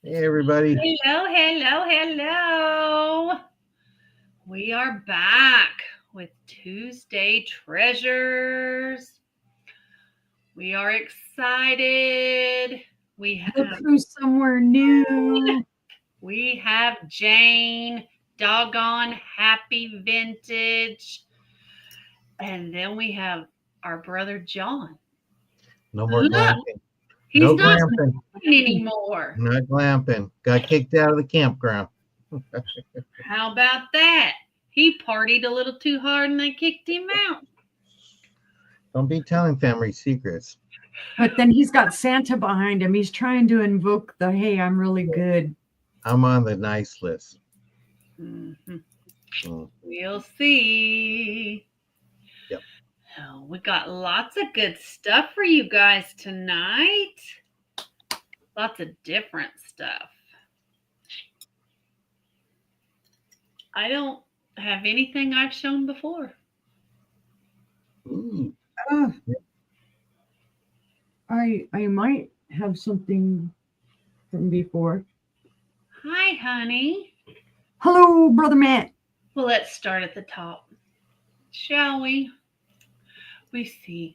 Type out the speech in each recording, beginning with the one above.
Hey, everybody. Hello, hello, hello. We are back with Tuesday Treasures. We are excited. Look who's somewhere new. We have Jane, doggone happy vintage. And then we have our brother John. No more Look, glamping. He's No not glamping. anymore. Not glamping. Got kicked out of the campground. How about that? He partied a little too hard and they kicked him out. Don't be telling family secrets. But then he's got Santa behind him. He's trying to invoke the, hey, I'm really good. I'm on the nice list. We'll see. Yep. Oh, we got lots of good stuff for you guys tonight. Lots of different stuff. I don't have anything I've shown before. Ooh. I might have something from before. Hi, honey. Hello, Brother Matt. Well, let's start at the top, shall we? We see.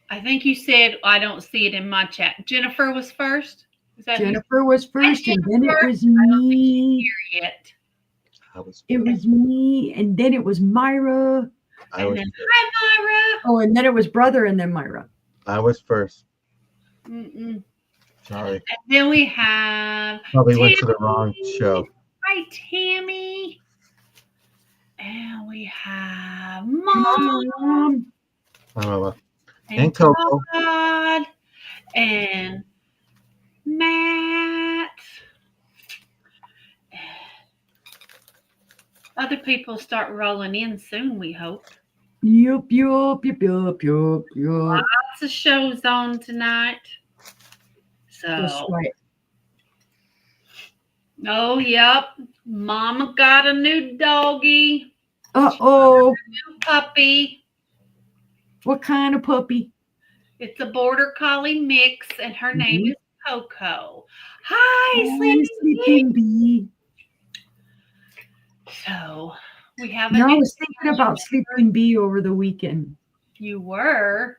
I think you said, I don't see it in my chat. Jennifer was first? Is that Jennifer was first, and then it was I don't think me. she's here yet. It was me, and then it was Myra. I was Hi, Myra. Oh, and then it was Brother, and then Myra. I was first. Mm-mm. Sorry. And then we have Probably went to the wrong show. Hi, Tammy. And we have Mom. And Coco. Todd. And Matt. Other people start rolling in soon, we hope. Yup. Lots of shows on tonight. That's So, right. oh, yep. Mama got a new doggie. Uh-oh. New puppy. What kind of puppy? It's a border collie mix, and her name is Coco. Hi, Sleeping Bee. So we have. I was thinking about Sleeping Bee over the weekend. You were.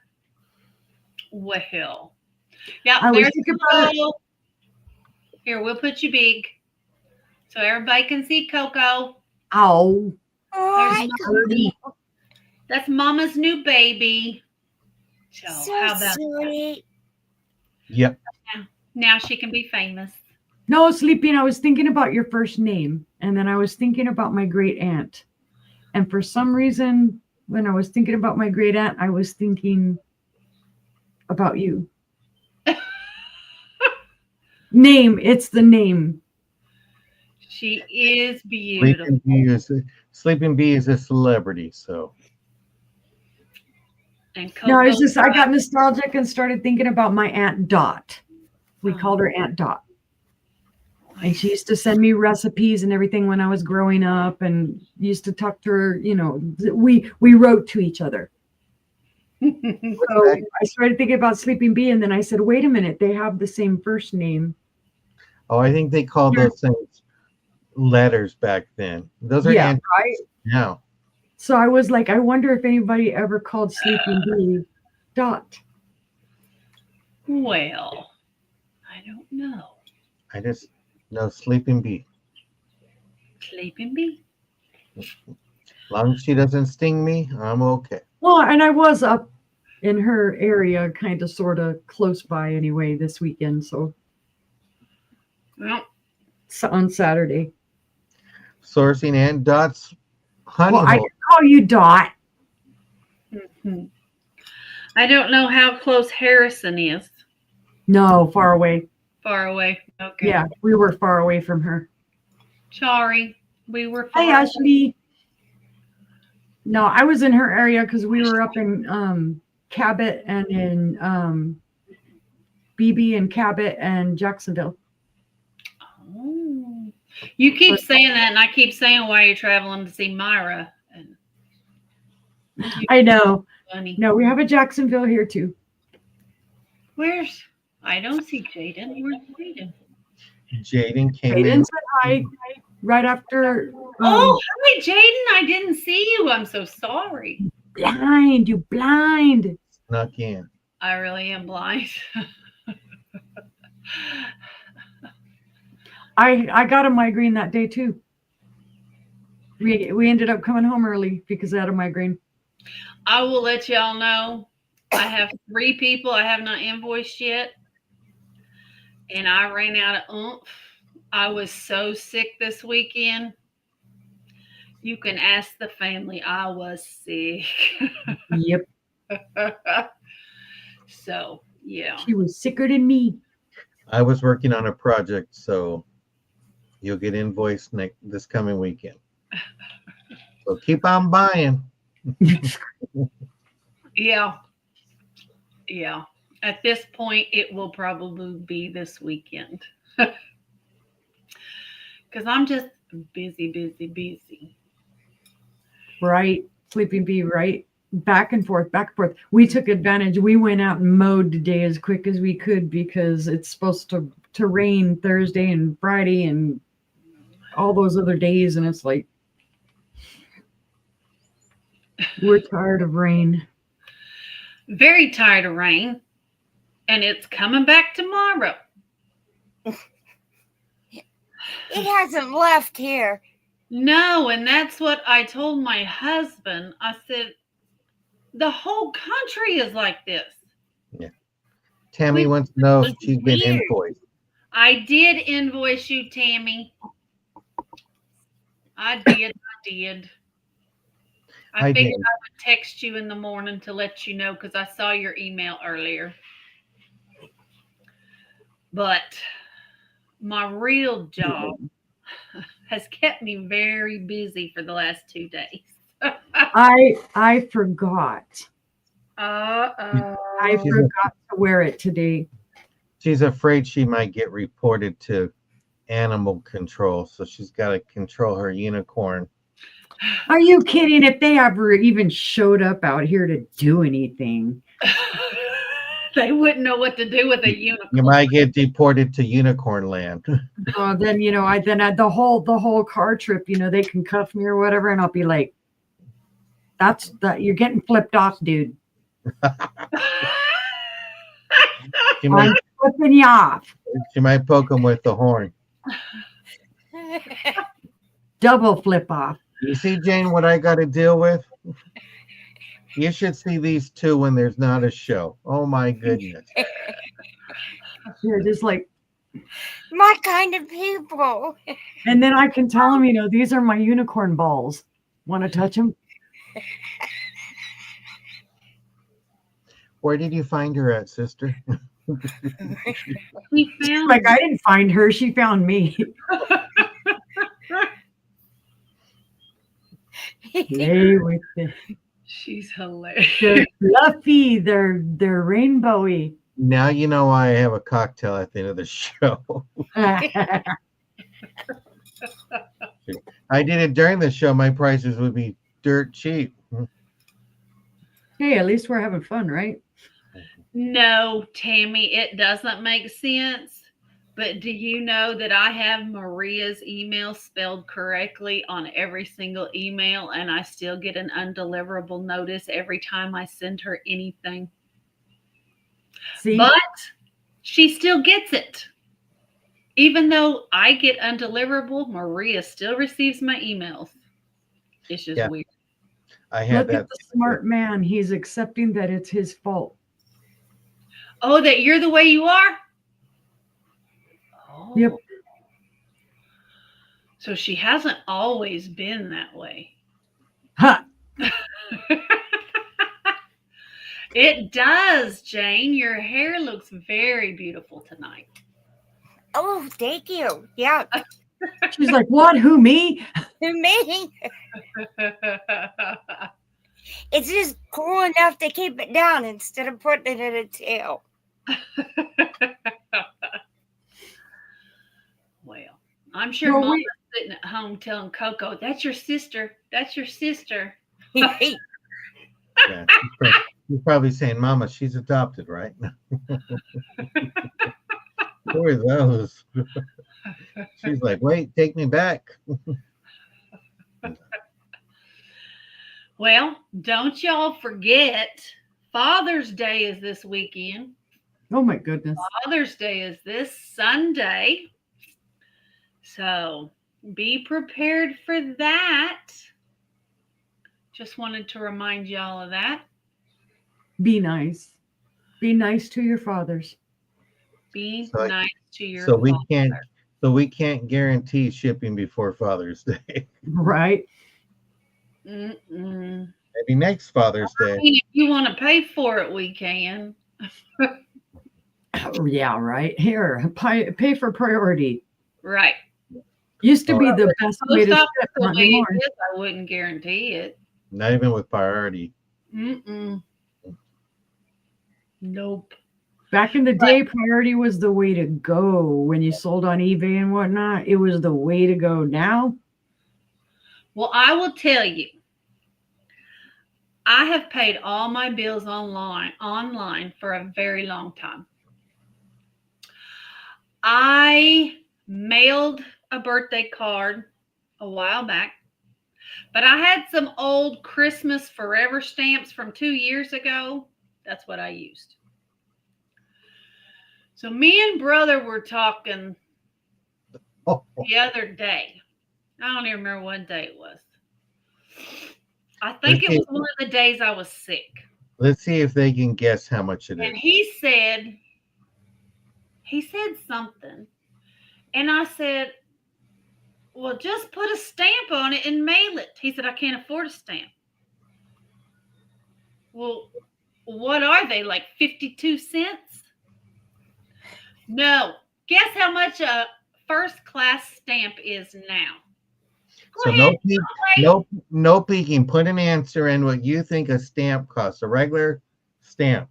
Well, yeah. I was There's thinking about it. Here, we'll put you big, so everybody can see Coco. Ow. That's Mama's new baby. So how about sweet. Yep. now she can be famous. No, Sleeping, I was thinking about your first name, and then I was thinking about my great aunt. And for some reason, when I was thinking about my great aunt, I was thinking about you. Name, it's the name. She is beautiful. Sleeping Bee is a celebrity, so. And No, it's just I got nostalgic and started thinking about my Aunt Dot. We called her Aunt Dot. And she used to send me recipes and everything when I was growing up, and used to talk to her, we wrote to each other. So I started thinking about Sleeping Bee, and then I said, wait a minute, they have the same first name. Oh, I think they called those things letters back then. Those are right? now. So I was like, I wonder if anybody ever called Sleeping Bee Dot. Well, I don't know. I just know Sleeping Bee. Sleeping Bee. As long as she doesn't sting me, I'm okay. Well, and I was up in her area, kind of, sort of close by anyway this weekend. So on Saturday. Sourcing and Dot's honey Well, I hole. can call you Dot. I don't know how close Harrison is. No, far away. Far away. Okay. Yeah, we were far away from her. Sorry. We were far Hi, Ashley. No, I was in her area because we were up in Cabot and in BB and Cabot and Jacksonville. Oh. You keep saying that, and I keep saying why you're traveling to see Myra. And I know. Funny. No, we have a Jacksonville here too. Where's? I don't see Jaden. Where's Jaden? Jaden came Jaden in. said hi right after. Oh, hi, Jaden. I didn't see you. I'm so sorry. Blind, you blind. Snuck in. I really am blind. I got a migraine that day too. We ended up coming home early because I had a migraine. I will let y'all know. I have 3 people I have not invoiced yet. And I ran out of oomph. I was so sick this weekend. You can ask the family. I was sick. Yep. So, yeah. She was sicker than me. I was working on a project, so you'll get invoiced this coming weekend. So keep on buying. Yeah. Yeah. At this point, it will probably be this weekend. Because I'm just busy. Right. Sleeping Bee, right? Back and forth, back and forth. We took advantage. We went out and mowed today as quick as we could because it's supposed to rain Thursday and Friday and all those other days. And it's like, we're tired of rain. Very tired of rain. And it's coming back tomorrow. It hasn't left here. No, and that's what I told my husband. I said, the whole country is like this. Yeah. Tammy wants to know if she's been Weird. invoiced. I did invoice you, Tammy. I did. I figured didn't. I would text you in the morning to let you know because I saw your email earlier. But my real job has kept me very busy for the last 2 days. I forgot. Uh-oh. I forgot to wear it today. She's afraid she might get reported to animal control, so she's got to control her unicorn. Are you kidding? If they ever even showed up out here to do anything. They wouldn't know what to do with a unicorn. You might get deported to unicorn land. Then the whole car trip, they can cuff me or whatever, and I'll be like, "That's that you're getting flipped off, dude. I'm flipping you off. She might poke him with the horn. Double flip off." You see, Jane, what I got to deal with? You should see these two when there's not a show. Oh my goodness. You're just like, My kind of people. and then I can tell them, these are my unicorn balls. Want to touch them? Where did you find her at, sister? He found Like, I didn't find her. She found me. Play with it. She's hilarious. They're fluffy. They're rainbowy. Now you know why I have a cocktail at the end of the show. I did it during the show. My prices would be dirt cheap. Hey, at least we're having fun, right? No, Tammy, it doesn't make sense. But do you know that I have Maria's email spelled correctly on every single email, and I still get an undeliverable notice every time I send her anything? See? But she still gets it. Even though I get undeliverable, Maria still receives my emails. It's just weird. I had Look at the smart man. He's accepting that it's his fault. Oh, that you're the way you are? Oh. Yep. So she hasn't always been that way. Ha! It does, Jane. Your hair looks very beautiful tonight. Oh, thank you. Yeah. She's like, what? Who, me? Me. It's just cool enough to keep it down instead of putting it in a tail. Well, I'm sure Well, Mama's sitting at home telling Coco, that's your sister. That's your sister. Yeah, you're probably saying, Mama, she's adopted, right? Who are those? She's like, wait, take me back. Well, don't y'all forget, Father's Day is this weekend. Oh my goodness. Father's Day is this Sunday. So be prepared for that. Just wanted to remind y'all of that. Be nice. Be nice to your fathers. Be So- nice to your So we father. can't guarantee shipping before Father's Day. Right? Mm-mm. Maybe next Father's I Day. mean, if you want to pay for it, we can. Yeah, right. Here, pay for priority. Right. Used to be the But best way post to office ship, the not way anymore. it is, I wouldn't guarantee it. Not even with priority. Mm-mm. Nope. Back in the day, priority was the way to go when you sold on eBay and whatnot. It was the way to go. Now, Well, I will tell you, I have paid all my bills online for a very long time. I mailed a birthday card a while back, but I had some old Christmas Forever stamps from 2 years ago. That's what I used. So me and brother were talking Oh, the other day. I don't even remember what day it was. I think it was one of the days I was sick. let's see if they can guess how much it And is. he said something. And I said, well, just put a stamp on it and mail it. He said, I can't afford a stamp. Well, what are they, like 52 cents? No. Guess how much a first class stamp is now? So no peeking. Put an answer in what you think a stamp costs. A regular stamp.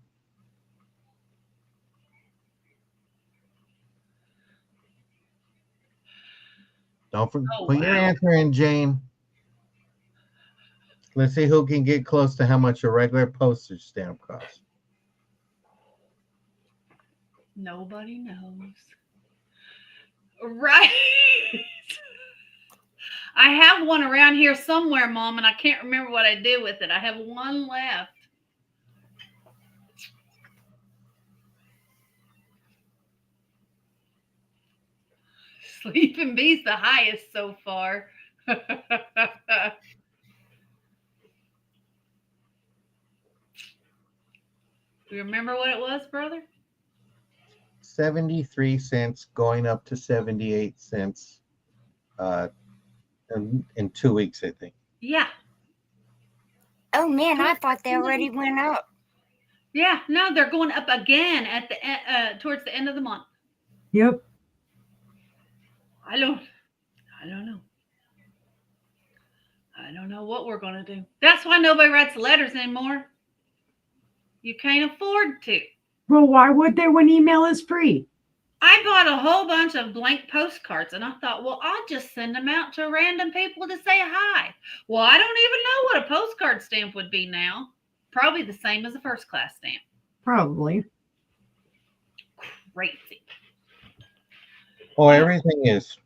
Don't forget, put your answer in, Jane. Let's see who can get close to how much a regular postage stamp costs. Nobody knows. Right. I have one around here somewhere, Mom, and I can't remember what I did with it. I have one left. Sleeping Bee's the highest so far. Do you remember what it was, brother? 73 cents going up to 78 cents in 2 weeks, I think. Yeah. Oh man, I thought they already went up. Yeah. No, they're going up again at the towards the end of the month. yep. I don't know. I don't know what we're going to do. That's why nobody writes letters anymore. You can't afford to. Well, why would they when email is free? I bought a whole bunch of blank postcards and I thought, well, I'll just send them out to random people to say hi. Well, I don't even know what a postcard stamp would be now. Probably the same as a first class stamp. Probably. Crazy. Oh, everything is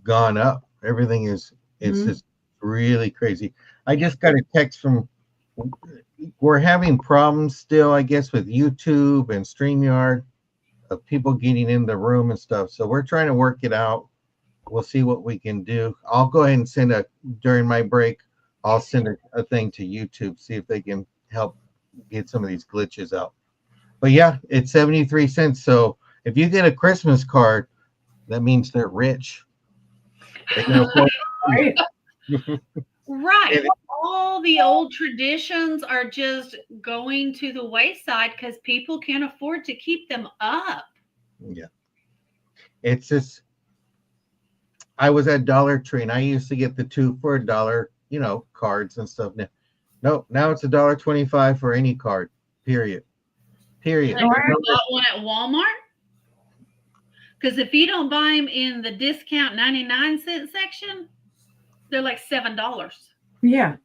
gone up. Everything is Mhm. just really crazy. I just got a text from we're having problems still, I guess, with YouTube and StreamYard of people getting in the room and stuff. So we're trying to work it out. We'll see what we can do. I'll go ahead and during my break, I'll send a thing to YouTube, see if they can help get some of these glitches out. But yeah, it's 73 cents. So if you get a Christmas card, that means they're rich. They can afford Right. Right. And- All the old traditions are just going to the wayside because people can't afford to keep them up. Yeah. It's just, I was at Dollar Tree and I used to get the 2 for $1, cards and stuff. Now it's $1.25 for any card, period. Period. Like, you bought one at Walmart? Because if you don't buy them in the discount 99-cent section, they're like $7. Yeah.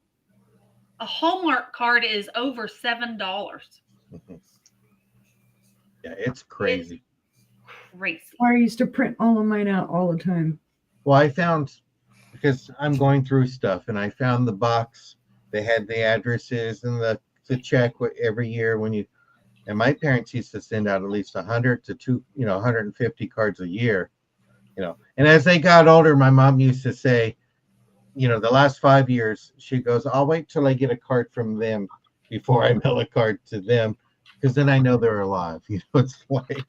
A Hallmark card is over $7. Yeah, it's crazy. crazy. I used to print all of mine out all the time. Well, I found, because I'm going through stuff, and I found the box. They had the addresses and the check every year when you. And my parents used to send out at least 100 to 150 cards a year. And as they got older, my mom used to say, the last 5 years, she goes, I'll wait till I get a card from them before I mail a card to them, because then I know they're alive. It's like,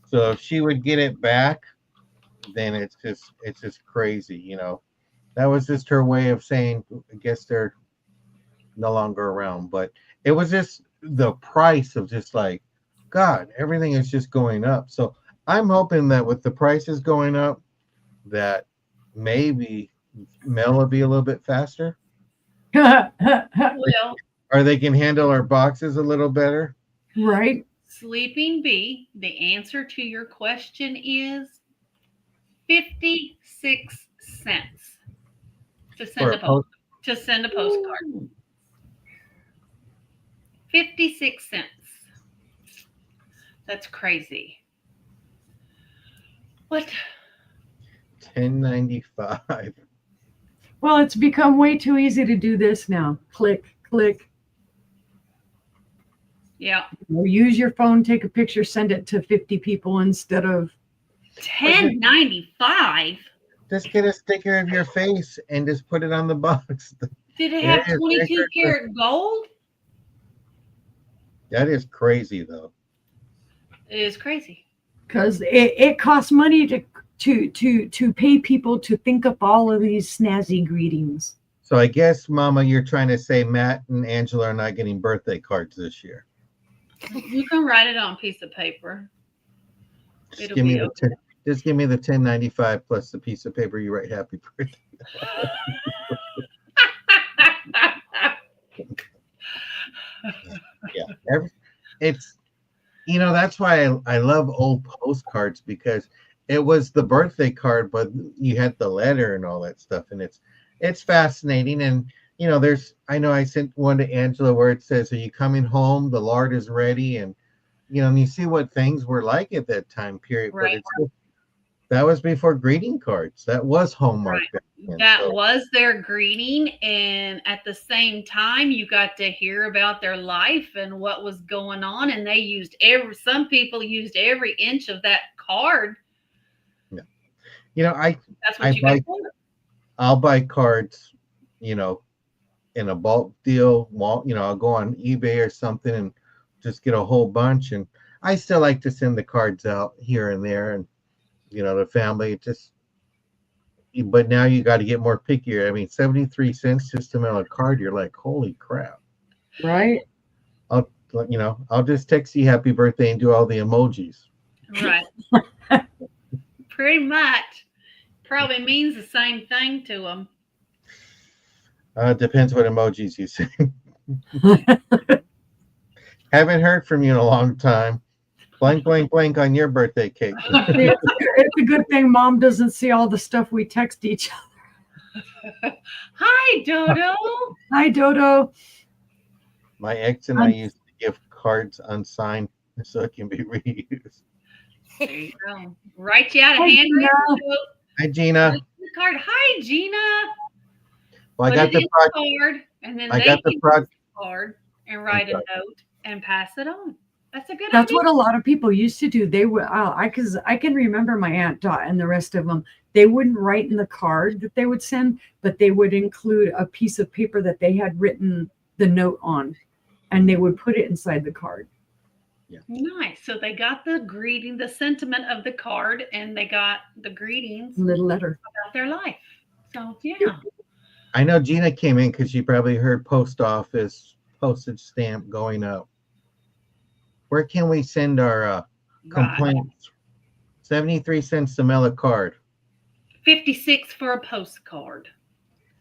so if she would get it back, then it's just crazy. That was just her way of saying, I guess they're no longer around. But it was just the price of just like, God, everything is just going up. So I'm hoping that with the prices going up, that maybe mail will be a little bit faster, Well, or they can handle our boxes a little better. Right? Sleeping Bee, the answer to your question is 56 cents to For a send a postcard. 56 cents. That's crazy. What? $10.95. Well, it's become way too easy to do this now. Click, click. Yeah. Use your phone, take a picture, send it to 50 people instead of $10.95. Just get a sticker of your face and just put it on the box. Did it have 22 karat gold? That is crazy, though. It is crazy. Because it costs money to pay people to think up all of these snazzy greetings. So I guess, Mama, you're trying to say Matt and Angela are not getting birthday cards this year. You can write it on a piece of paper. Just give me the $10.95 plus the piece of paper you write happy birthday. Yeah, it's that's why I love old postcards, because it was the birthday card, but you had the letter and all that stuff, and it's fascinating. And I know I sent one to Angela where it says, "Are you coming home? The Lord is ready." And and you see what things were like at that time period. Right. But that was before greeting cards. That was Hallmark. Right. That was their greeting, and at the same time, you got to hear about their life and what was going on. And they used some people used every inch of that card. Yeah. That's what you got for. I'll buy cards, in a bulk deal. I'll go on eBay or something and just get a whole bunch. And I still like to send the cards out here and there, and the family but now you got to get more pickier. I mean, 73 cents just to mail a card. You're like, holy crap. Right. I'll just text you happy birthday and do all the emojis. Right. Pretty much. Probably means the same thing to them. Depends what emojis you send. Haven't heard from you in a long time. Blank, blank, blank on your birthday cake. It's a good thing Mom doesn't see all the stuff we text each other. Hi, Dodo. Hi, Dodo. My ex and I used to give cards unsigned so it can be reused. There you go. Write you out a handwritten note. Hi, Gina. Card. Hi, Gina. Well, I got the card, and then they got the card and write a note and pass it on. That's a good idea. That's what a lot of people used to do. They would, I can remember my Aunt Dot and the rest of them. They wouldn't write in the card that they would send, but they would include a piece of paper that they had written the note on, and they would put it inside the card. Yeah. Nice. So they got the greeting, the sentiment of the card, and they got the greetings, little letter about their life. So yeah. I know Gina came in because she probably heard post office postage stamp going up. Where can we send our complaints? 73 cents to mail a card. 56 for a postcard.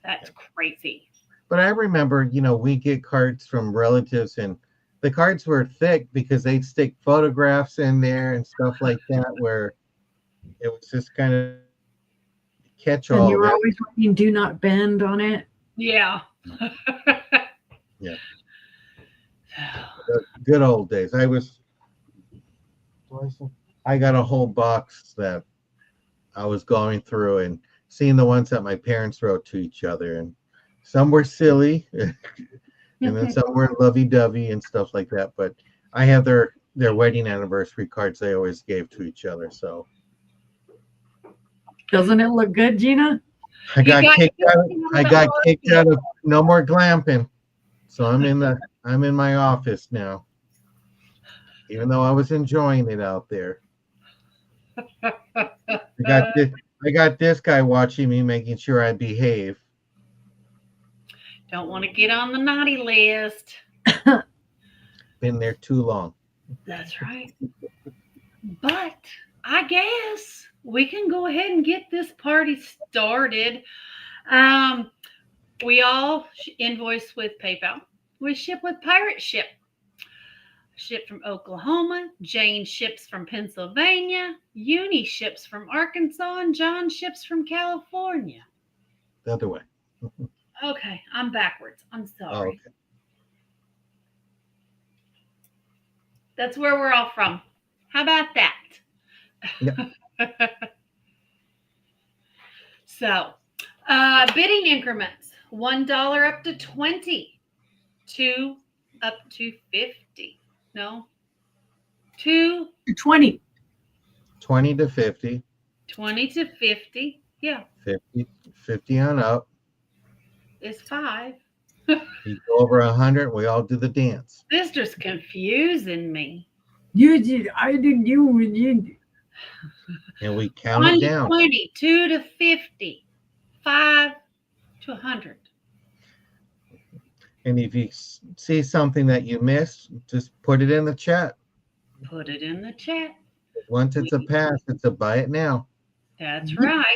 That's crazy. But I remember, we get cards from relatives, and the cards were thick because they'd stick photographs in there and stuff like that, where it was just kind of catch-all. And you were always writing "Do not bend" on it. Yeah. Yeah. Good old days. I got a whole box that I was going through and seeing the ones that my parents wrote to each other, and some were silly, and then some were lovey-dovey and stuff like that. But I have their wedding anniversary cards they always gave to each other. So Doesn't it look good, Gina? I got kicked out of no more glamping. So I'm in my office now. Even though I was enjoying it out there. I got this guy watching me, making sure I behave. Don't want to get on the naughty list. Been there too long. That's right. But I guess we can go ahead and get this party started. We all invoice with PayPal. We ship with Pirate Ship. Ship from Oklahoma. Jane ships from Pennsylvania. Uni ships from Arkansas. And John ships from California. The other way. Okay, I'm backwards. I'm sorry. Oh, okay. That's where we're all from. How about that? Yep. So, bidding increments: $1 up to 20, 2 up to 50. No, 2 20. 20 to 50. 20 to 50. Yeah, 50 on up. is 5. You go over 100, we all do the dance. This just confusing me. You did. I did. You did. And we count 1 it to down. 20, 2 to 50, 5 to 100. And if you see something that you missed, just put it in the chat. Put it in the chat. Once it's a pass, it's a buy it now. That's right.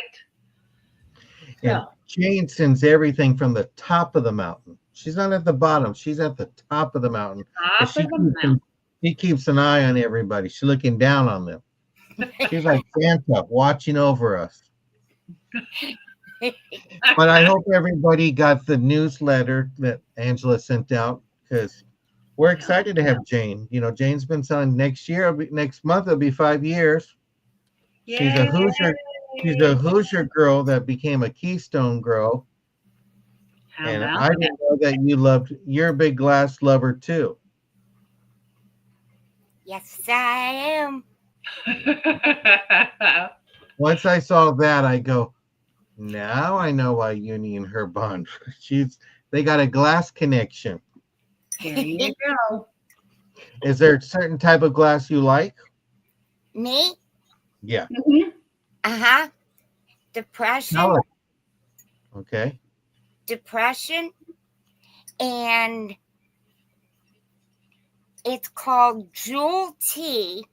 And Jane sends everything from the top of the mountain. She's not at the bottom. She's at the top of the mountain. Top of the mountain. She keeps an eye on everybody. She's looking down on them. She's like Santa watching over us. But I hope everybody got the newsletter that Angela sent out, because we're excited to have Jane. You know, Jane's been selling next month, it'll be 5 years. She's a Hoosier. She's a Hoosier girl that became a Keystone girl. How And about I didn't know that you're a big glass lover too. Yes, I am. that? Once I saw that, I go, now I know why Uni and her bond. They got a glass connection. There you go. Is there a certain type of glass you like? Me? Yeah. Mhm. Uh-huh. Depression. No. Okay. Depression. And it's called Jewel Tea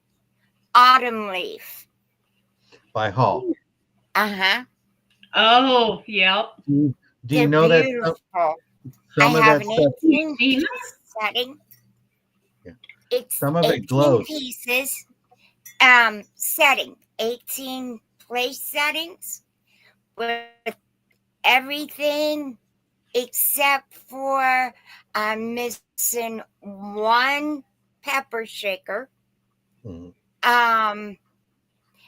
Autumn Leaf. By Hall. Uh-huh. Oh, yep. Do They're you know that beautiful. some I of have that an stuff, 18 piece setting. Yeah. It's some of it 18 glows. pieces. Setting. 18 place settings with everything except for I'm missing one pepper shaker. Mhm.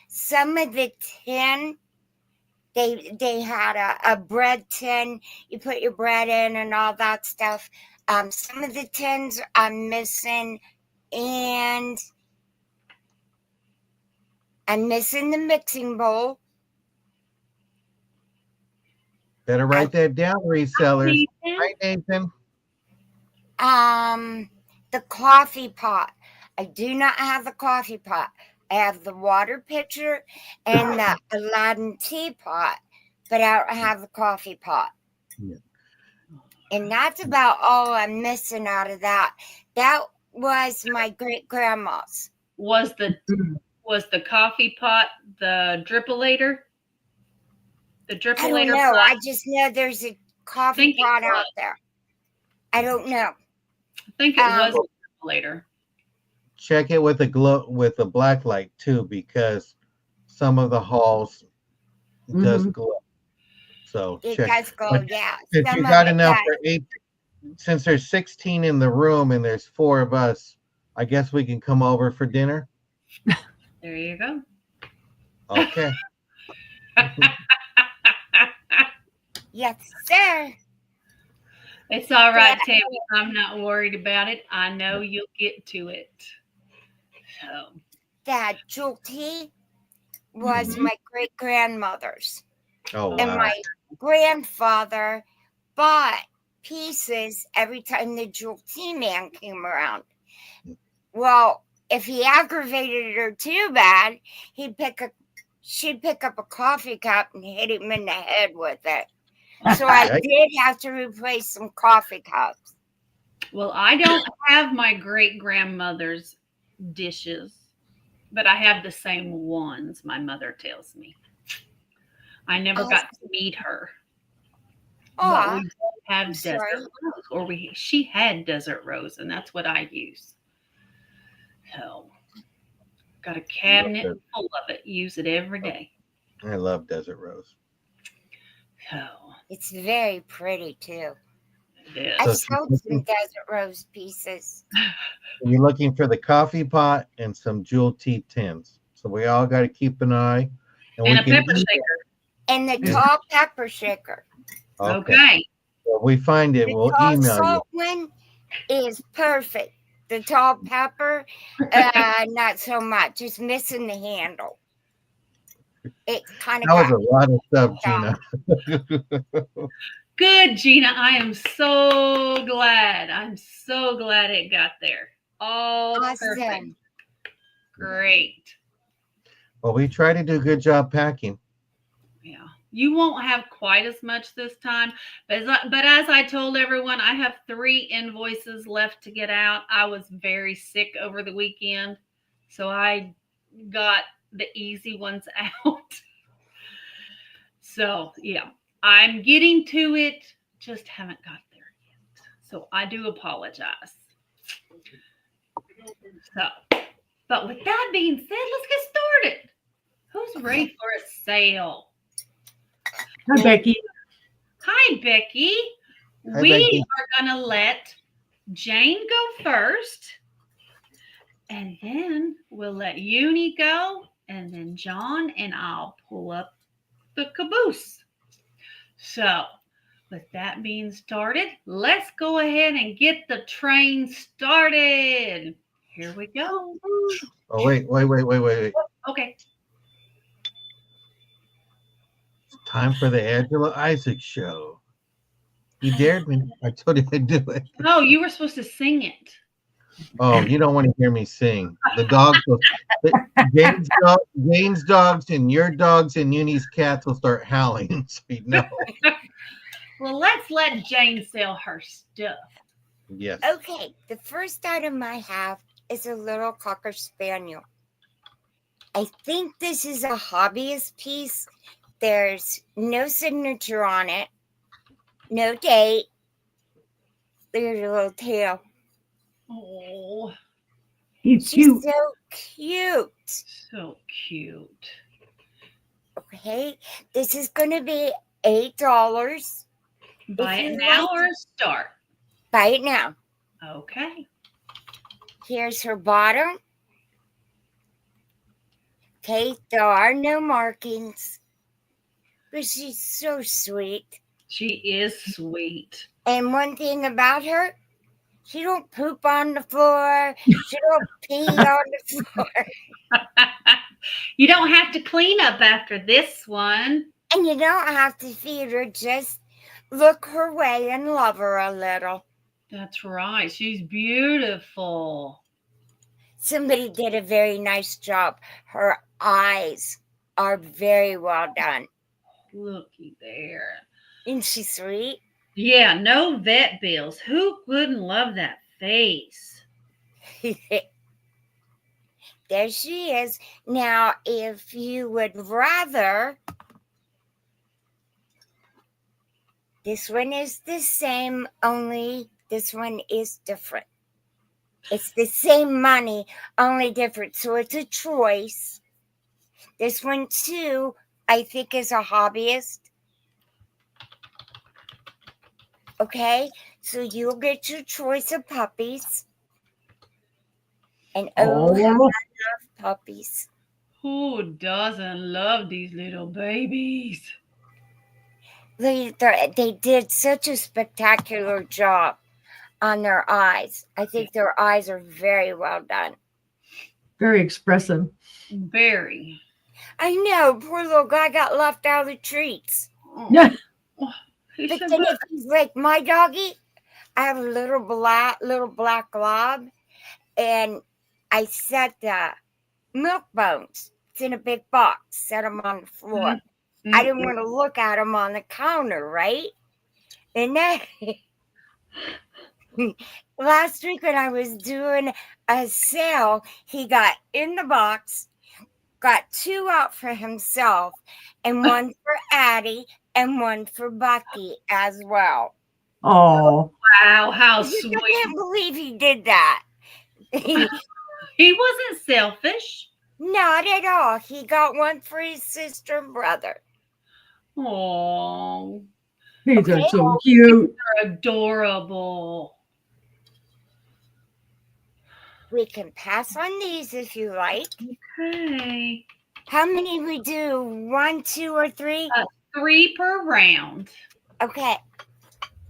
Some of the tin, they had a bread tin. You put your bread in and all that stuff. Some of the tins I'm missing, and I'm missing the mixing bowl. Better write that down, resellers. Nathan. Right, Nathan? The coffee pot. I do not have the coffee pot. I have the water pitcher and the Aladdin teapot, but I don't have the coffee pot. Yeah. And that's about all I'm missing out of that. That was my great grandma's. Was the coffee pot the drippolator? The I drippolator don't know. pot? I just know there's a coffee think it pot out was. there. I don't know. I think it was the drippolator. Check it with a black light too, because some of the halls does glow. So It check. does go, But yeah. Since Some you of got it enough does. for 8, since there's 16 in the room and there's 4 of us, I guess we can come over for dinner. There you go. Okay. Yes, sir. It's all right, Yeah. Tammy. I'm not worried about it. I know you'll get to it. So, That jewel tea was Mhm. my great grandmother's. Oh And wow. my grandfather bought pieces every time the jewel tea man came around. Well, if he aggravated her too bad, she'd pick up a coffee cup and hit him in the head with it. So I Yikes. did have to replace some coffee cups. well, I don't have my great grandmother's dishes, but I have the same ones, my mother tells me. I never got to meet her, but Oh, we both have I'm Desert sorry. Rose, or she had Desert Rose, and that's what I use. So, got a cabinet it. full of it. Use it every day. I love Desert Rose. So, It's very pretty too. it I is. So sold some desert rose pieces. you're looking for the coffee pot and some jewel tea tins. So we all got to keep an eye. And we a can pepper email- shaker. And the Yeah. tall pepper shaker. Okay. Okay. So if we find it, The we'll tall email you. salt one is perfect. The tall pepper, not so much. It's missing the handle. It kind of That was got a lot of stuff, Gina. Good, Gina. I am so glad. I'm so glad it got there. All perfect. awesome. Great. Well, we try to do a good job packing. Yeah. You won't have quite as much this time. But as I told everyone, I have 3 invoices left to get out. I was very sick over the weekend, so I got the easy ones out. So, yeah, I'm getting to it, just haven't got there yet. So, I do apologize. So, but with that being said, let's get started. Who's ready for a sale? Hi, Becky. Hi, Becky. Hi, We Becky. are going to let Jane go first, and then we'll let Uni go, and then John and I'll pull up the caboose. So, with that being started, let's go ahead and get the train started. Here we go. Oh, wait. Okay. It's time for the Angela Isaac show. You dared me. I told you I'd do it. Oh, you were supposed to sing it. Oh, you don't want to hear me sing. The dogs will, Jane's dogs and your dogs and Uni's cats will start howling. So you know. Well, let's let Jane sell her stuff. Yes. Okay, the first item I have is a little Cocker Spaniel. I think this is a hobbyist piece. There's no signature on it, no date. There's a little tail. Oh, He's She's cute. so cute. so cute. Okay, this is going to be $8. Buy you it now like or start? Buy it now. Okay. Here's her bottom. Okay, there are no markings, but she's so sweet. She is sweet. And one thing about her, she don't poop on the floor. She don't pee on the floor. You don't have to clean up after this one. And you don't have to feed her. Just look her way and love her a little. That's right. She's beautiful. Somebody did a very nice job. Her eyes are very well done. Looky there. Isn't she sweet? Yeah, no vet bills. Who wouldn't love that face? There she is. Now, if you would rather, this one is the same, only this one is different. It's the same money, only different. So it's a choice. This one, too, I think is a hobbyist. Okay, so you'll get your choice of puppies. And oh, how I love puppies. Who doesn't love these little babies? They did such a spectacular job on their eyes. I think their eyes are very well done. Very expressive. Very. I know, poor little guy got left out of the treats. Yeah. Oh, he's But so then good. if he's like my doggy, I have a little black glob, and I set the milk bones. It's in a big box. Set them on the floor. I didn't want to look at him on the counter, right? And then last week when I was doing a sale, he got in the box, got 2 out for himself, and 1 for Addie and 1 for Bucky as well. Oh, Wow, how I just sweet. can't believe he did that. He wasn't selfish. Not at all. He got 1 for his sister and brother. Oh, these are Okay. so cute. they're adorable. We can pass on these if you like. Okay. How many we do? 1, 2, or 3? 3 per round. Okay.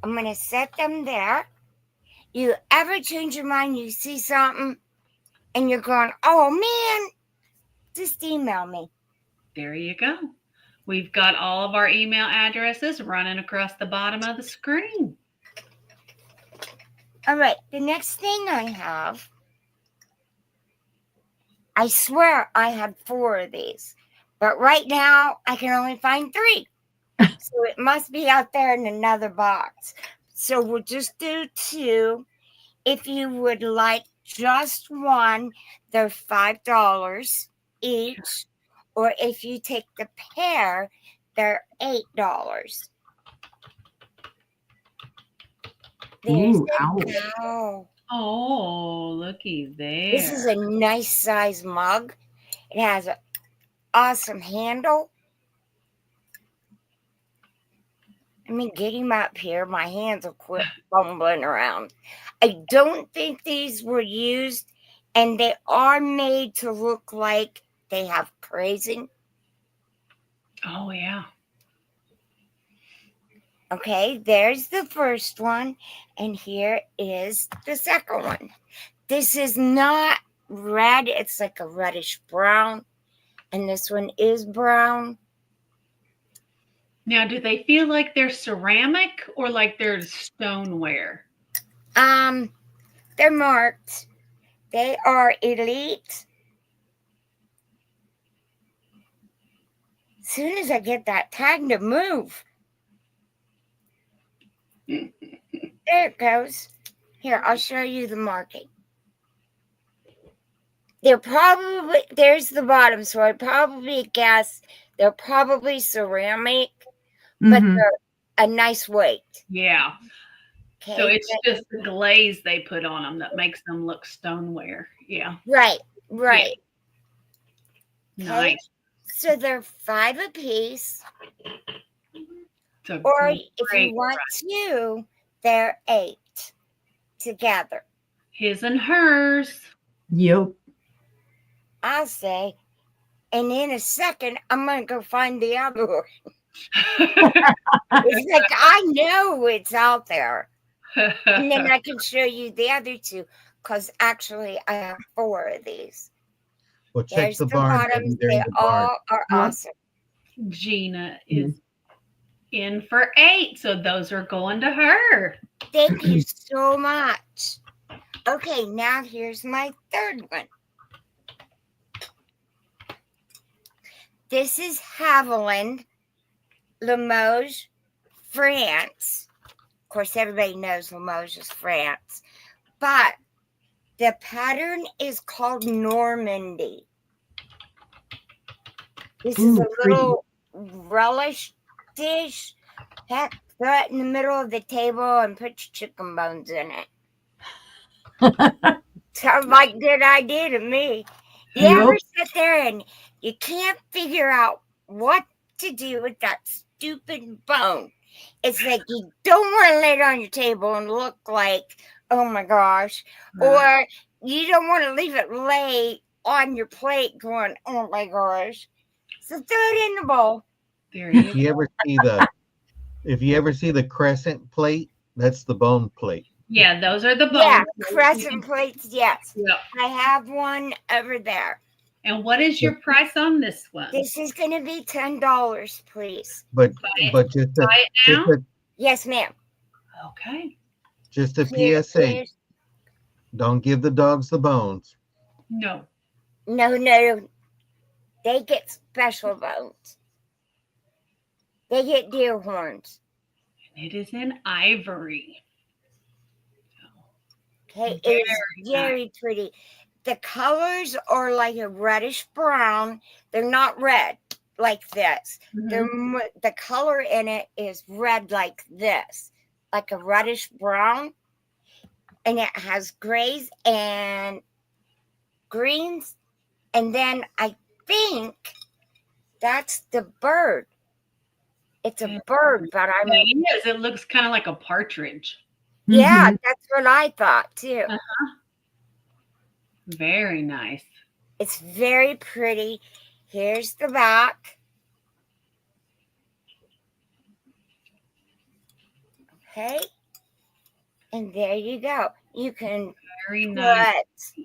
I'm going to set them there. You ever change your mind, you see something, and you're going, oh, man, just email me. There you go. We've got all of our email addresses running across the bottom of the screen. All right. The next thing I have, I swear I had 4 of these, but right now I can only find 3. So it must be out there in another box. So we'll just do 2. If you would like just 1, they're $5 each. Or if you take the pair, they're $8. There's Ooh, ow. an owl. Oh, looky there. This is a nice size mug. It has an awesome handle. Let me get him up here. My hands will quit fumbling around. I don't think these were used, and they are made to look like they have crazing. Oh, yeah. Okay, there's the first one, and here is the second one. This is not red. It's like a reddish brown, and this one is brown. Now, do they feel like they're ceramic or like they're stoneware? They're marked. They are elite. As soon as I get that tag to move. There it goes. Here, I'll show you the marking. They're probably, there's the bottom, so I'd probably guess they're probably ceramic, but Mhm. they're a nice weight. Yeah. Okay. So it's just the glaze they put on them that makes them look stoneware. Yeah. Right. Okay. Nice. So they're $5 a piece. It's a Or if great you want to, they're $8 together. his and hers. Yep. I'll say. And in a second, I'm going to go find the other one. It's like, I know it's out there. And then I can show you the other 2, because actually I have 4 of these. Well, check There's the the barn. bottoms. They're in They the barn. all are What? awesome. Gina is in for 8, so those are going to her. Thank you so much. Okay, now here's my third one. This is Haviland, Limoges, France. Of course, everybody knows Limoges is France. But the pattern is called Normandy. This is Ooh, a little relish dish. Heck, throw it in the middle of the table and put your chicken bones in it. Sounds like a good idea to me. You Yep. ever sit there and you can't figure out what to do with that stupid bone? It's like you don't want to lay it on your table and look like, oh my gosh. Or you don't want to leave it lay on your plate going, oh my gosh. So throw it in the bowl. There you If you ever see the crescent plate, that's the bone plate. Yeah, those are the bones. Yeah, So you crescent can- plates, yes. Yep. I have one over there. And what is your price on this one? This is going to be $10, please. But Buy but just a, it just now? a, Yes, ma'am. Okay. just a Here PSA. is- Don't give the dogs the bones. No. No. They get special bones. They get deer horns. It is in ivory. Okay, it is very pretty. The colors are like a reddish brown. They're not red like this. Mhm. The color in it is red like this, like a reddish brown. And it has grays and greens. And then I think that's the bird. It's a bird, but I'm Yeah, it is. It looks kind of like a partridge. yeah, Mhm. that's what I thought too. Very nice. It's very pretty. Here's the back. Okay. And there you go. You can Very nice. put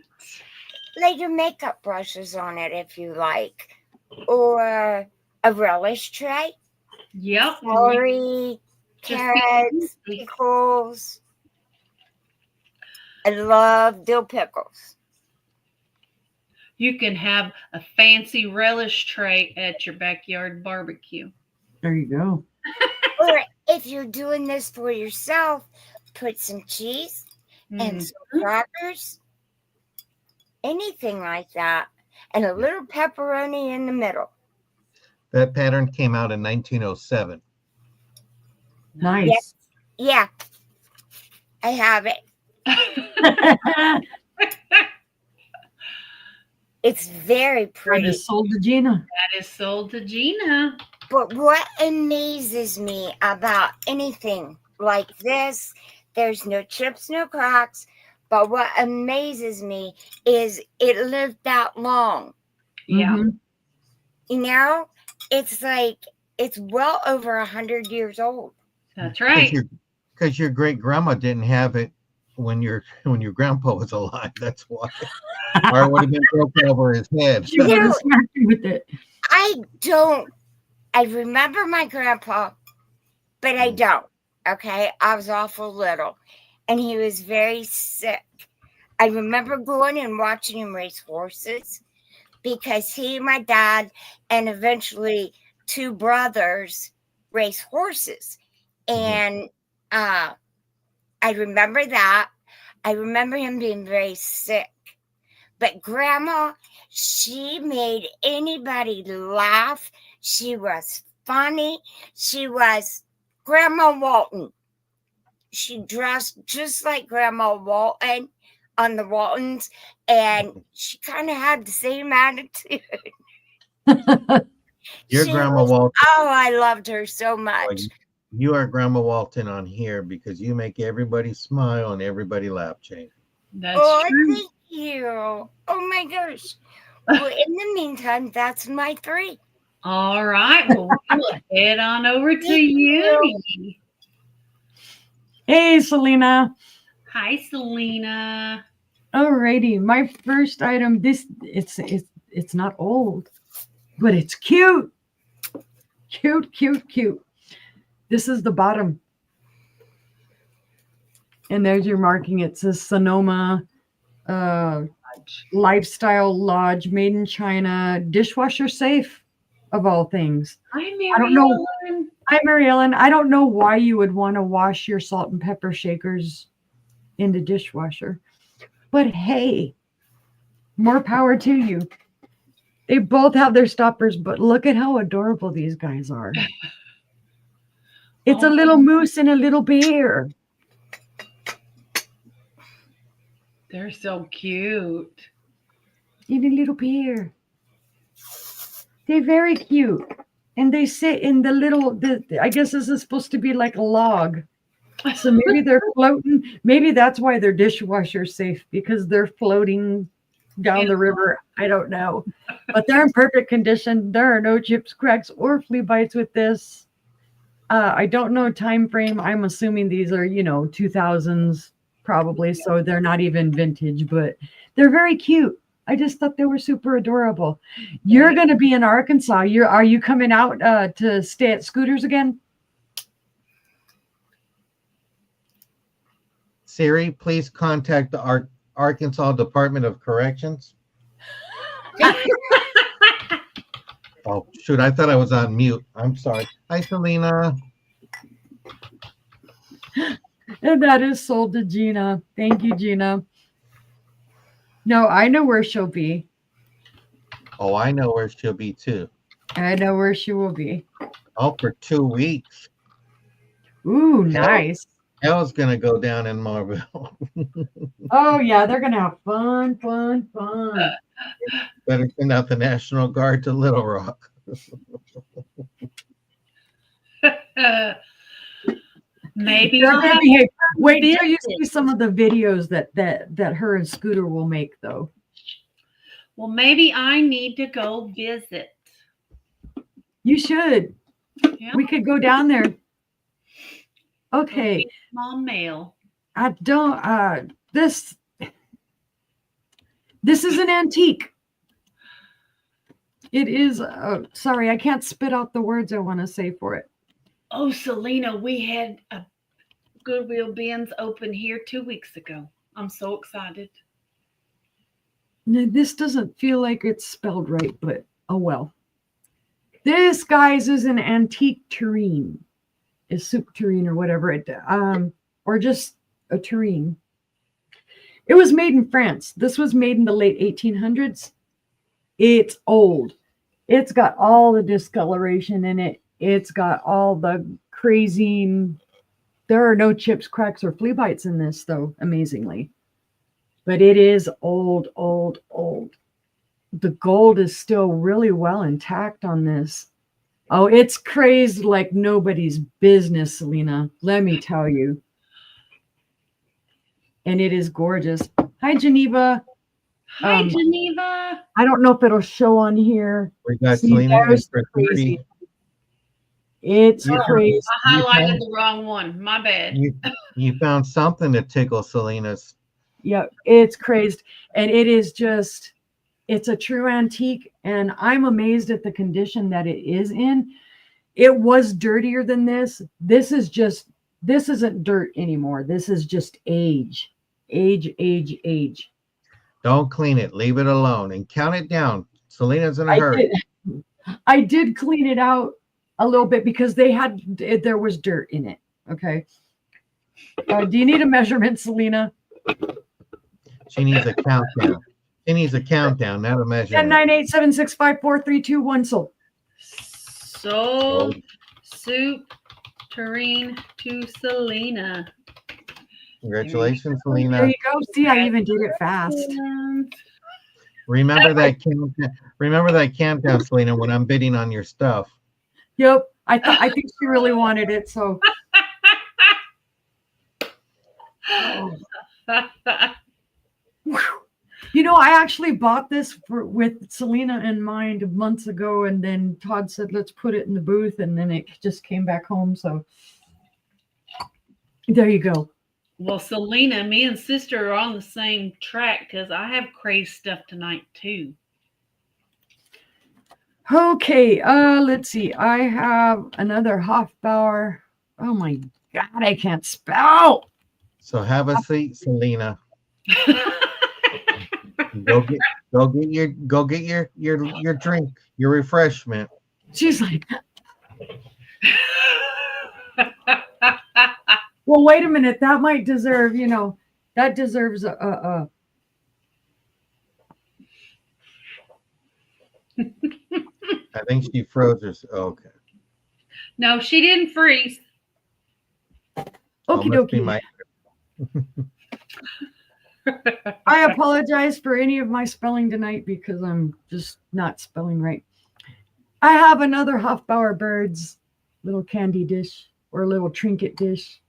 lay your makeup brushes on it if you like. Or a relish tray. Yep. Celery, Just carrots, pickles. I love dill pickles. You can have a fancy relish tray at your backyard barbecue. There you go. Or if you're doing this for yourself, put some cheese and Mm. some crackers, anything like that, and a little pepperoni in the middle. That pattern came out in 1907. Nice. Yeah, I have it. It's very I pretty. just sold to Gina. That is sold to Gina. But what amazes me about anything like this, there's no chips, no cracks. But what amazes me is it lived that long. Yeah. Mhm. You know, it's like it's well over 100 years old. That's right. Because your great grandma didn't have it when your grandpa was alive. That's why. Or it would have been broken over his head. She would have smacked you with it. I remember my grandpa, but I don't. Okay. I was awful little and he was very sick. I remember going and watching him race horses because he, my dad, and eventually two brothers race horses. And I remember that. I remember him being very sick. But Grandma, she made anybody laugh. She was funny. She was Grandma Walton. She dressed just like Grandma Walton on the Waltons, and she kind of had the same attitude. Your She Grandma was- Walton. Oh, I loved her so much. You are Grandma Walton on here because you make everybody smile and everybody laugh, Jane. That's Oh, true. thank you. Oh my gosh. Well, in the meantime, that's my 3. All right. Well, we'll head on over to Thank you. Hey, Selena. Hi, Selena. Alrighty, my first item. It's not old, but it's cute. Cute. This is the bottom. And there's your marking. It says Sonoma Lifestyle Lodge, made in China, dishwasher safe, of all things. Hi, Mary I don't know. Ellen. Hi, Mary Ellen. I don't know why you would want to wash your salt and pepper shakers in the dishwasher, but hey, more power to you. They both have their stoppers, but look at how adorable these guys are. It's a little moose and a little bear. They're so cute. And a little bear. They're very cute. And they sit in the little, I guess this is supposed to be like a log. So maybe they're floating. Maybe that's why they're dishwasher safe, because they're floating down the river. I don't know. But they're in perfect condition. There are no chips, cracks, or flea bites with this. I don't know time frame. I'm assuming these are, 2000s probably, so they're not even vintage, but they're very cute. I just thought they were super adorable. You're going to be in Arkansas. Are you coming out to stay at Scooters again? Siri, please contact the Arkansas Department of Corrections. Oh, shoot. I thought I was on mute. I'm sorry. Hi, Selena. And that is sold to Gina. Thank you, Gina. No, I know where she'll be. Oh, I know where she'll be too. I know where she will be. Oh, for 2 weeks. Ooh, nice. Hell's going to go down in Marville. Oh, yeah. They're going to have fun. Better send out the National Guard to Little Rock. Maybe wait till you see some of the videos that her and Scooter will make, though. Well, maybe I need to go visit. You should. Yeah. We could go down there. Okay. Small mail. I don't. This is an antique. It is. Sorry, I can't spit out the words I want to say for it. Oh, Selena, we had a Goodwill bins open here 2 weeks ago. I'm so excited. Now, this doesn't feel like it's spelled right, but oh well. This, guys, is an antique tureen. A soup tureen or whatever it, or just a tureen. It was made in France. This was made in the late 1800s. It's old. It's got all the discoloration in it. It's got all the crazy. There are no chips, cracks, or flea bites in this, though, amazingly. But it is old. The gold is still really well intact on this. Oh, it's crazed like nobody's business, Selena. Let me tell you. And it is gorgeous. Hi, Geneva. Hi, Geneva. I don't know if it'll show on here. We got Selena in for 30. It's crazy. I highlighted the wrong one. My bad. You found something to tickle Selena's. Yeah, it's crazed. And it is just, it's a true antique. And I'm amazed at the condition that it is in. It was dirtier than this. This isn't dirt anymore. This is just age. Age. Don't clean it. Leave it alone and count it down. Selena's in a hurry. I did clean it out a little bit because there was dirt in it. Okay. Do you need a measurement, Selena? She needs a countdown. She needs a countdown, not a measurement. 10, 9, 8, 7, 6, 5, 4, 3, 2, 1, sold. Sold soup tureen to Selena. Congratulations, Selena. There you go. See, I even did it fast. Remember that countdown, Selena, when I'm bidding on your stuff. Yep. I think she really wanted it, so. Oh. I actually bought this with Selena in mind months ago, and then Todd said, let's put it in the booth, and then it just came back home. So there you go. Well, Selena, me and sister are on the same track because I have crazed stuff tonight too. Okay, let's see. I have another Hofbauer. Oh my God, I can't spell. So have a seat, Selena. Go get your drink, your refreshment. She's like, well, wait a minute. That might deserve, that deserves a I think she froze her. Okay. No, she didn't freeze. Okie dokie. I apologize for any of my spelling tonight because I'm just not spelling right. I have another Hofbauer Birds little candy dish or little trinket dish.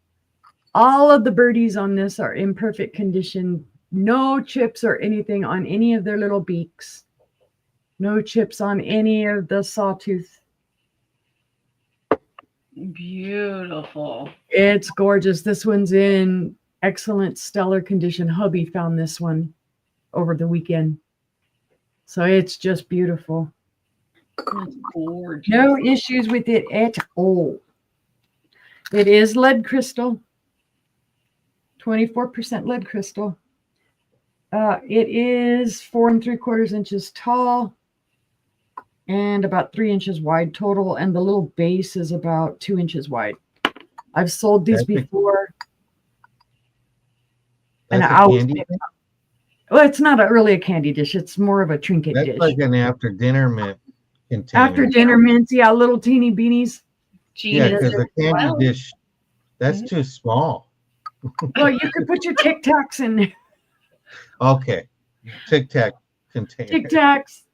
All of the birdies on this are in perfect condition. No chips or anything on any of their little beaks. No chips on any of the sawtooth. Beautiful. It's gorgeous. This one's in excellent stellar condition. Hubby found this one over the weekend. So it's just beautiful. That's gorgeous. No issues with it at all. It is lead crystal. 24% lead crystal. It is 4 3/4 inches tall and about 3 inches wide total. And the little base is about 2 inches wide. I've sold these before. And I always pick them up. Well, it's not really a candy dish. It's more of a trinket dish. That's like an after dinner mint container. After dinner mints, yeah, little teeny beanies. Yeah, because a candy dish, that's too small. Well, you could put your Tic Tacs in there. Okay. Tic Tac container. Tic Tacs.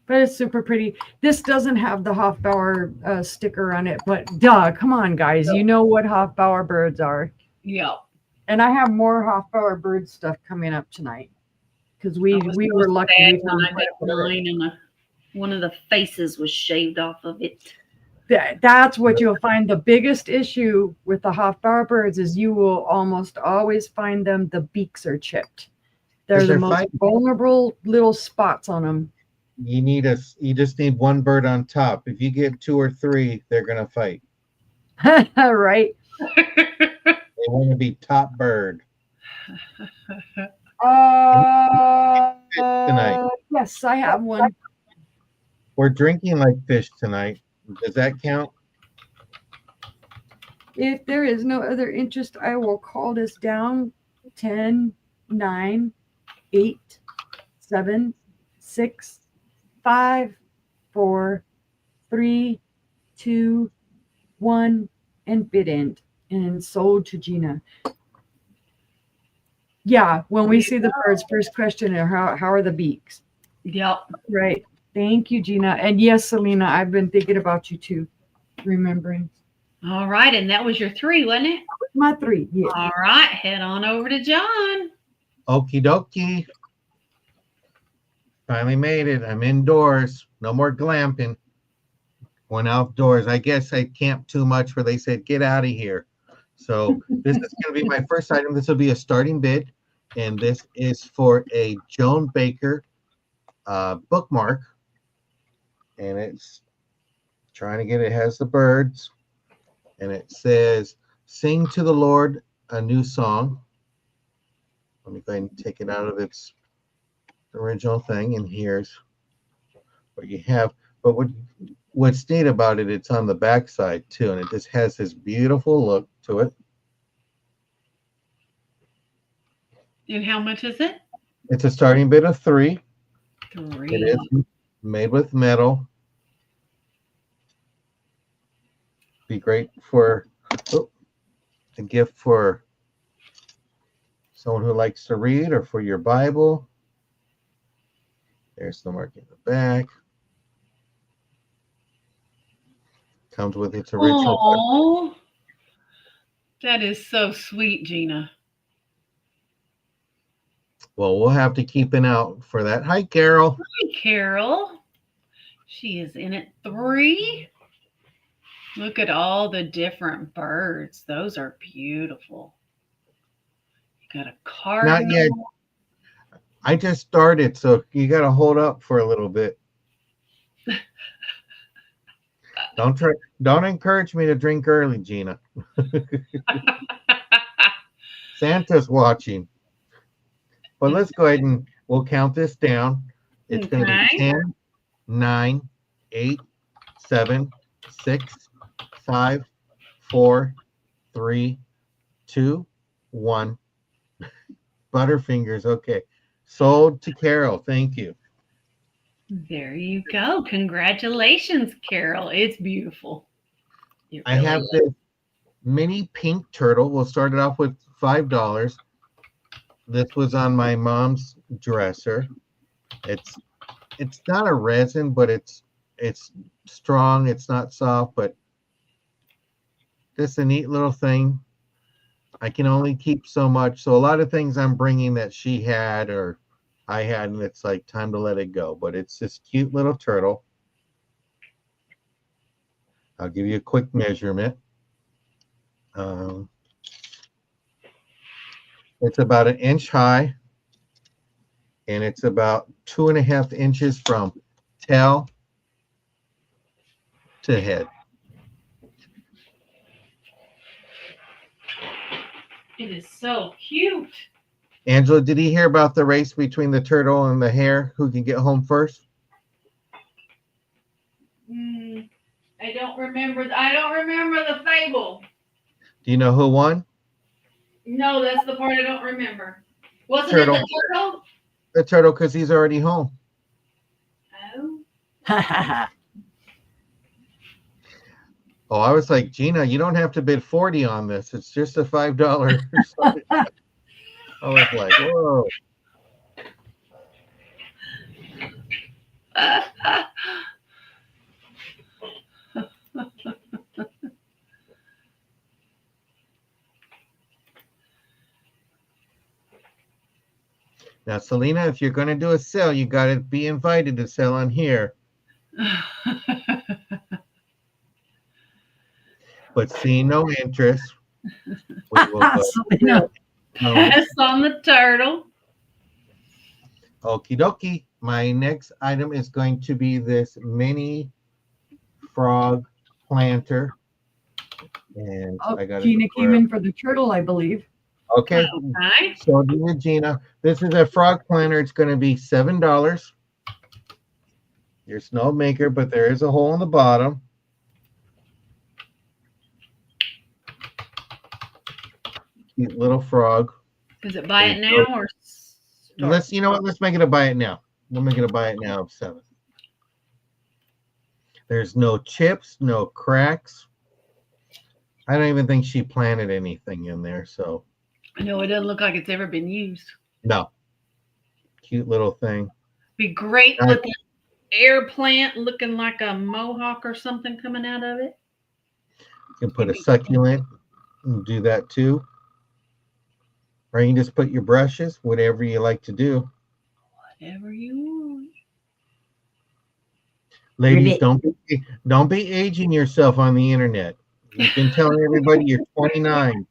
But it's super pretty. This doesn't have the Hofbauer sticker on it, but duh, come on, guys. You know what Hofbauer birds are. Yep. And I have more Hofbauer bird stuff coming up tonight because we were lucky. When I got mine and one of the faces was shaved off of it. That's what you'll find. The biggest issue with the Hofbauer birds is you will almost always find them. The beaks are chipped. They're the most vulnerable little spots on them. You just need one bird on top. If you get 2 or 3, they're gonna fight. Right. They want to be top bird. Tonight. Yes, I have one. We're drinking like fish tonight. Does that count? If there is no other interest, I will call this down. 10, 9, 8, 7, 6, 5, 4, 3, 2, 1, and bid end. And sold to Gina. Yeah, when we see the birds, first question are how are the beaks? Yep. Right. Thank you, Gina. And yes, Selena, I've been thinking about you too. Remembering. All right, and that was your 3, wasn't it? My 3, yeah. All right, head on over to John. Okie dokie. Finally made it. I'm indoors. No more glamping. Went outdoors. I guess I camped too much where they said, get out of here. So this is going to be my first item. This will be a starting bid. And this is for a Joan Baker bookmark. And it's trying to get it has the birds. And it says, sing to the Lord a new song. Let me go ahead and take it out of its original thing. And here's what you have. But what's neat about it, it's on the back side too. And it just has this beautiful look to it. And how much is it? It's a starting bid of 3. 3. It is made with metal. Be great for a gift for someone who likes to read or for your Bible. There's the mark in the back. Comes with its original. Oh, that is so sweet, Gina. Well, we'll have to keep an eye out for that. Hi, Carol. Hi, Carol. She is in at 3. Look at all the different birds. Those are beautiful. You got a cardinal. Not yet. I just started, so you got to hold up for a little bit. Don't encourage me to drink early, Gina. Santa's watching. But let's go ahead and we'll count this down. It's going to be 10, 9, 8, 7, 6, 5, 4, 3, 2, 1. Butterfingers. Okay. Sold to Carol. Thank you. There you go. Congratulations, Carol. It's beautiful. I have this mini pink turtle. We'll start it off with $5. This was on my mom's dresser. It's not a resin, but it's strong. It's not soft, but just a neat little thing. I can only keep so much. So a lot of things I'm bringing that she had or I had, and it's like time to let it go. But it's this cute little turtle. I'll give you a quick measurement. It's about 1 inch high, and it's about 2.5 inches from tail to head. It is so cute. Angela, did he hear about the race between the turtle and the hare? Who can get home first? I don't remember the fable. Do you know who won? No, that's the part I don't remember. Wasn't Turtle. it the turtle? The turtle, because he's already home. Oh. Oh, I was like, Gina, you don't have to bid 40 on this. It's just a $5. I was like, whoa. Now, Selena, if you're going to do a sale, you got to be invited to sell on here. But see no interest. We will go Selena. Pass on the turtle. Okie dokie. My next item is going to be this mini frog planter. And Oh, I got Gina it. came in for the turtle, I believe. Okay. Okay. So do you, Gina. This is a frog planter. It's going to be $7. There's no maker, but there is a hole in the bottom. Cute little frog. Is it buy it now or start? You know what? Let's make it a buy it now. We'll make it a buy it now of 7. There's no chips, no cracks. I don't even think she planted anything in there. So No, it doesn't look like it's ever been used. no. Cute little thing. Be great with an air plant looking like a mohawk or something coming out of it. You can put a succulent and do that too. Or you can just put your brushes, whatever you like to do. Whatever you want. Ladies, don't be aging yourself on the internet. You've been telling everybody you're 29.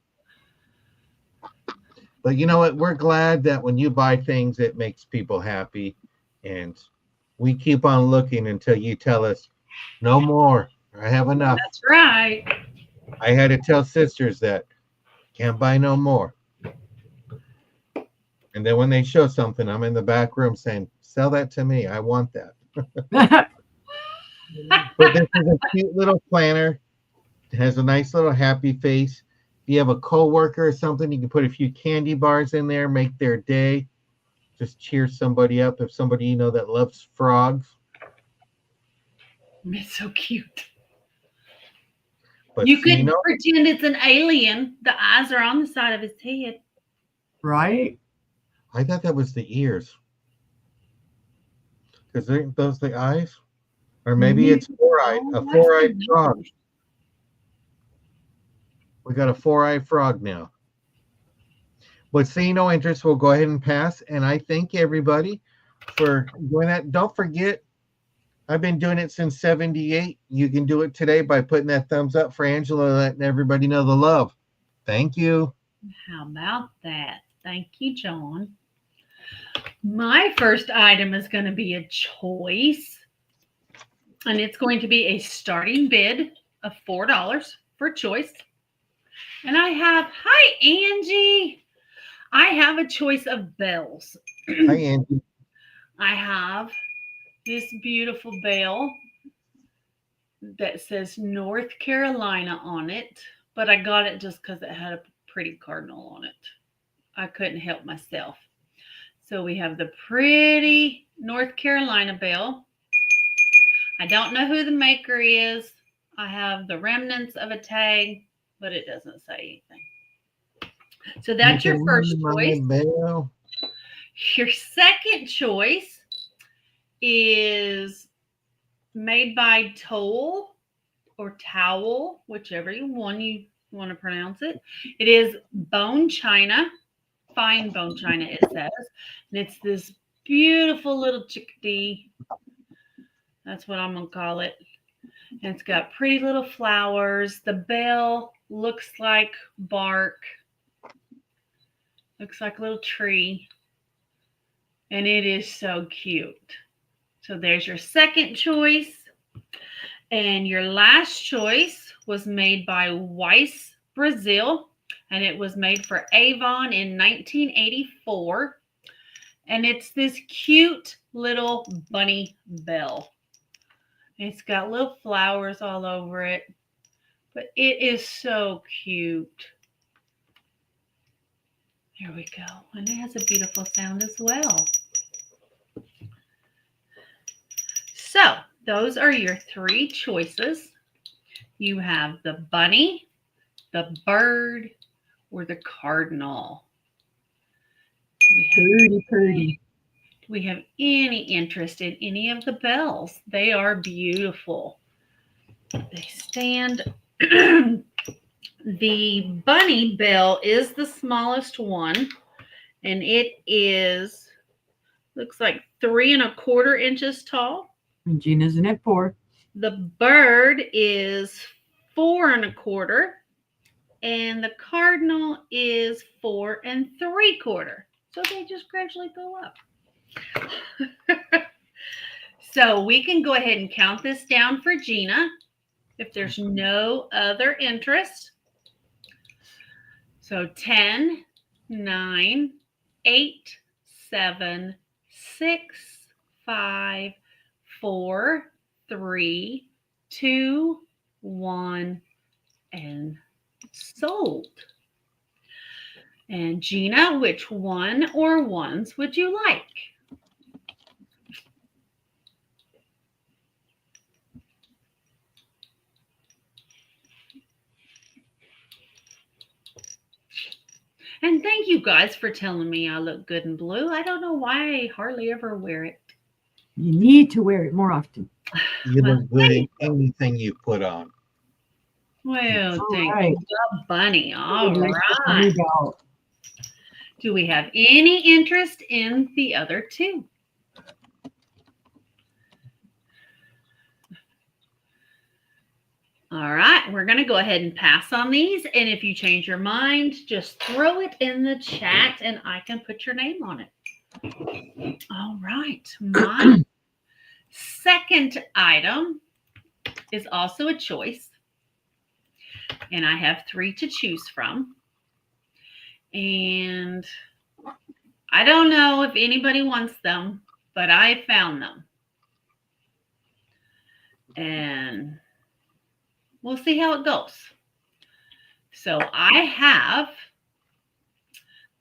But you know what? We're glad that when you buy things, it makes people happy. And we keep on looking until you tell us, no more. I have enough. That's right. I had to tell sisters that can't buy no more. And then when they show something, I'm in the back room saying, sell that to me. I want that. But this is a cute little planner. It has a nice little happy face. If you have a coworker or something, you can put a few candy bars in there, make their day. Just cheer somebody up. If somebody you know that loves frogs. It's so cute. But you could pretend it's an alien. The eyes are on the side of his head. Right? I thought that was the ears. Because those the eyes? Or maybe it's four-eyed, a four-eyed frog. We got a four-eyed frog now. But seeing no interest, we'll go ahead and pass. And I thank everybody for doing that. Don't forget, I've been doing it since 78. You can do it today by putting that thumbs up for Angela, letting everybody know the love. Thank you. How about that? Thank you, John. My first item is going to be a choice. And it's going to be a starting bid of $4 for choice. And I have, hi, Angie. I have a choice of bells. Hi, Angie. I have this beautiful bell that says North Carolina on it, but I got it just because it had a pretty cardinal on it. I couldn't help myself. So we have the pretty North Carolina bell. I don't know who the maker is. I have the remnants of a tag, but it doesn't say anything. So that's your first choice. Your second choice is made by Toll or Towel, whichever one you want to pronounce it. It is bone china, fine bone china, it says. And it's this beautiful little chickadee. That's what I'm going to call it. And it's got pretty little flowers. The bell looks like bark. Looks like a little tree. And it is so cute. So there's your second choice. And your last choice was made by Weiss Brazil. And it was made for Avon in 1984. And it's this cute little bunny bell. It's got little flowers all over it. But it is so cute. There we go. And it has a beautiful sound as well. So those are your three choices. You have the bunny, the bird, or the cardinal. Pretty. Do we have any interest in any of the bells? They are beautiful. They stand. The bunny bell is the smallest one, and it is, looks like 3 1/4 inches tall. And Gina's in at 4. The bird is 4 1/4, and the cardinal is 4 3/4. So they just gradually go up. So we can go ahead and count this down for Gina if there's no other interest. So 10, 9, 8, 7, 6, 5, 4, 3, 2, 1, and sold. And Gina, which one or ones would you like? And thank you guys for telling me I look good in blue. I don't know why I hardly ever wear it. You need to wear it more often. You look good in anything you put on. Well, All thank right. you, Bunny. All Nice to right. find out. Do we have any interest in the other two? All right, we're going to go ahead and pass on these. And if you change your mind, just throw it in the chat and I can put your name on it. All right. My second item is also a choice. And I have 3 to choose from. And I don't know if anybody wants them, but I found them. And we'll see how it goes. So I have,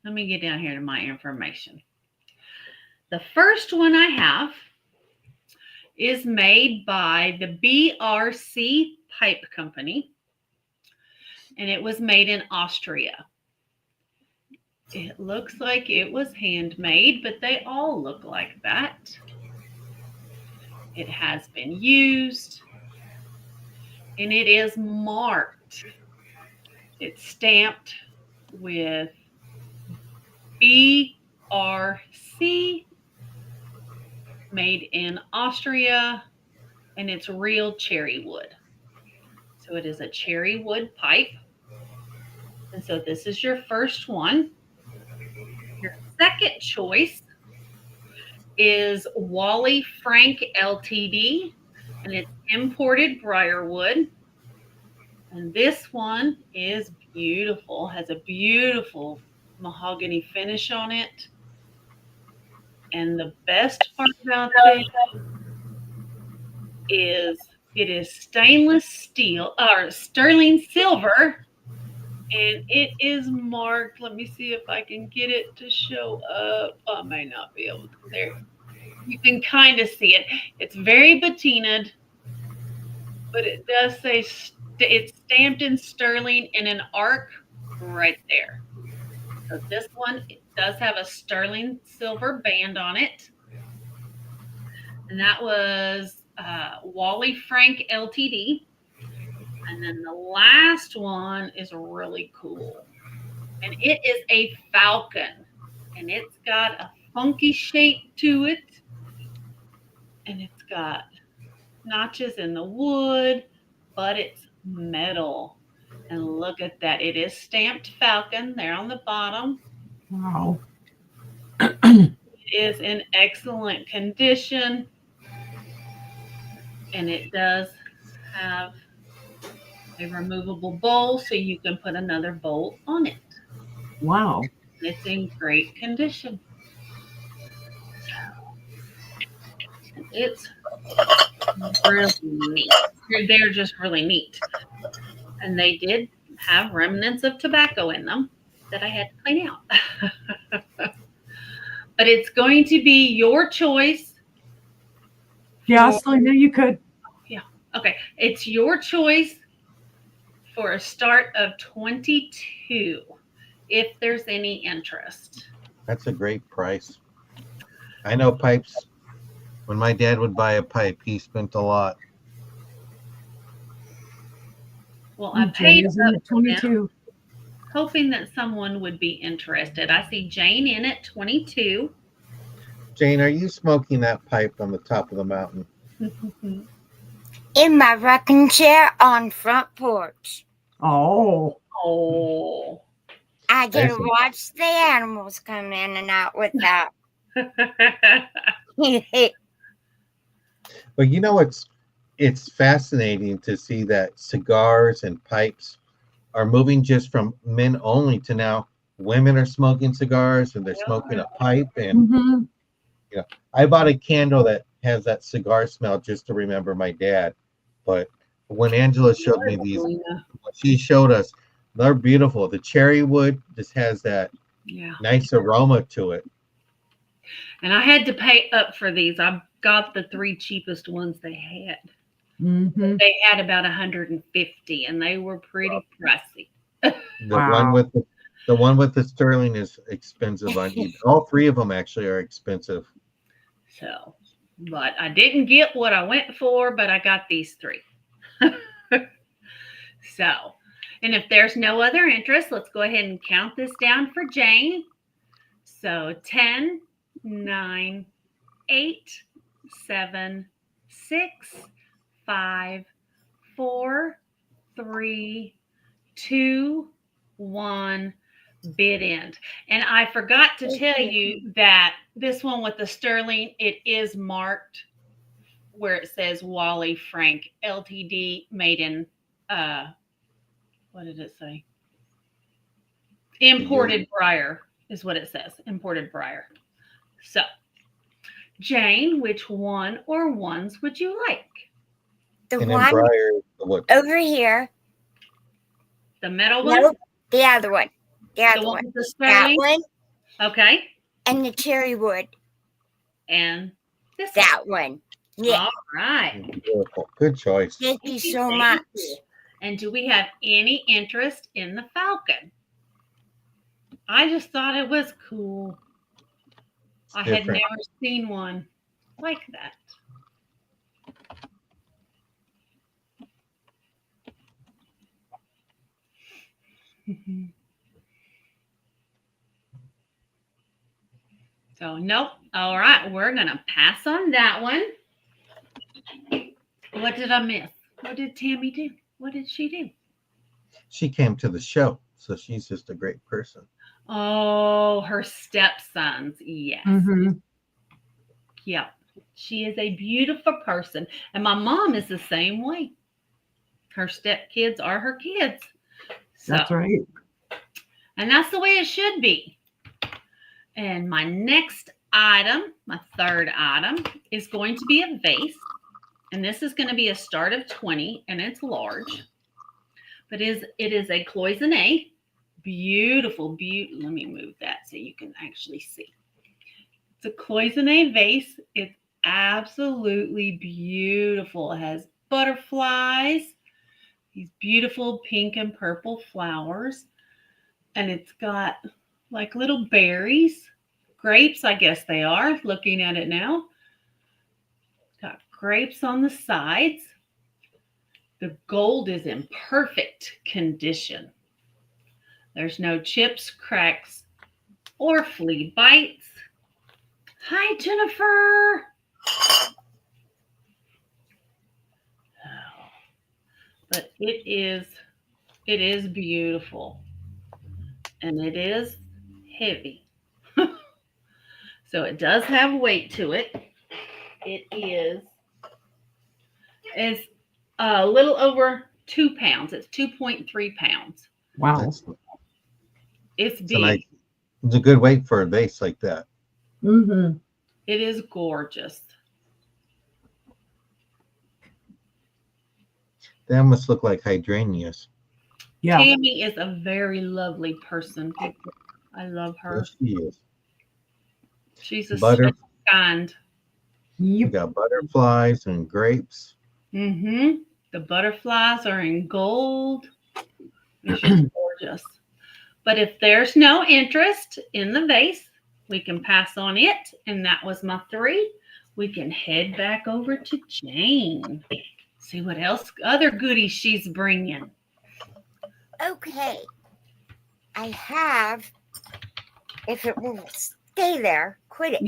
let me get down here to my information. The first one I have is made by the BRC Pipe Company, and it was made in Austria. It looks like it was handmade, but they all look like that. It has been used, and it is marked. It's stamped with BRC, made in Austria, and it's real cherry wood. So it is a cherry wood pipe. And so this is your first one. Your second choice is Wally Frank Ltd, and it's imported briarwood. And this one is beautiful, has a beautiful mahogany finish on it. And the best part about this is it is stainless steel or sterling silver, and it is marked. Let me see if I can get it to show up. I may not be able to. There, you can kind of see it. It's very patinaed, but it does say it's stamped in sterling in an arc right there. So this one, it does have a sterling silver band on it. And that was Wally Frank Ltd. And then the last one is really cool. And it is a falcon. And it's got a funky shape to it. And it's got notches in the wood, but it's metal. And look at that. It is stamped falcon there on the bottom. Wow. It is in excellent condition. And it does have a removable bowl so you can put another bowl on it. Wow. It's in great condition. It's really neat. They're just really neat. And they did have remnants of tobacco in them that I had to clean out. But it's going to be your choice. Yeah, so I knew you could. Yeah. Okay. It's your choice for a start of 22 if there's any interest. That's a great price. I know pipes. When my dad would buy a pipe, he spent a lot. Well, I paid up Jane, for them, 22. hoping that someone would be interested. I see Jane in at 22. Jane, are you smoking that pipe on the top of the mountain? In my rocking chair on front porch. Oh. Oh. I get to Excellent. watch the animals come in and out with that. But you know, it's fascinating to see that cigars and pipes are moving just from men only to now women are smoking cigars and they're smoking a pipe. And Mm-hmm. I bought a candle that has that cigar smell just to remember my dad. But when Angela showed me these, she showed us, they're beautiful. The cherry wood just has that Yeah. nice aroma to it. And I had to pay up for these. I got the 3 cheapest ones they had. Mm-hmm. They had about 150 and they were pretty pricey. The one with the sterling is expensive on eBay. All 3 of them actually are expensive. So, but I didn't get what I went for, but I got these 3. So, and if there's no other interest, let's go ahead and count this down for Jane. So 10, 9, 8, 7, 6, 5, 4, 3, 2, 1, bid end. And I forgot to tell you that this one with the sterling, it is marked where it says Wally Frank Ltd. Made in what did it say? Imported Briar is what it says. Imported Briar. So, Jane, which one or ones would you like? The And one then Briar, what? over here. The metal one? Nope. The other one. The The other one one. with the That sterling? one Okay. and the cherry wood. And this That one. Yeah. All right. Beautiful. Good choice. Thank you so Thank much. you. And do we have any interest in the falcon? I just thought it was cool. I had different. never seen one like that. So, nope. All right. We're going to pass on that one. What did I miss? What did Tammy do? What did she do? She came to the show, so she's just a great person. Oh, her stepsons. Yes. Mm-hmm. Yep. She is a beautiful person. And my mom is the same way. Her stepkids are her kids. So, That's right. and that's the way it should be. And my next item, my third item, is going to be a vase. And this is going to be a start of 20, and it's large. But it is a cloisonne. Beautiful. Let me move that so you can actually see. It's a cloisonne vase. It's absolutely beautiful. It has butterflies, these beautiful pink and purple flowers. And it's got like little berries, grapes, I guess they are, looking at it now. Got grapes on the sides. The gold is in perfect condition. There's no chips, cracks, or flea bites. Hi, Jennifer. Oh, but it is beautiful, and it is heavy. So it does have weight to it. It's a little over 2 pounds. It's 2.3 pounds. Wow. That's It's a big. nice, it's a good weight for a vase like that. Mm-hmm. It is gorgeous. They almost look like hydrangeas. Yeah. Tammy is a very lovely person. I love her. Yes, she is. She's a Butter. such kind. We Yep. got butterflies and grapes. Mm-hmm. The butterflies are in gold. It's just gorgeous. But if there's no interest in the vase, we can pass on it. And that was my 3. We can head back over to Jane. See what else, other goodies she's bringing. Okay. I have, if it will stay there, quit it.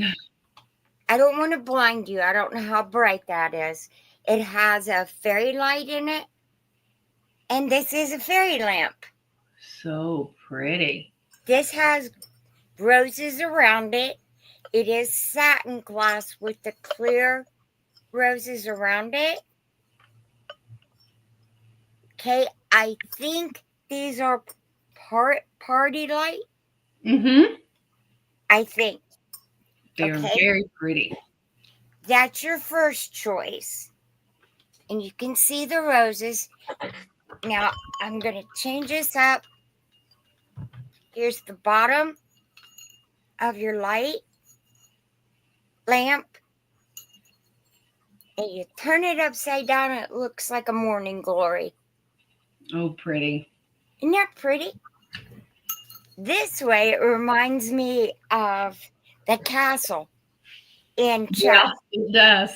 I don't want to blind you. I don't know how bright that is. It has a fairy light in it. And this is a fairy lamp. So pretty. This has roses around it. It is satin glass with the clear roses around it. Okay, I think these are party light. Mm-hmm. I think. They're Okay. very pretty. That's your first choice. And you can see the roses. Now, I'm going to change this up. Here's the bottom of your light lamp. And you turn it upside down, and it looks like a morning glory. Oh, pretty. Isn't that pretty? This way, it reminds me of the castle in Yeah, Chelsea. it does.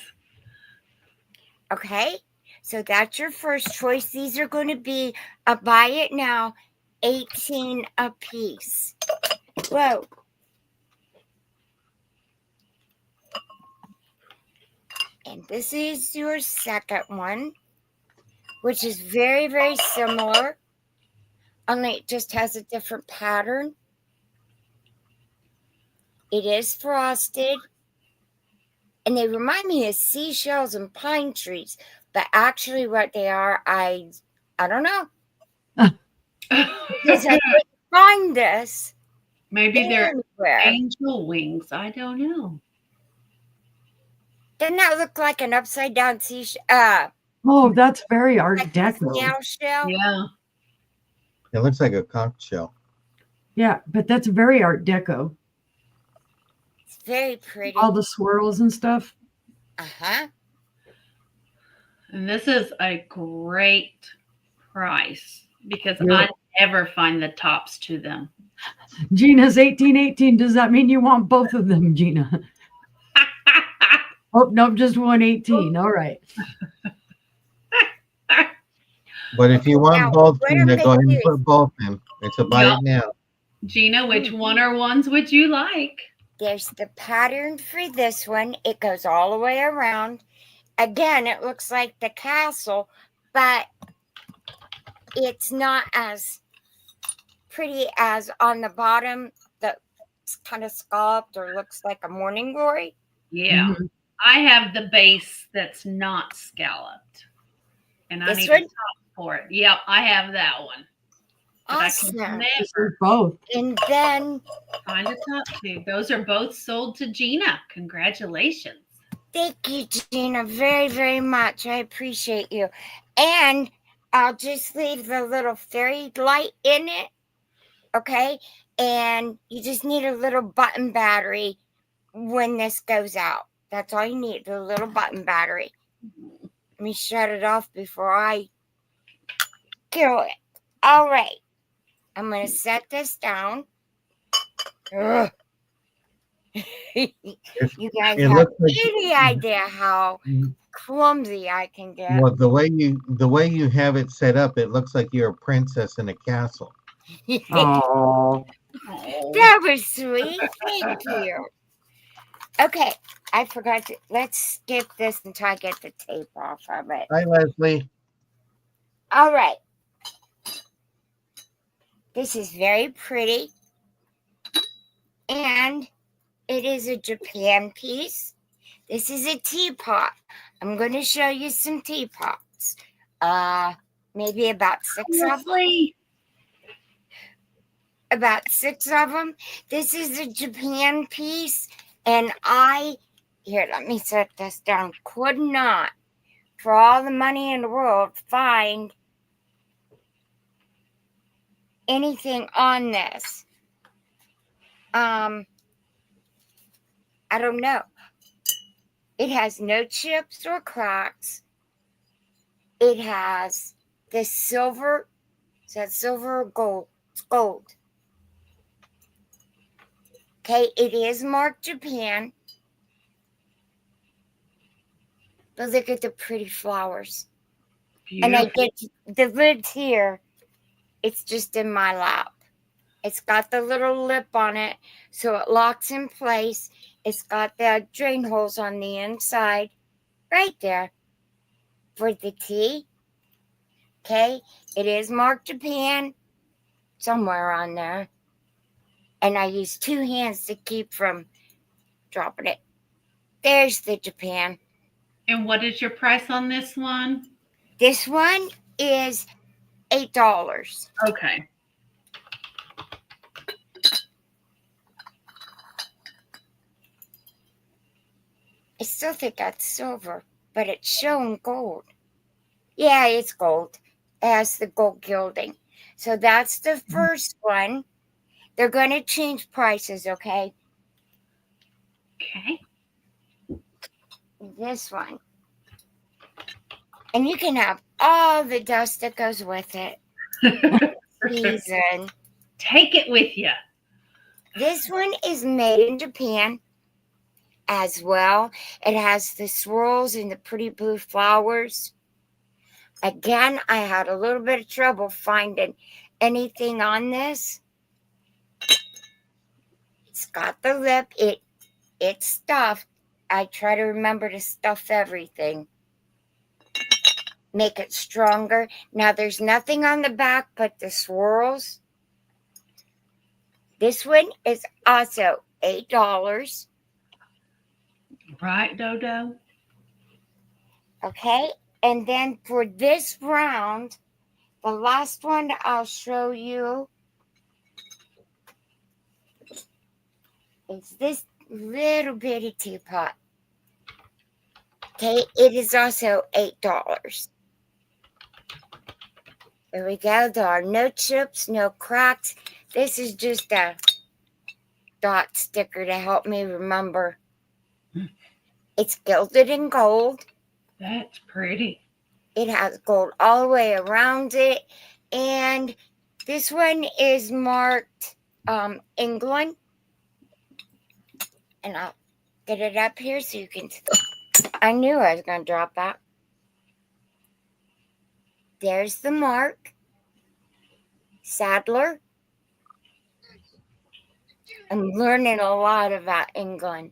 Okay, so that's your first choice. These are going to be a buy it now, 18 a piece. Whoa. And this is your second one, which is very, very similar, only it just has a different pattern. It is frosted, and they remind me of seashells and pine trees, but actually what they are, I don't know. Because I couldn't find this Maybe they're anywhere. angel wings. I don't know. Doesn't that look like an upside down seashell? Oh, that's very Art Like a Deco. snail shell? Yeah. It looks like a conch shell. Yeah, but that's very Art Deco. It's very pretty. All the swirls and stuff. Uh-huh. And this is a great price because Yeah. I never find the tops to them. Gina's 1818. Does that mean you want both of them, Gina? Oh, no, just 118. All right. But if you want Now, both, what Gina, are go ahead they and put both in. It's a buy Yeah. it now. Gina, which one or ones would you like? There's the pattern for this one. It goes all the way around. Again, it looks like the castle, but it's not as pretty as on the bottom that's kind of scalloped or looks like a morning glory. Yeah. Mhm. I have the base that's not scalloped. And I This need one? a top for it. Yep, I have that one. But Awesome. I can This never is both. And then find a top to. Those are both sold to Gina. Congratulations. thank you, Gina, very, very much. I appreciate you. And I'll just leave the little fairy light in it. Okay. And you just need a little button battery when this goes out. That's all you need, the little button battery. Let me shut it off before I kill it. All right. I'm going to set this down. Ugh. You guys It have looks like any idea how clumsy I can get. Well, the way you have it set up, it looks like you're a princess in a castle. Oh, That was sweet. Thank you. Okay, I forgot to. Let's skip this until I get the tape off of it. Hi, Leslie. All right. This is very pretty. And it is a Japan piece. This is a teapot. I'm going to show you some teapots. Maybe about 6 of them. Leslie. About 6 of them. This is a Japan piece. And here, let me set this down. Could not, for all the money in the world, find anything on this. I don't know. It has no chips or cracks. It has this silver. Is that silver or gold? It's gold. Okay, it is marked Japan. But look at the pretty flowers. Beautiful. And I get the lid here. It's just in my lap. It's got the little lip on it, so it locks in place. It's got the drain holes on the inside, right there, for the tea. Okay, it is marked Japan, somewhere on there. And I use 2 hands to keep from dropping it. There's the Japan. And what is your price on this one? This one is $8. Okay. I still think that's silver, but it's showing gold. Yeah, it's gold. It has the gold gilding. So that's the first one. They're going to change prices, okay? Okay. This one. And you can have all the dust that goes with it. Season. Take it with you. This one is made in Japan as well. It has the swirls and the pretty blue flowers. Again, I had a little bit of trouble finding anything on this. It's got the lip. It's stuffed. I try to remember to stuff everything. Make it stronger. Now, there's nothing on the back but the swirls. This one is also $8. Right, Dodo? Okay. And then for this round, the last one I'll show you is this little bitty teapot. Okay, it is also $8. There we go. There are no chips, no cracks. This is just a dot sticker to help me remember. It's gilded in gold. That's pretty. It has gold all the way around it. And this one is marked England. And I'll get it up here so you can see. I knew I was going to drop that. There's the mark. Sadler. I'm learning a lot about England.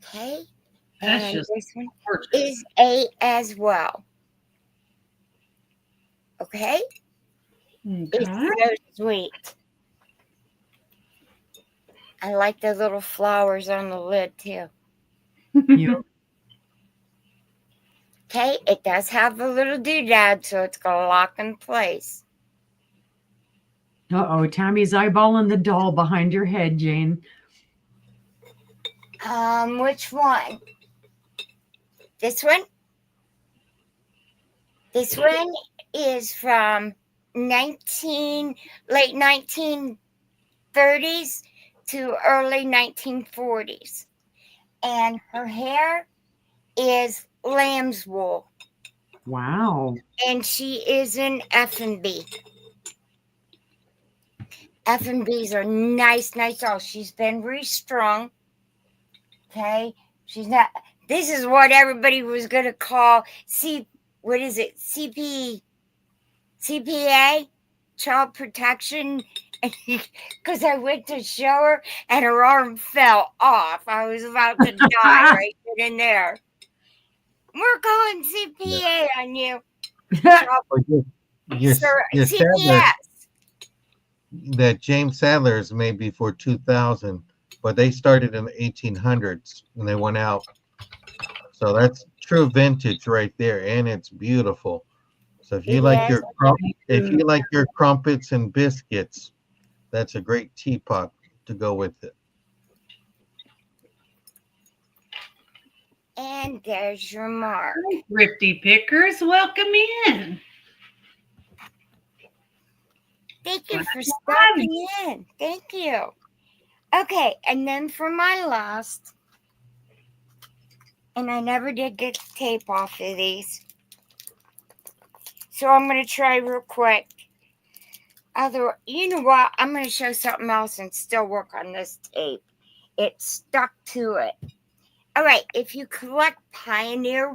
Okay. That's And just this one gorgeous. is $8 as well. Okay? It's Okay. so sweet. I like the little flowers on the lid too. you. Okay, it does have a little doodad, so it's going to lock in place. Uh-oh, Tammy's eyeballing the doll behind your head, Jane. Which one? This one? This one is from late 1930s to early 1940s. And her hair is lamb's wool. Wow. And she is in F&B. F&Bs are nice dolls. She's been restrung. Okay, she's not. This is what everybody was going to call what is it? CPA, child protection. Because I went to show her and her arm fell off. I was about to die right then and there. We're calling CPA on you. Your Sadler, CPS. that James Sadler's made before 2000, but they started in the 1800s and they went out. So that's true vintage right there, and it's beautiful. So if you like your crumpets and biscuits, that's a great teapot to go with it. And there's your mark. Thrifty pickers, welcome in. Thank you for stopping in. Thank you. Okay, and then for my last, and I never did get the tape off of these, so I'm going to try real quick. You know what? I'm going to show something else and still work on this tape. It's stuck to it. All right, if you collect Pioneer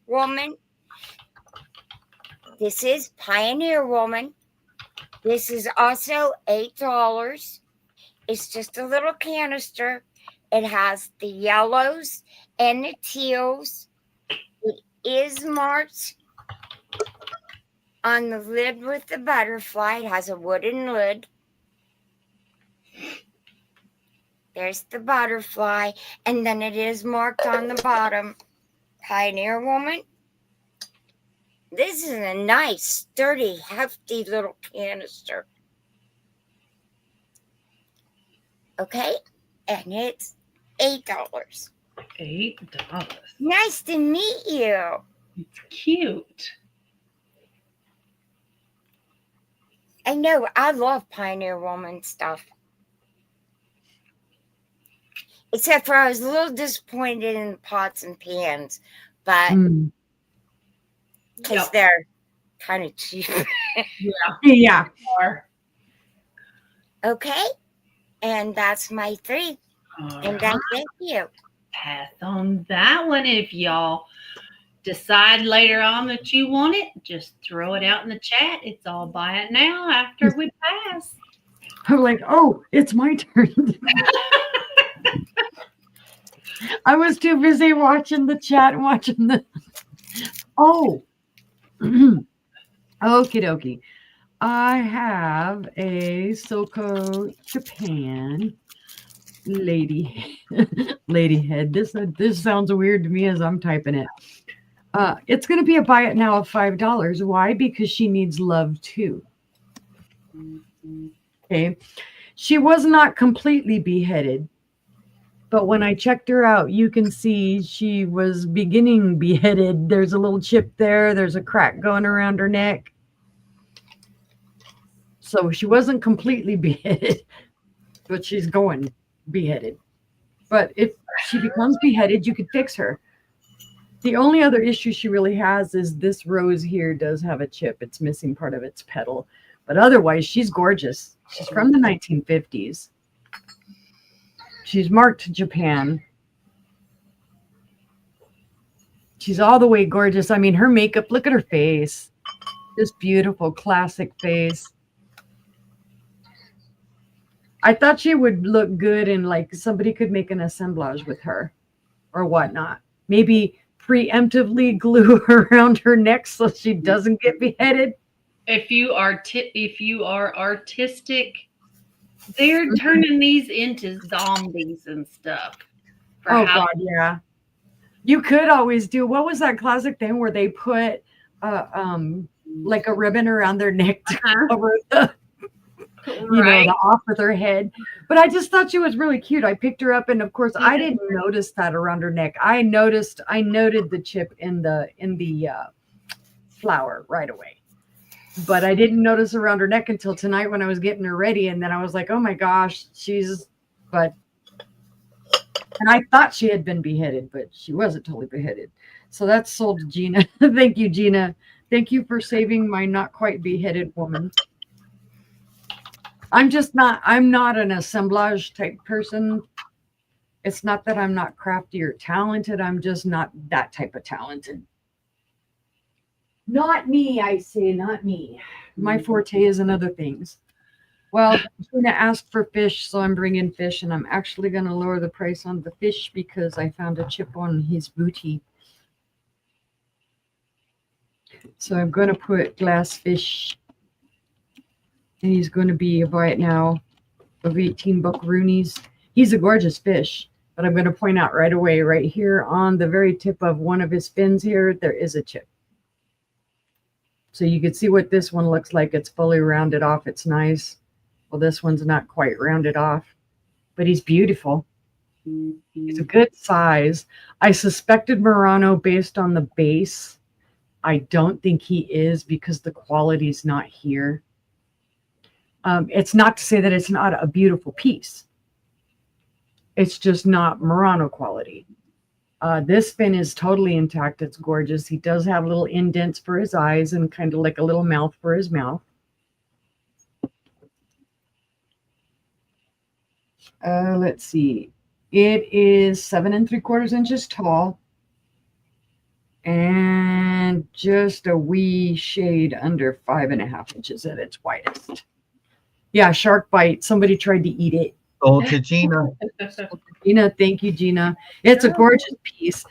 Woman, this is Pioneer Woman. This is also $8. It's just a little canister. It has the yellows and the teals. It is marked on the lid with the butterfly. It has a wooden lid. There's the butterfly. And then it is marked on the bottom, Pioneer Woman. This is a nice, sturdy, hefty little canister. Okay? And it's $8. $8. Nice to meet you. It's cute. I know. I love Pioneer Woman stuff. Except for I was a little disappointed in the pots and pans. But because they're kind of cheap. Yeah. Okay. And that's my 3. And then thank you. Pass on that one. If y'all decide later on that you want it, just throw it out in the chat. It's all buy it now after we pass. I'm like, oh, it's my turn. I was too busy watching the chat and watching the. Oh. Okie dokie. I have a Soko Japan lady head. This sounds weird to me as I'm typing it. It's going to be a buy it now of $5. Why? Because she needs love too. Okay. She was not completely beheaded, but when I checked her out, you can see she was beginning beheaded. There's a little chip there. There's a crack going around her neck. So she wasn't completely beheaded, but she's going beheaded. But if she becomes beheaded, you could fix her. The only other issue she really has is this rose here does have a chip. It's missing part of its petal. But otherwise, she's gorgeous. She's from the 1950s. She's marked Japan. She's all the way gorgeous. I mean, her makeup, look at her face. This beautiful classic face. I thought she would look good and like somebody could make an assemblage with her or whatnot. Maybe preemptively glue her around her neck so she doesn't get beheaded. If you are artistic, they're turning these into zombies and stuff. Oh God, yeah. You could always do, what was that classic thing where they put like a ribbon around their neck to cover the the off of her head. But I just thought she was really cute. I picked her up, and of course I didn't notice that around her neck. I noted the chip in the flower right away. But I didn't notice around her neck until tonight when I was getting her ready. And then I was like, oh my gosh, and I thought she had been beheaded, but she wasn't totally beheaded. So that's sold to Gina. Thank you, Gina. Thank you for saving my not quite beheaded woman. I'm not an assemblage type person. It's not that I'm not crafty or talented. I'm just not that type of talented. Not me, I say, not me. My forte is in other things. Well, Gina asked for fish, so I'm bringing fish, and I'm actually going to lower the price on the fish because I found a chip on his booty. So I'm going to put glass fish, and he's going to be, buy it now, of 18 buckaroonies. He's a gorgeous fish, but I'm going to point out right away, right here on the very tip of one of his fins here, there is a chip. So you can see what this one looks like. It's fully rounded off. It's nice. Well, this one's not quite rounded off, but he's beautiful. He's a good size. I suspected Murano based on the base. I don't think he is because the quality's not here. It's not to say that it's not a beautiful piece. It's just not Murano quality. This fin is totally intact. It's gorgeous. He does have little indents for his eyes and kind of like a little mouth for his mouth. Let's see. It is 7 3/4 inches tall and just a wee shade under 5.5 inches at its widest. Yeah, shark bite. Somebody tried to eat it. Oh, to Gina. Gina, thank you, Gina. It's a gorgeous piece.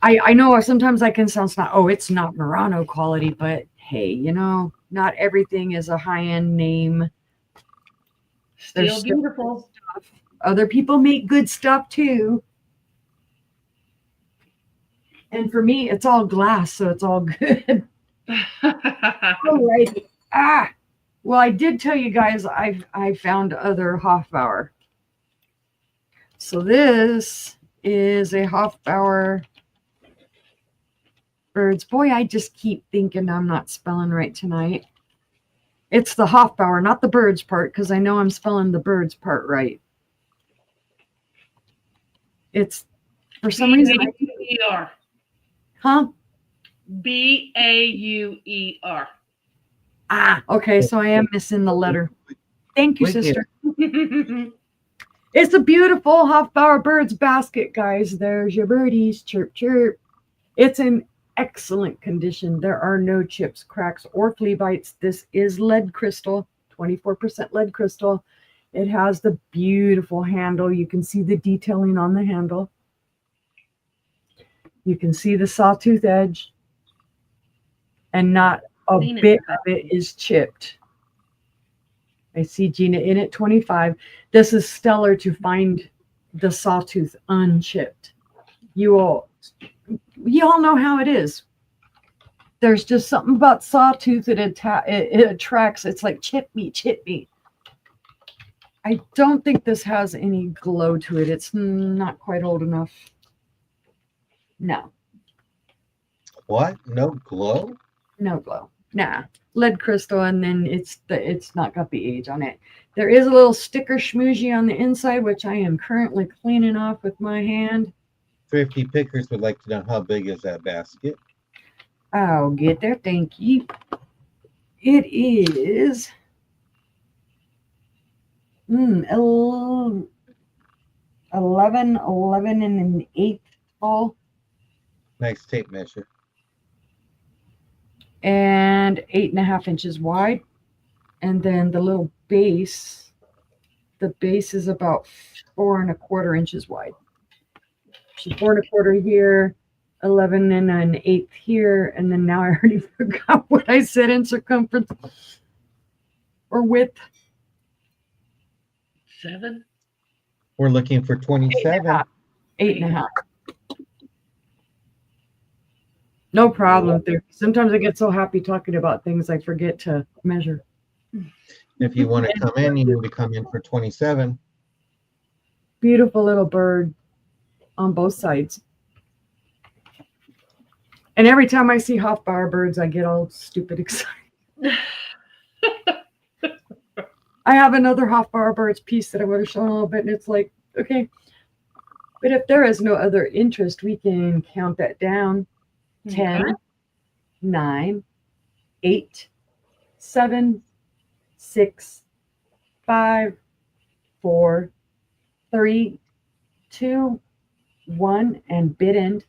I know sometimes I can sound snot. Oh, it's not Murano quality, but hey, you know, not everything is a high-end name. Still beautiful. Stuff. Other people make good stuff too. And for me, it's all glass, so it's all good. All right. Well, I did tell you guys I found other Hofbauer. So this is a Hofbauer birds. Boy, I just keep thinking I'm not spelling right tonight. It's the Hofbauer, not the birds part, because I know I'm spelling the birds part right. It's for some reason. B-A-U-E-R. Huh? B-A-U-E-R. Okay, so I am missing the letter. Thank you, Wicked. sister. It's a beautiful Hofbauer birds basket, guys. There's your birdies. Chirp, chirp. It's in excellent condition. There are no chips, cracks, or flea bites. This is lead crystal, 24% lead crystal. It has the beautiful handle. You can see the detailing on the handle. You can see the sawtooth edge. And not a bit of it is chipped. I see Gina in at 25. This is stellar to find the sawtooth unchipped. You all know how it is. There's just something about sawtooth that it attracts. It's like chip me, chip me. I don't think this has any glow to it. It's not quite old enough. No. What? No glow? No glow. Nah. Lead crystal, and then it's not got the age on it. There is a little sticker schmoozy on the inside, which I am currently cleaning off with my hand. Thrifty pickers would like to know how big is that basket. I'll get there. Thank you. It is 11 and an eighth tall. Nice tape measure. And 8.5 inches wide. And then the little base, the base is about 4.25 inches wide. So 4.25 here, 11 and an eighth here, and then now I already forgot what I said in circumference or width. 7. We're looking for 27. 8.5. No problem. Sometimes I get so happy talking about things I forget to measure. If you want to come in, you need to come in for 27. Beautiful little bird on both sides. And every time I see Hofbauer birds, I get all stupid excited. I have another Hofbauer birds piece that I would have shown a little bit, and it's like, okay. But if there is no other interest, we can count that down. 10, 9, 8, 7, 6, 5, 4, 3, 2, 1, and bid end.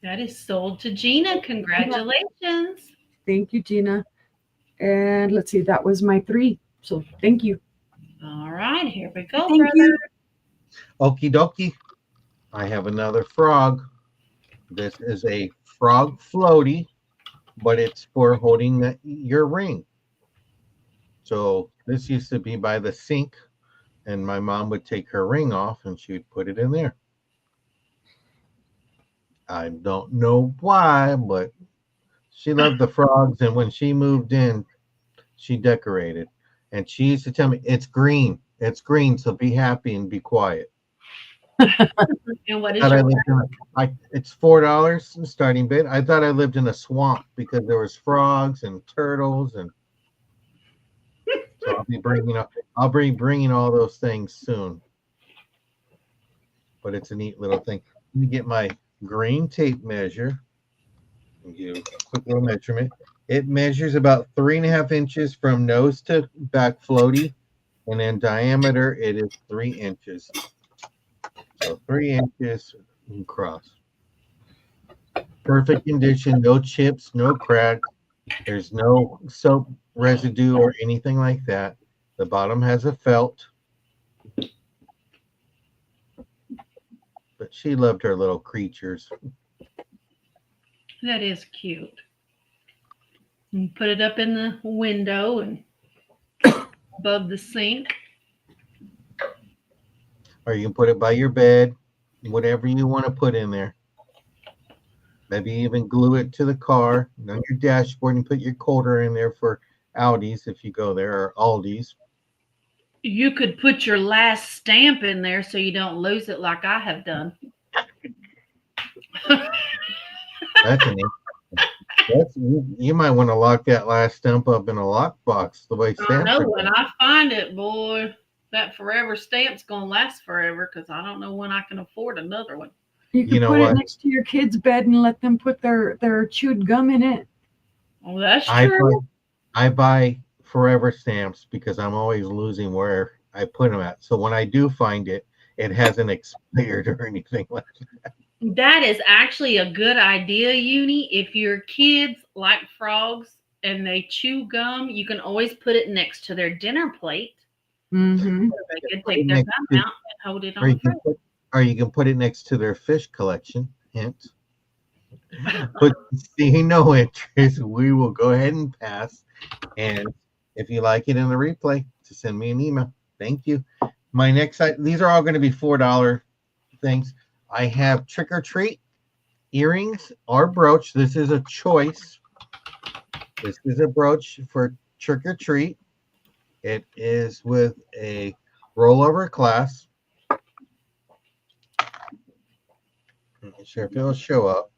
That is sold to Gina. Congratulations. Thank you, Gina. And let's see, that was my 3. So thank you. All right, here we go, Thank brother. you. Okie dokie. I have another frog. This is a frog floaty, but it's for holding your ring. So this used to be by the sink, and my mom would take her ring off and she would put it in there. I don't know why, but she loved the frogs, and when she moved in, she decorated. And she used to tell me, it's green, so be happy and be quiet. And what is Thought I your lived it's $4 starting bid. I thought I lived in a swamp because there was frogs and turtles, and so I'll be bringing all those things soon. But it's a neat little thing. Let me get my green tape measure and give a quick little measurement. It measures about 3.5 inches from nose to back floaty, and in diameter it is 3 inches. So 3 inches across. Perfect condition, no chips, no cracks. There's no soap residue or anything like that. The bottom has a felt. But she loved her little creatures. That is cute. You put it up in the window and above the sink. Or you can put it by your bed, whatever you want to put in there. Maybe even glue it to the car on your dashboard and put your quarter in there for Audis if you go there, or Aldis. You could put your last stamp in there so you don't lose it like I have done. You might want to lock that last stamp up in a lockbox. The way I stamps know are when done. I find it, boy, that forever stamp's gonna last forever because I don't know when I can afford another one. You can put it next to your kid's bed and let them put their chewed gum in it. Oh, that's true. I buy forever stamps because I'm always losing where I put them at. So when I do find it, it hasn't expired or anything like that. That is actually a good idea, Uni. If your kids like frogs and they chew gum, you can always put it next to their dinner plate. Mm-hmm. So they can take their gum out and hold it on the fridge. Or you can put it next to their fish collection. Hint. But seeing no interest, we will go ahead and pass. And if you like it in the replay, just send me an email. Thank you. My next site, these are all going to be $4 things. I have trick or treat earrings or brooch. This is a choice. This is a brooch for trick or treat. It is with a rollover clasp. I'm not sure if it'll show up,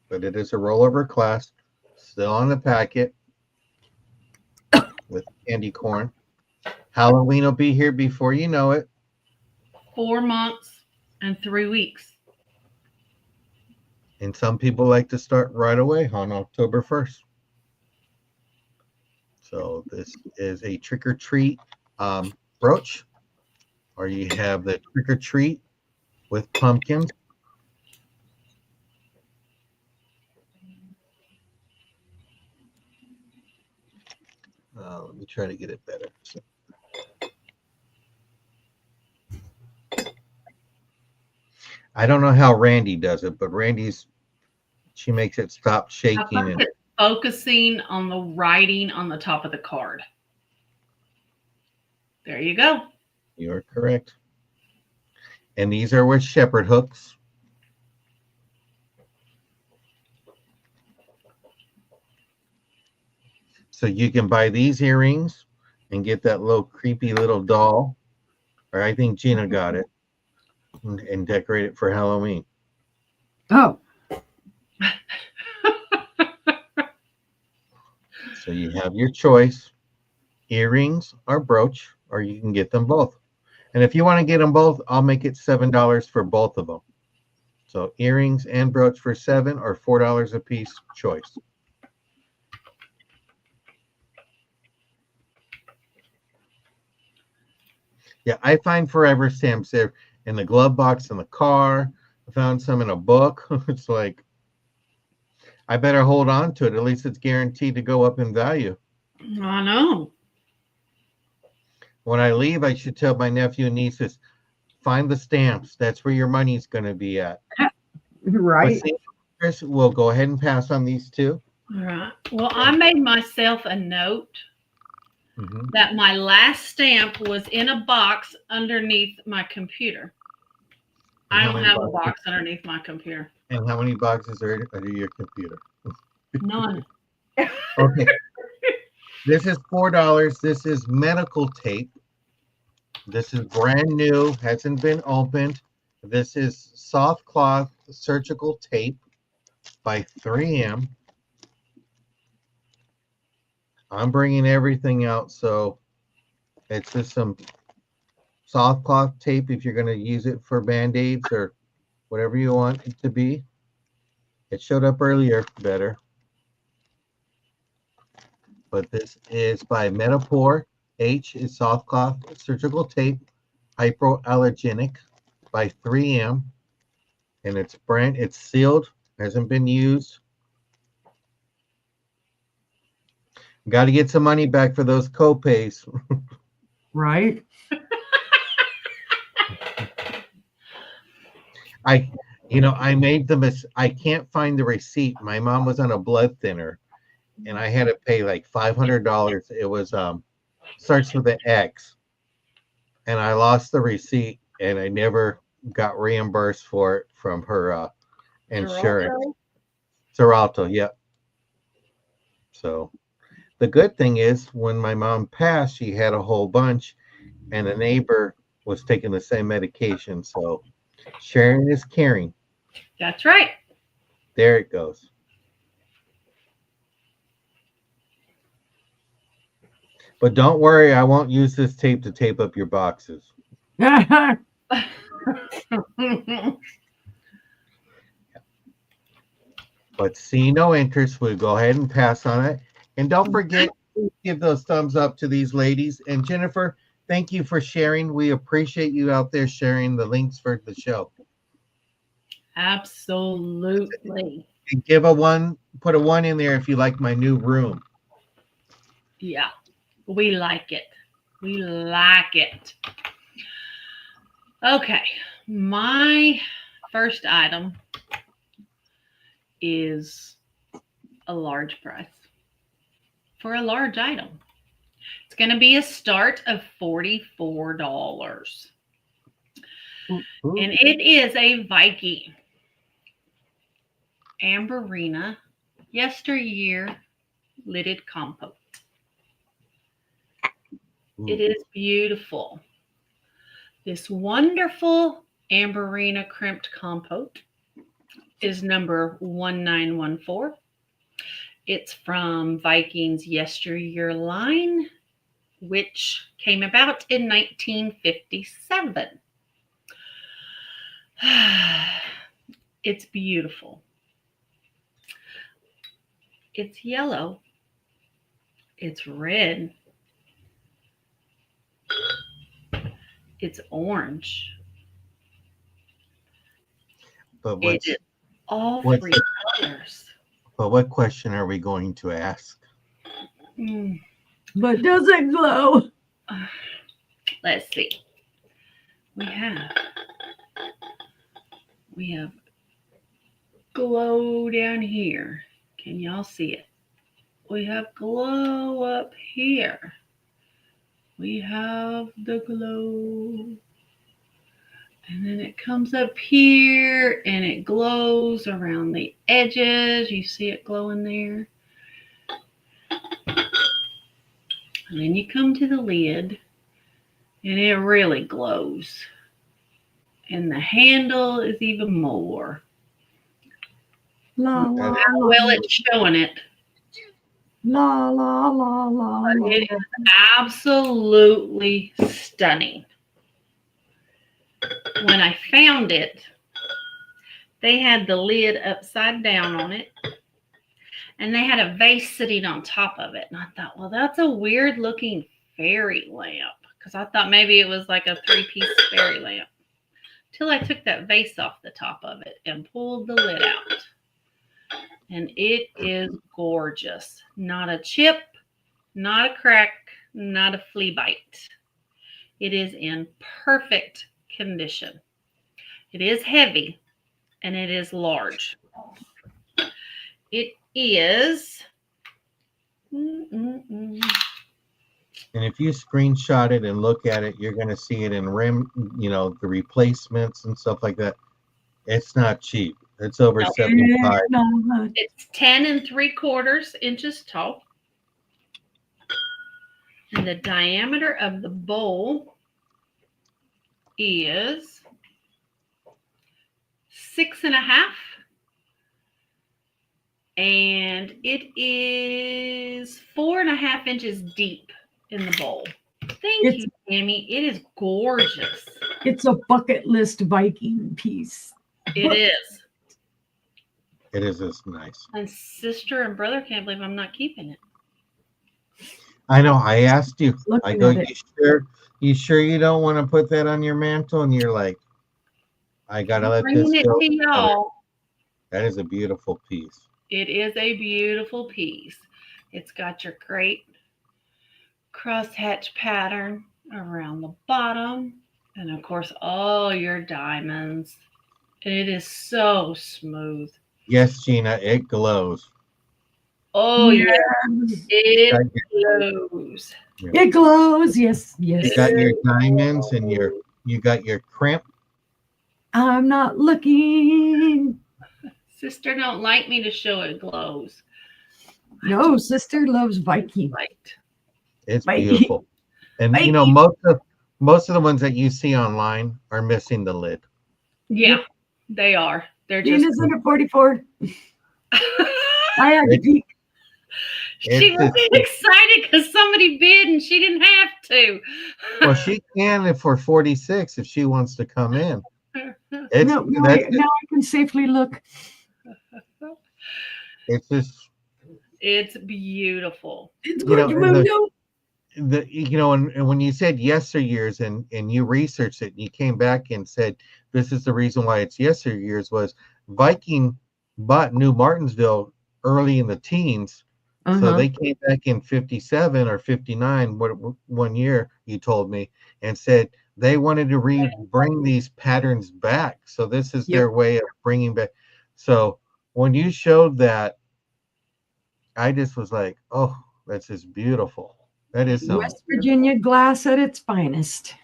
but it is a rollover clasp. Still on the packet with candy corn. Halloween will be here before you know it. 4 months and 3 weeks. And some people like to start right away on October 1st. So this is a trick or treat brooch, or you have the trick or treat with pumpkins. Let me try to get it better. So. I don't know how Randy does it, but she makes it stop shaking. I think it's focusing on the writing on the top of the card. There you go. You're correct. And these are with shepherd hooks. So you can buy these earrings and get that little creepy little doll, or I think Gina got it, and decorate it for Halloween. Oh. So you have your choice, earrings or brooch, or you can get them both. And if you want to get them both, I'll make it $7 for both of them. So earrings and brooch for $7 or $4 a piece, choice. Yeah, I find forever stamps there in the glove box in the car. I found some in a book. It's like I better hold on to it. At least it's guaranteed to go up in value. I know. When I leave, I should tell my nephew and nieces, find the stamps. That's where your money's going to be at. But Right. see, Chris, we'll go ahead and pass on these two. All right. Well, I made myself a note Mhm. that my last stamp was in a box underneath my computer. And I how don't many have a boxes- box underneath my computer. And how many boxes are under your computer? None. Okay. This is $4. This is medical tape. This is brand new, hasn't been opened. This is soft cloth surgical tape by 3M. I'm bringing everything out, so it's just some soft cloth tape if you're going to use it for Band-Aids or whatever you want it to be. It showed up earlier better. But this is by Metapore. H is soft cloth surgical tape, hypoallergenic by 3M. And it's sealed, hasn't been used. Got to get some money back for those co-pays. Right. I made I can't find the receipt. My mom was on a blood thinner and I had to pay like $500. It was starts with an X. And I lost the receipt and I never got reimbursed for it from her insurance. Xaralto, yep. So the good thing is when my mom passed, she had a whole bunch and a neighbor was taking the same medication. So sharing is caring. That's right. There it goes. But don't worry, I won't use this tape to tape up your boxes. But see no interest, we'll go ahead and pass on it. And don't forget to give those thumbs up to these ladies. And Jennifer, thank you for sharing. We appreciate you out there sharing the links for the show. Absolutely. And put a 1 in there if you like my new room. Yeah. We like it. We like it. Okay. My first item is a large price for a large item. It's going to be a start of $44. Ooh. And it is a Viking Amberina yesteryear lidded compote. Ooh. It is beautiful. This wonderful Amberina crimped compote is number 1914. It's from Viking's yesteryear line, which came about in 1957. It's beautiful. It's yellow. It's red. It's orange. But It is all what's three colors. But what question are we going to ask? But does it glow? Let's see. We have glow down here. Can y'all see it? We have glow up here. We have the glow. And then it comes up here and it glows around the edges. You see it glowing there. And then you come to the lid and it really glows. And the handle is even more. La la la. Well, it's showing it. La la la la. But it is absolutely stunning. When I found it, they had the lid upside down on it. And they had a vase sitting on top of it. And I thought, well, that's a weird looking fairy lamp because I thought maybe it was like a 3-piece fairy lamp. Till I took that vase off the top of it and pulled the lid out. And it is gorgeous. Not a chip, not a crack, not a flea bite. It is in perfect condition. It is heavy and it is large. It is. And if you screenshot it and look at it, you're going to see it in the replacements and stuff like that. It's not cheap. It's over 75. It's 10 3/4 inches tall. And the diameter of the bowl is 6.5. And it is 4.5 inches deep in the bowl. Thank you, Tammy. It is gorgeous. It's a bucket list Viking piece. It is. It is this nice. And sister and brother can't believe I'm not keeping it. I know. I asked you. Looking I go, at it. you sure you don't want to put that on your mantle? And you're like, I gotta let this Bringing it go. to y'all. That is a beautiful piece. It is a beautiful piece. It's got your great crosshatch pattern around the bottom. And of course, all your diamonds. It is so smooth. Yes, Gina, it glows. Oh, yeah. It Got glows. It glows. Yes, yes. You got your diamonds and you got your crimp. I'm not looking. Sister don't like me to show it glows. No, sister loves Viking. Right. It's Viking. beautiful. And Viking. most of the ones that you see online are missing the lid. Yeah, they are. They're just. Gina's under 44. I had to peek. She was excited because somebody bid and she didn't have to. Well, she can if we're 46 if she wants to come in. Now I can safely look. It's just It's beautiful. It's You good. know, and when you said yesteryears and you researched it and you came back and said this is the reason why it's yesteryears was Viking bought New Martinsville early in the teens. So they came back in 57 or 59 one year, you told me, and said they wanted to bring these patterns back. So this is their way of bringing back. So when you showed that, I just was like, oh, that's just beautiful. That is some West Virginia glass at its finest.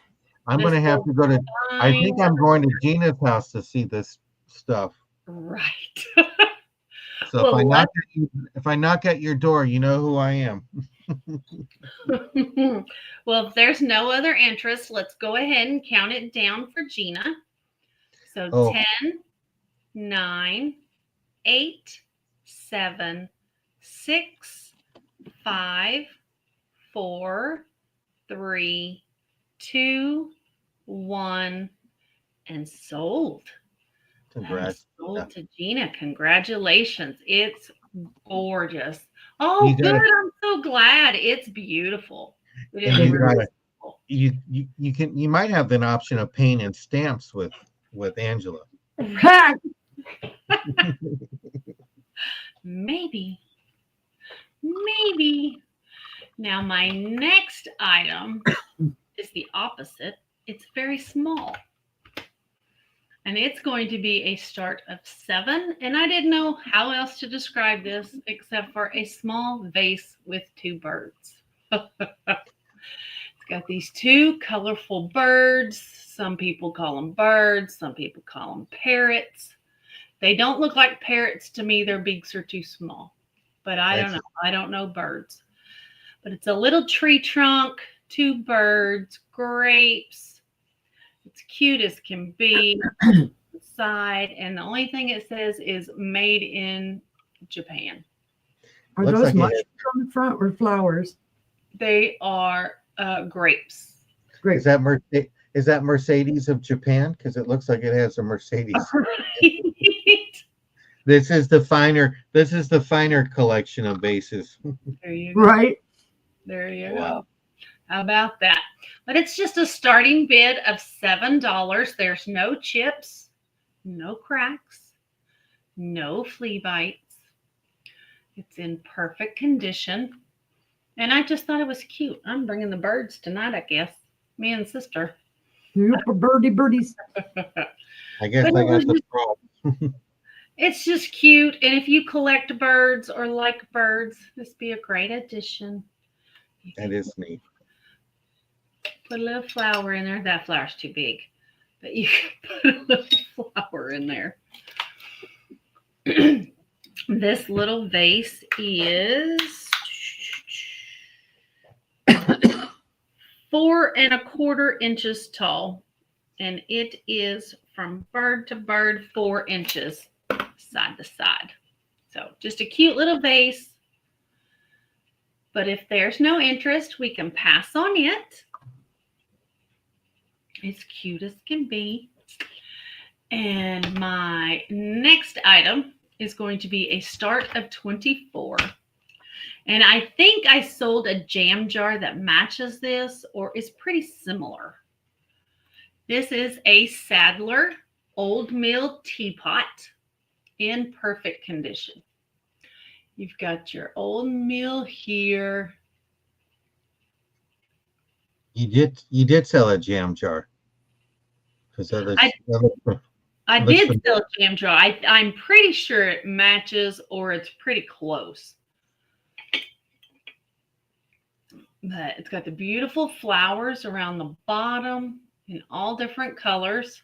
I'm going to have to go to, I think I'm going to Gina's house to see this stuff. Right. So if I knock at your door, you know who I am. Well, if there's no other interest, let's go ahead and count it down for Gina. So 10, 9, 8, 7, 6, 5, 4, 3, 2, 1, and sold. Congrats. Sold to Gina. Congratulations. It's gorgeous. Oh, good. I'm so glad. It's beautiful. It is beautiful. You might have an option of paint and stamps with Angela. Maybe. Now my next item is the opposite. It's very small. And it's going to be a start of 7. And I didn't know how else to describe this except for a small vase with 2 birds. It's got these 2 colorful birds. Some people call them birds. Some people call them parrots. They don't look like parrots to me. Their beaks are too small. But I don't know. I don't know birds. But it's a little tree trunk, 2 birds, grapes. It's cute as can be inside. And the only thing it says is made in Japan. Are those mushrooms on the front or flowers? They are grapes. Is that Mercedes of Japan? Because it looks like it has a Mercedes. Right. This is the finer collection of vases. There you go. Right. There you Wow. go. How about that? But it's just a starting bid of $7. There's no chips, no cracks, no flea bites. It's in perfect condition. And I just thought it was cute. I'm bringing the birds tonight, I guess. Me and sister. Super birdies. I guess I got the problem. It's just cute. And if you collect birds or like birds, this be a great addition. That is neat. Put a little flower in there. That flower's too big. But you can put a little flower in there. This little vase is 4 1/4 inches tall. And it is from bird to bird 4 inches side to side. So just a cute little vase. But if there's no interest, we can pass on it. It's cute as can be. And my next item is going to be a start of 24. And I think I sold a jam jar that matches this or is pretty similar. This is a Sadler Old Mill teapot in perfect condition. You've got your Old Mill here. You did sell a jam jar. I did sell a jam jar. I'm pretty sure it matches or it's pretty close. But it's got the beautiful flowers around the bottom in all different colors.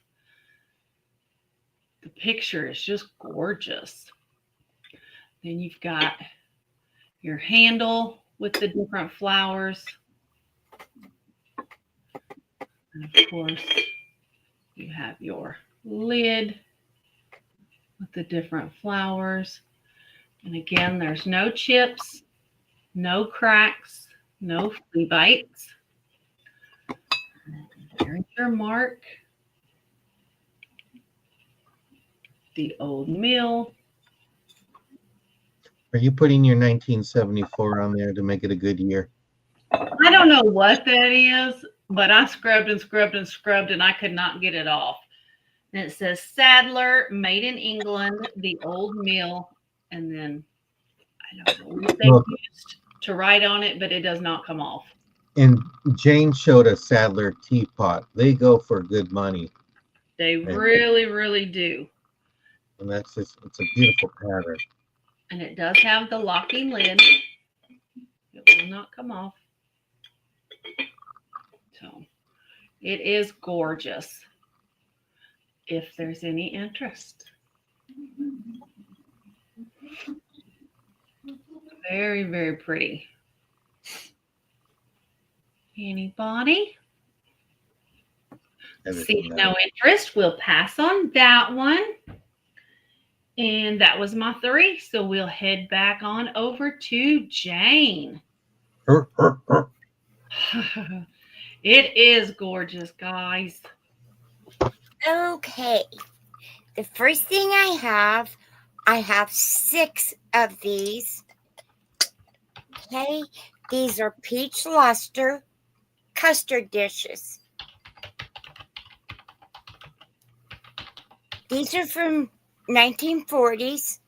The picture is just gorgeous. Then you've got your handle with the different flowers. And of course, you have your lid with the different flowers. And again, there's no chips, no cracks, no flea bites. There's your mark. The Old Mill. Are you putting your 1974 on there to make it a good year? I don't know what that is, but I scrubbed and scrubbed and scrubbed and I could not get it off. And it says Sadler, made in England, the Old Mill, and then I don't know what they used to write on it, but it does not come off. And Jane showed a Sadler teapot. They go for good money. They really, really do. And it's a beautiful pattern. And it does have the locking lid. It will not come off. So it is gorgeous if there's any interest. Very, very pretty. Anybody? See no interest, we'll pass on that one. And that was my 3. So we'll head back on over to Jane. It is gorgeous, guys. Okay. The first thing I have 6 of these. Okay. These are peach luster custard dishes. These are from 1940s.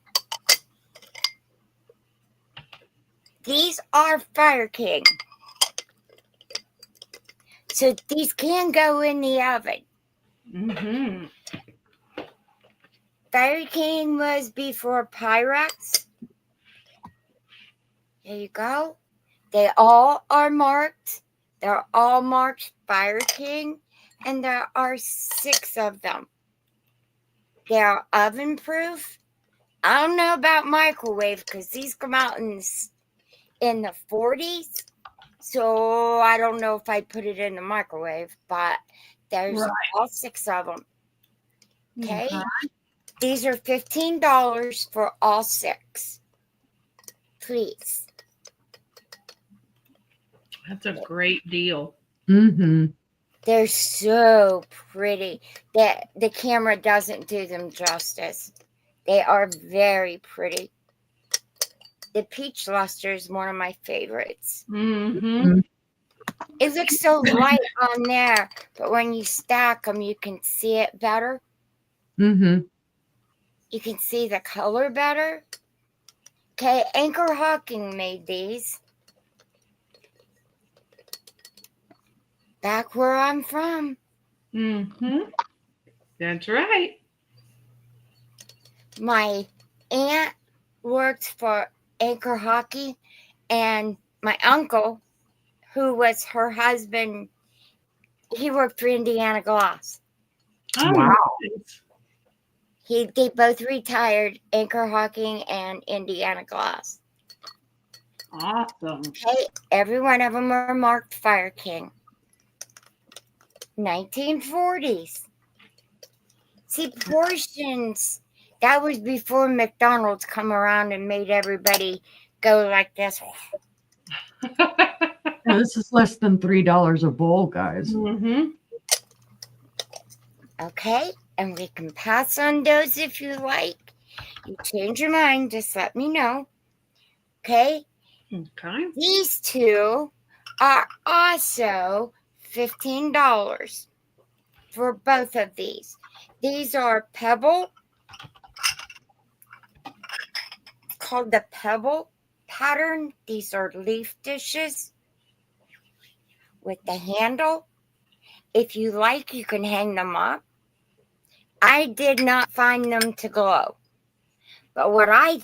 These are Fire King. So these can go in the oven. Mm-hmm. Fire King was before Pyrex. There you go. They all are marked. They're all marked Fire King. And there are 6 of them. They are oven proof. I don't know about microwave because these come out in the 40s. So I don't know if I put it in the microwave, but there's all 6 of them. Okay. These are $15 for all 6. Please. That's a great deal. Mm-hmm. They're so pretty. The camera doesn't do them justice. They are very pretty. The peach luster is one of my favorites. Mm-hmm. It looks so light on there, but when you stack them, you can see it better. Mm-hmm. You can see the color better. Okay, Anchor Hawking made these. Back where I'm from. Mm-hmm. That's right. My aunt worked for Anchor Hockey, and my uncle, who was her husband, he worked for Indiana Glass. Oh, Wow. nice. They both retired, Anchor Hawking and Indiana Glass. Awesome. Okay, every one of them are marked Fire King. 1940s. See, portions. That was before McDonald's come around and made everybody go like this. Yeah, this is less than $3 a bowl, guys. Mm-hmm. Okay, and we can pass on those if you like. You change your mind, just let me know. Okay, Okay. these two are also $15 for both of these. These are Pebble, called the Pebble pattern. These are leaf dishes with the handle. If you like, you can hang them up. I did not find them to glow. But what I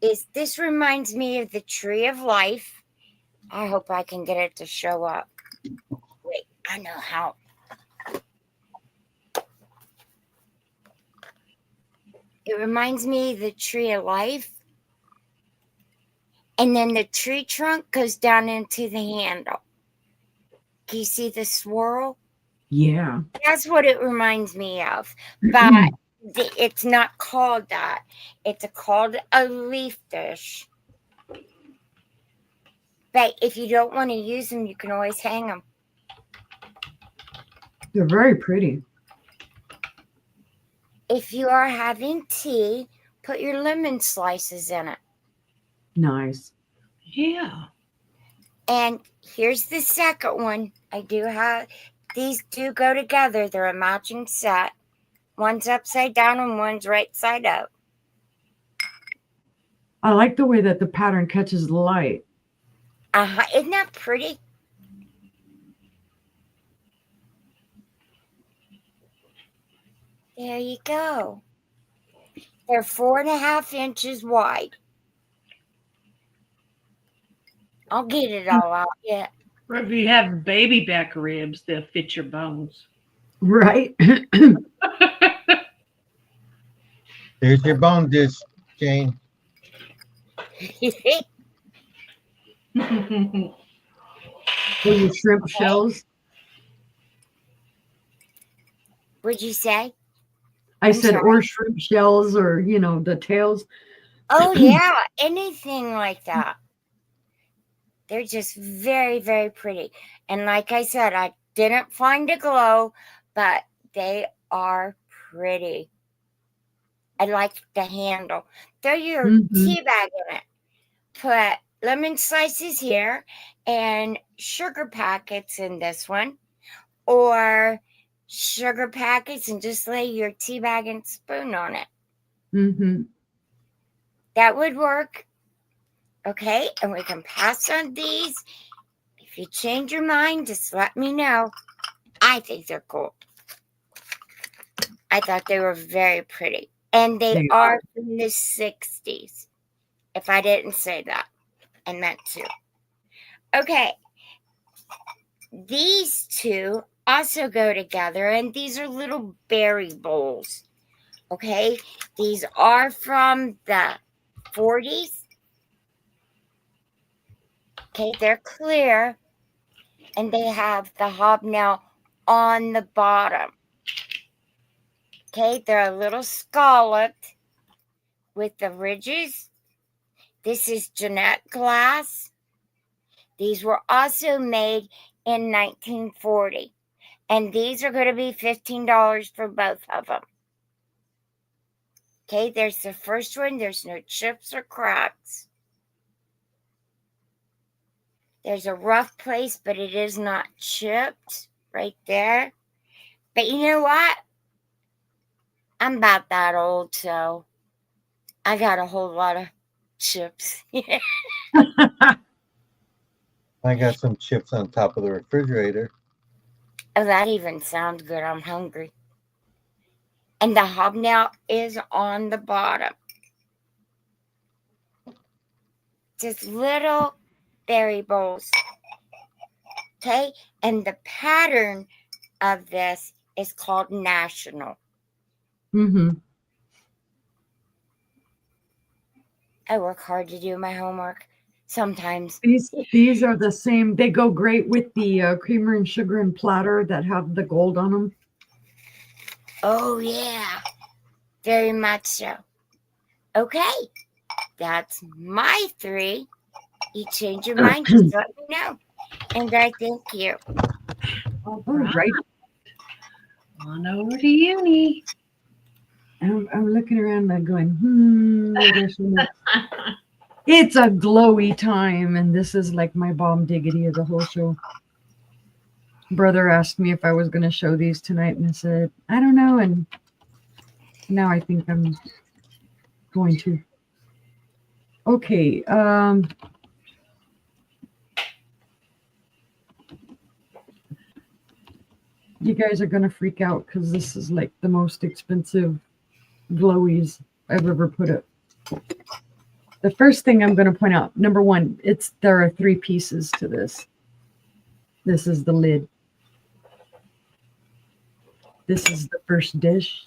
is this reminds me of the tree of life. I hope I can get it to show up. Wait, I know how. It reminds me of the tree of life. And then the tree trunk goes down into the handle. Can you see the swirl? Yeah. That's what it reminds me of. But it's not called that. It's called a leaf dish. But if you don't want to use them, you can always hang them. They're very pretty. If you are having tea, put your lemon slices in it. Nice. Yeah. And here's the second one. I do have, these do go together. They're a matching set. One's upside down and one's right side up. I like the way that the pattern catches the light. Isn't that pretty? There you go. They're 4.5 inches wide. I'll get it all out yet. Or if you have baby back ribs, they'll fit your bones. Right? There's your bone dish, Jane. Or your shrimp shells. What'd you say? I I'm said, sorry. or shrimp shells, or, the tails. Oh, yeah. Anything like that. They're just very, very pretty. And like I said, I didn't find a glow, but they are pretty. I like the handle. Throw your tea bag in it. Put lemon slices here and sugar packets in this one. Or sugar packets and just lay your tea bag and spoon on it. Mm-hmm. That would work. Okay, and we can pass on these. If you change your mind, just let me know. I think they're cool. I thought they were very pretty. And they are from the 60s. If I didn't say that, I meant to. Okay. These two also go together, and these are little berry bowls. Okay. These are from the 40s. Okay, they're clear, and they have the hobnail on the bottom. Okay, they're a little scalloped with the ridges. This is Jeanette glass. These were also made in 1940, and these are going to be $15 for both of them. Okay, there's the first one. There's no chips or cracks. There's a rough place, but it is not chipped right there. But you know what? I'm about that old, so I got a whole lot of chips. I got some chips on top of the refrigerator. Oh, that even sounds good. I'm hungry. And the hobnail is on the bottom. Just little berry bowls. Okay? And the pattern of this is called National. Mm-hmm. I work hard to do my homework sometimes. These are the same. They go great with the creamer and sugar and platter that have the gold on them. Oh, yeah. Very much so. Okay. That's my 3. You change your mind, just let me know. And I thank you. All right. On over to Uni. I'm looking around and going, it's a glowy time, and this is like my bomb diggity of the whole show. Brother asked me if I was going to show these tonight, and I said, I don't know, and now I think I'm going to. Okay, you guys are going to freak out because this is like the most expensive glowies I've ever put up. The first thing I'm going to point out, number one, there are 3 pieces to this. This is the lid. This is the first dish,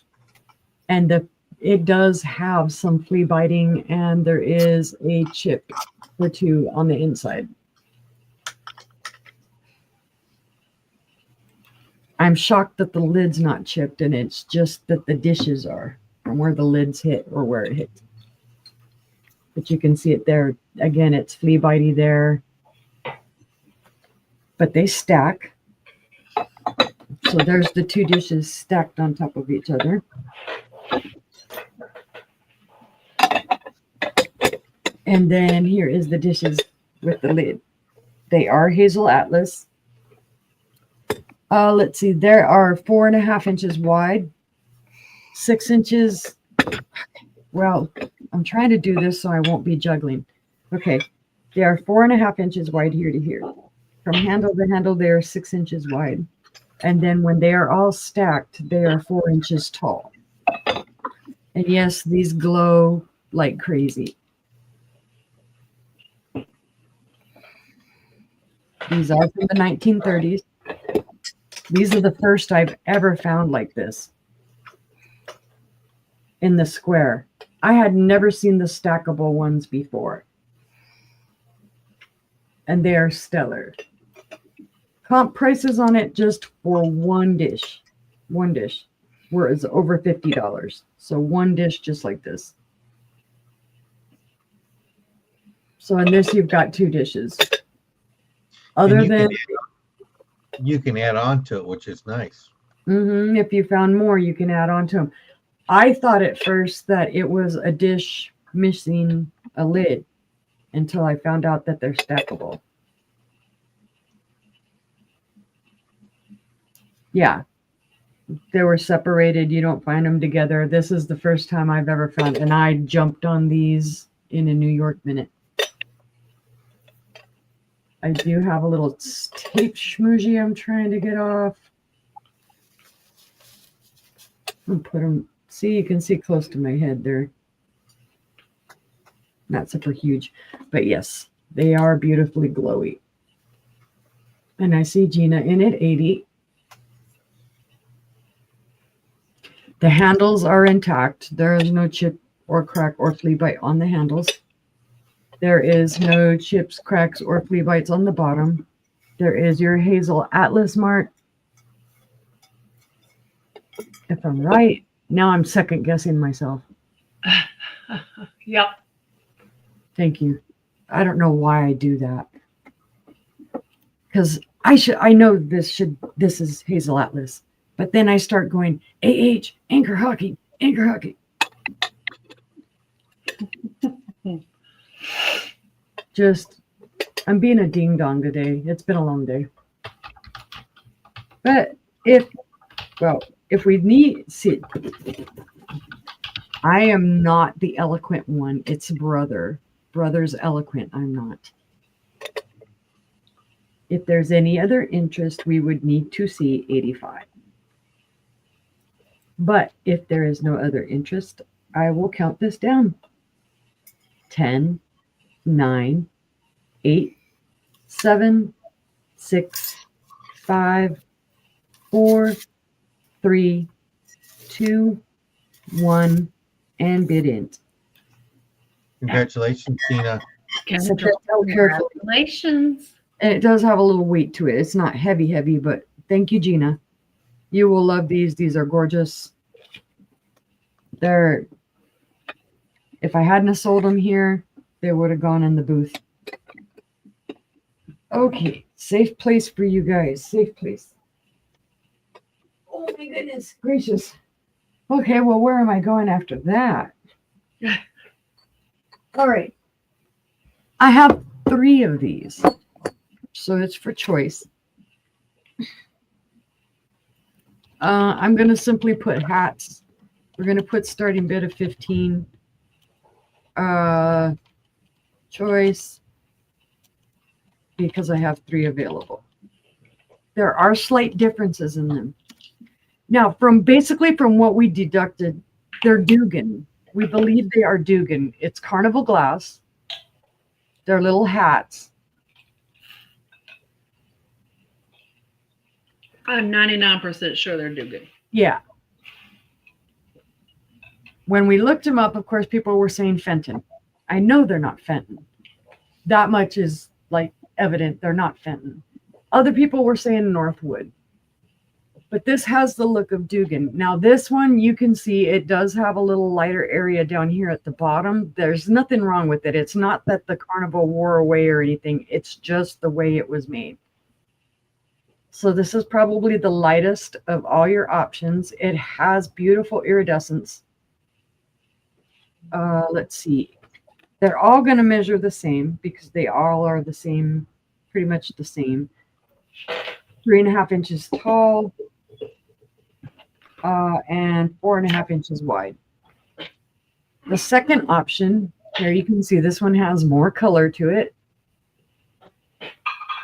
and it does have some flea biting, and there is a chip or 2 on the inside. I'm shocked that the lid's not chipped, and it's just that the dishes are from where the lid's hit or where it hits. But you can see it there. Again, it's flea bitey there. But they stack. So there's the 2 dishes stacked on top of each other. And then here is the dishes with the lid. They are Hazel Atlas. Let's see. There are 4.5 inches wide, 6 inches. Well, I'm trying to do this so I won't be juggling. Okay. They are 4.5 inches wide here to here. From handle to handle, they are 6 inches wide. And then when they are all stacked, they are 4 inches tall. And yes, these glow like crazy. These are from the 1930s. These are the first I've ever found like this in the square. I had never seen the stackable ones before. And they are stellar. Comp prices on it just for one dish where it's over $50. So one dish just like this. So in this, you've got 2 dishes. You can add on to it, which is nice. If you found more, you can add on to them. I thought at first that it was a dish missing a lid until I found out that they're stackable. Yeah, they were separated. You don't find them together. This is the first time I've ever found, and I jumped on these in a New York minute. I do have a little tape schmoozy I'm trying to get off. I'll put them, see, you can see close to my head there. Not super huge, but yes, they are beautifully glowy. And I see Gina in at 80. The handles are intact. There is no chip or crack or flea bite on the handles. There is no chips, cracks, or flea bites on the bottom. There is your Hazel Atlas mark. If I'm right, now I'm second guessing myself. Yep. Thank you. I don't know why I do that. Because I know this is Hazel Atlas. But then I start going, AH, anchor hockey, anchor hockey. Just I'm being a ding dong today. It's been a long day. But if we need, see, I am not the eloquent one. It's brother. Brother's eloquent. I'm not. If there's any other interest, we would need to see 85. But if there is no other interest, I will count this down. 10, 9, 8, 7, 6, 5, 4, 3, 2, 1, and bid in. Congratulations, Tina. Congratulations. And it does have a little weight to it. It's not heavy, but thank you, Gina. You will love these. These are gorgeous. If I hadn't sold them here, they would have gone in the booth. Okay, safe place for you guys. Safe place. Oh my goodness gracious. Okay, well, where am I going after that? All right. I have 3 of these, so it's for choice. I'm going to simply put hats. We're going to put starting bid of 15. Choice, because I have 3 available. There are slight differences in them. Now, from what we deducted, they're Dugan. We believe they are Dugan. It's carnival glass. They're little hats. I'm 99% sure they're Dugan. Yeah. When we looked them up, of course, people were saying Fenton. I know they're not Fenton. That much is like evident. They're not Fenton. Other people were saying Northwood. But this has the look of Dugan. Now, this one, you can see it does have a little lighter area down here at the bottom. There's nothing wrong with it. It's not that the carnival wore away or anything. It's just the way it was made. So this is probably the lightest of all your options. It has beautiful iridescence. Let's see. They're all going to measure the same because they all are the same, pretty much the same. 3.5 inches tall and 4.5 inches wide. The second option, here you can see this one has more color to it.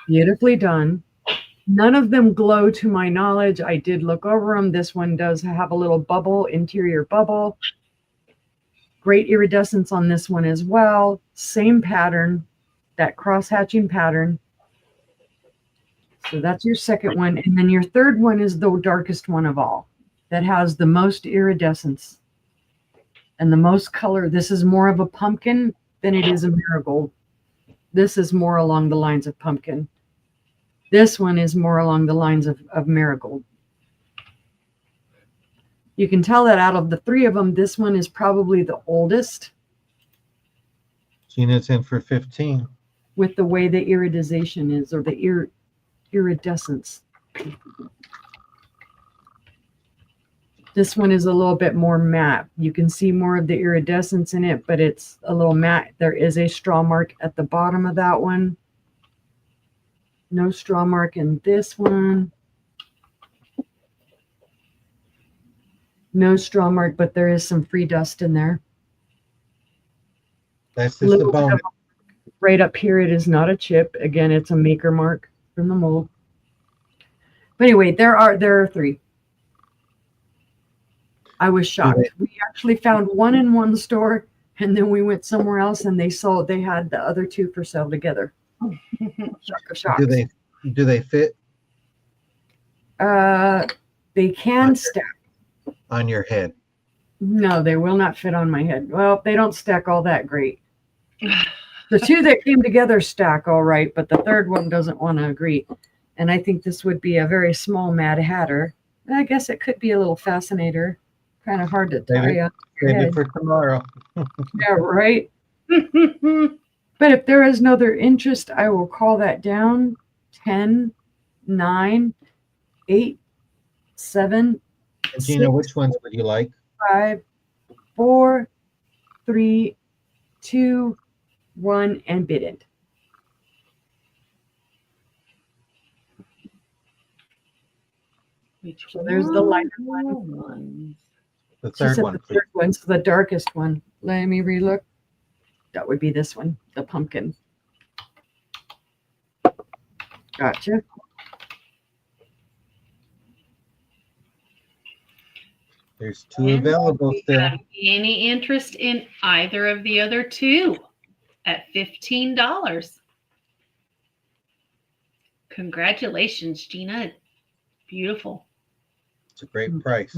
Beautifully done. None of them glow to my knowledge. I did look over them. This one does have a little bubble, interior bubble. Great iridescence on this one as well. Same pattern, that cross-hatching pattern. So that's your second one. And then your third one is the darkest one of all. That has the most iridescence and the most color. This is more of a pumpkin than it is a marigold. This is more along the lines of pumpkin. This one is more along the lines of marigold. You can tell that out of the 3 of them, this one is probably the oldest. Gina's in for 15. With the way the iridization is, or the iridescence. This one is a little bit more matte. You can see more of the iridescence in it, but it's a little matte. There is a straw mark at the bottom of that one. No straw mark in this one. No straw mark, but there is some free dust in there. That's just the bone. Right up here, it is not a chip. Again, it's a maker mark from the mold. But anyway, there are 3. I was shocked. We actually found one in one store, and then we went somewhere else, and they had the other 2 for sale together. Shock. Do they fit? They can stack. On your head? No, they will not fit on my head. Well, they don't stack all that great. The 2 that came together stack all right, but the third one doesn't want to agree. And I think this would be a very small Mad Hatter. I guess it could be a little fascinator. Kind of hard to tie up. Save it for tomorrow. Yeah, right. But if there is no other interest, I will call that down. 10, 9, 8, 7, And Gina, 6, which ones would you like? 5, 4, 3, 2, 1, and bid it. Which So there's the lighter one. The She third said one, the please. third one's the darkest one. Let me relook. That would be this one, the pumpkin. Gotcha. There's two And available we still. have any interest in either of the other two at $15? Congratulations, Gina. Beautiful. It's a great price.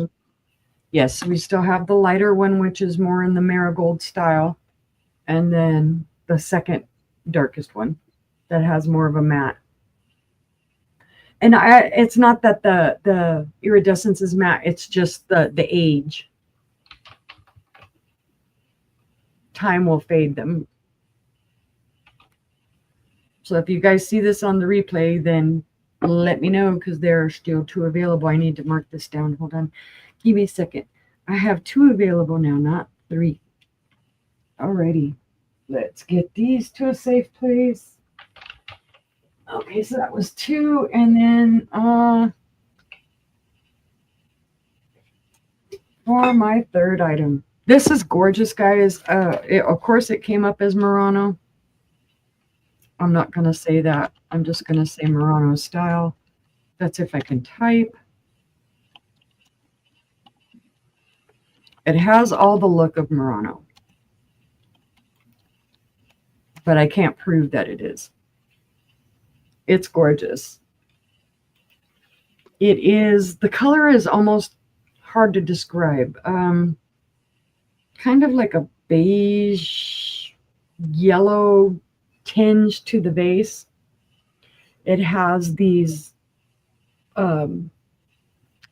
Yes, we still have the lighter one, which is more in the marigold style. And then the second darkest one that has more of a matte. And it's not that the iridescence is matte, it's just the age. Time will fade them. So if you guys see this on the replay, then let me know because there are still two available. I need to mark this down. Hold on. Give me a second. I have two available now, not three. Alrighty. Let's get these to a safe place. Okay, so that was two, and then for my third item. This is gorgeous, guys. Of course, it came up as Murano. I'm not going to say that. I'm just going to say Murano style. That's if I can type. It has all the look of Murano, but I can't prove that it is. It's gorgeous. It is, the color is almost hard to describe. Kind of like a beige, yellow tinge to the base. It has these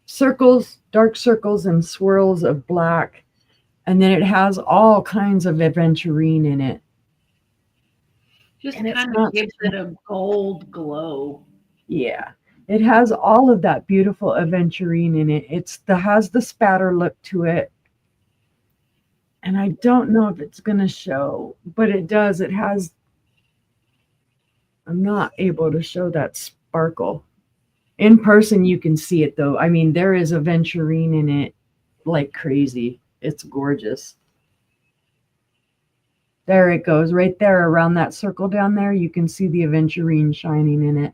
circles, dark circles and swirls of black. And then it has all kinds of aventurine in it. Just And it's kind of not gives it a gold glow. Yeah, it has all of that beautiful aventurine in it. It has the spatter look to it. And I don't know if it's going to show, but it does. It has, I'm not able to show that sparkle. In person, you can see it though. I mean, there is aventurine in it like crazy. It's gorgeous. There it goes, right there around that circle down there. You can see the aventurine shining in it.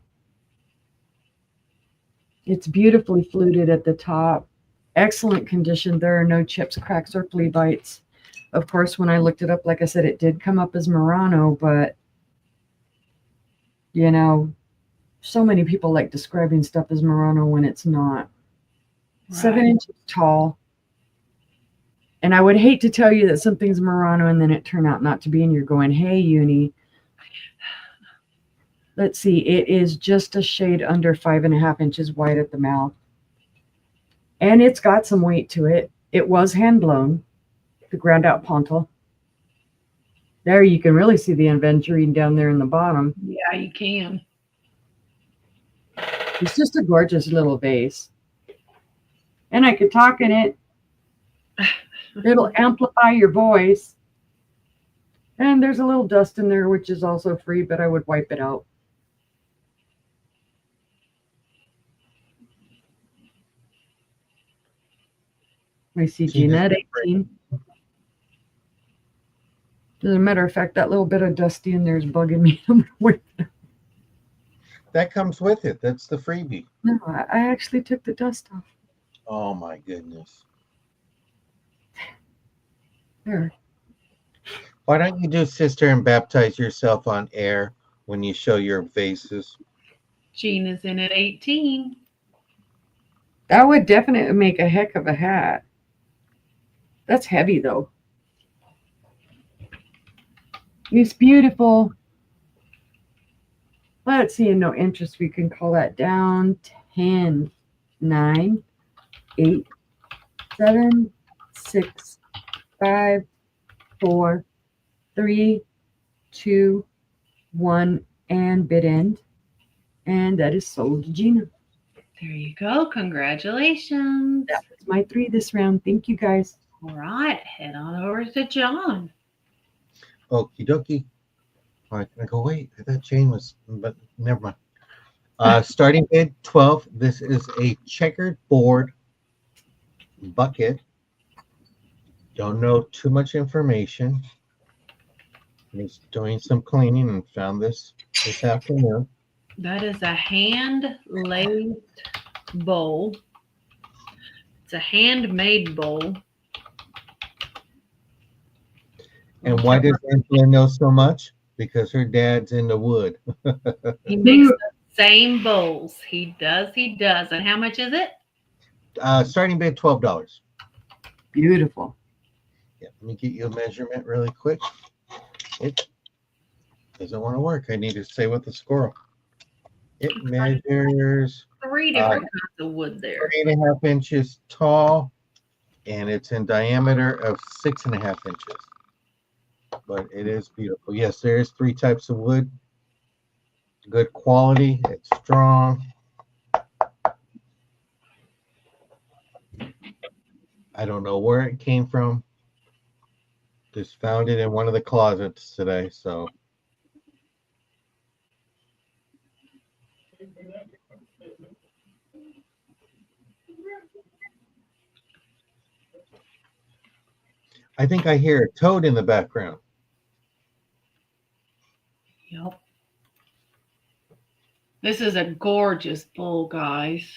It's beautifully fluted at the top. Excellent condition. There are no chips, cracks, or flea bites. Of course, when I looked it up, like I said, it did come up as Murano, but you know, so many people like describing stuff as Murano when it's not. Right. 7 inches tall. And I would hate to tell you that something's Murano and then it turned out not to be, and you're going, hey, Uni. Let's see, it is just a shade under 5.5 inches wide at the mouth. And it's got some weight to it. It was hand blown, the ground out pontal. There you can really see the aventurine down there in the bottom. Yeah, you can. It's just a gorgeous little vase. And I could talk in it. It'll amplify your voice. And there's a little dust in there, which is also free, but I would wipe it out. I see Gina at 18. As a matter of fact, that little bit of dusty in there is bugging me. That comes with it. That's the freebie. No, I actually took the dust off. Oh my goodness. There. Why don't you do sister and baptize yourself on air when you show your vases? Gina's in at 18. That would definitely make a heck of a hat. That's heavy though. It's beautiful. Let's see, no interest. We can call that down. 10, 9, 8, 7, 6, 5, 4, 3, 2, 1, and bid end. And that is sold to Gina. There you go. Congratulations. That was my 3 this round. Thank you guys. All right. Head on over to John. Okie dokie. All right, I go, wait, that chain was, but never mind. Starting bid 12. This is a checkered board bucket. Don't know too much information. He's doing some cleaning and found this afternoon. That is a hand laced bowl. It's a handmade bowl. And why does Angela know so much? Because her dad's into wood. He makes the same bowls. He does. And how much is it? Starting bid $12. Beautiful. Yeah, let me get you a measurement really quick. It doesn't want to work. I need to say what the squirrel. It measures 3 different kinds of wood there. 3.5 inches tall, and it's in diameter of 6.5 inches. But it is beautiful. Yes, there's 3 types of wood. Good quality. It's strong. I don't know where it came from. Just found it in one of the closets today, so. I think I hear a toad in the background. Yep. This is a gorgeous bowl, guys.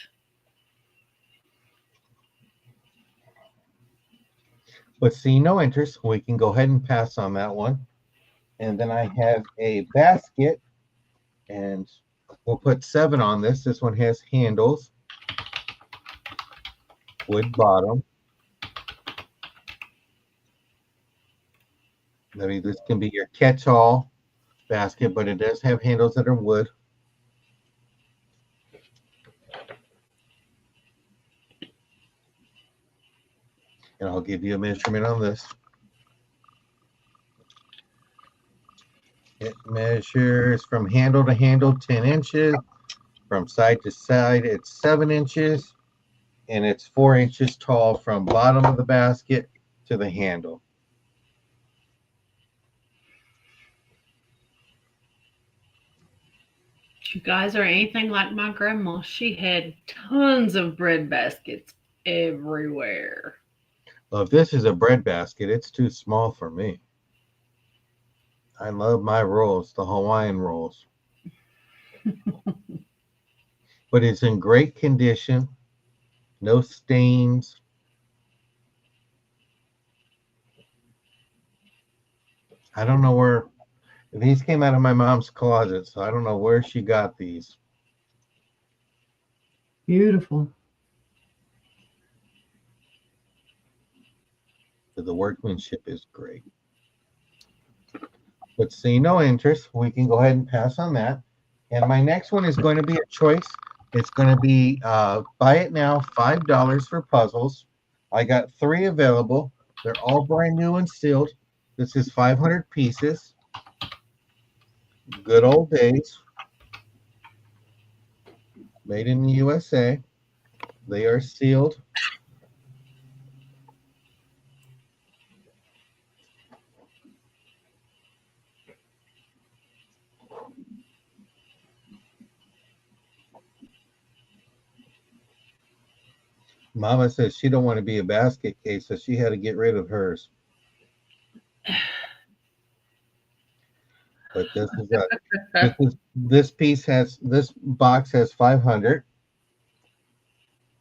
But see no interest. We can go ahead and pass on that one. And then I have a basket, and we'll put 7 on this. This one has handles, wood bottom. Maybe this can be your catch-all basket, but it does have handles that are wood. And I'll give you a measurement on this. It measures from handle to handle 10 inches. From side to side, it's 7 inches. And it's 4 inches tall from bottom of the basket to the handle. If you guys are anything like my grandma, she had tons of bread baskets everywhere. Well, if this is a bread basket, it's too small for me. I love my rolls, the Hawaiian rolls. But it's in great condition, no stains. I don't know where, these came out of my mom's closet, so I don't know where she got these. Beautiful. The workmanship is great. But see no interest, we can go ahead and pass on that. And my next one is going to be a choice. It's going to be buy it now, $5 for puzzles. I got 3 available. They're all brand new and sealed. This is 500 pieces. Good old days. Made in the USA. They are sealed. Mama says she don't want to be a basket case, so she had to get rid of hers. But this box has 500.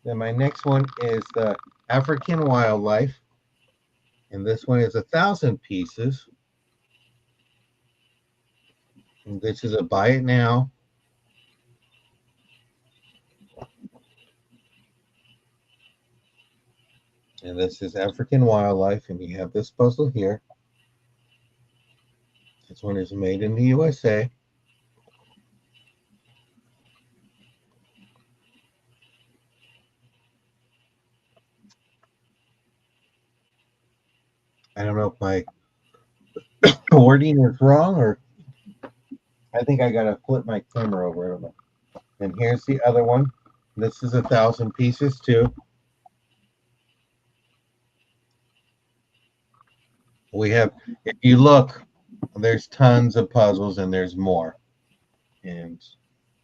Then my next one is the African wildlife, and this one is 1,000 pieces. And this is a buy it now. And this is African wildlife, and you have this puzzle here. This one is made in the USA. I don't know if my wording is wrong, or I think I gotta flip my camera over. I don't know. And here's the other one. This is 1,000 pieces too. We have, if you look, there's tons of puzzles and there's more. And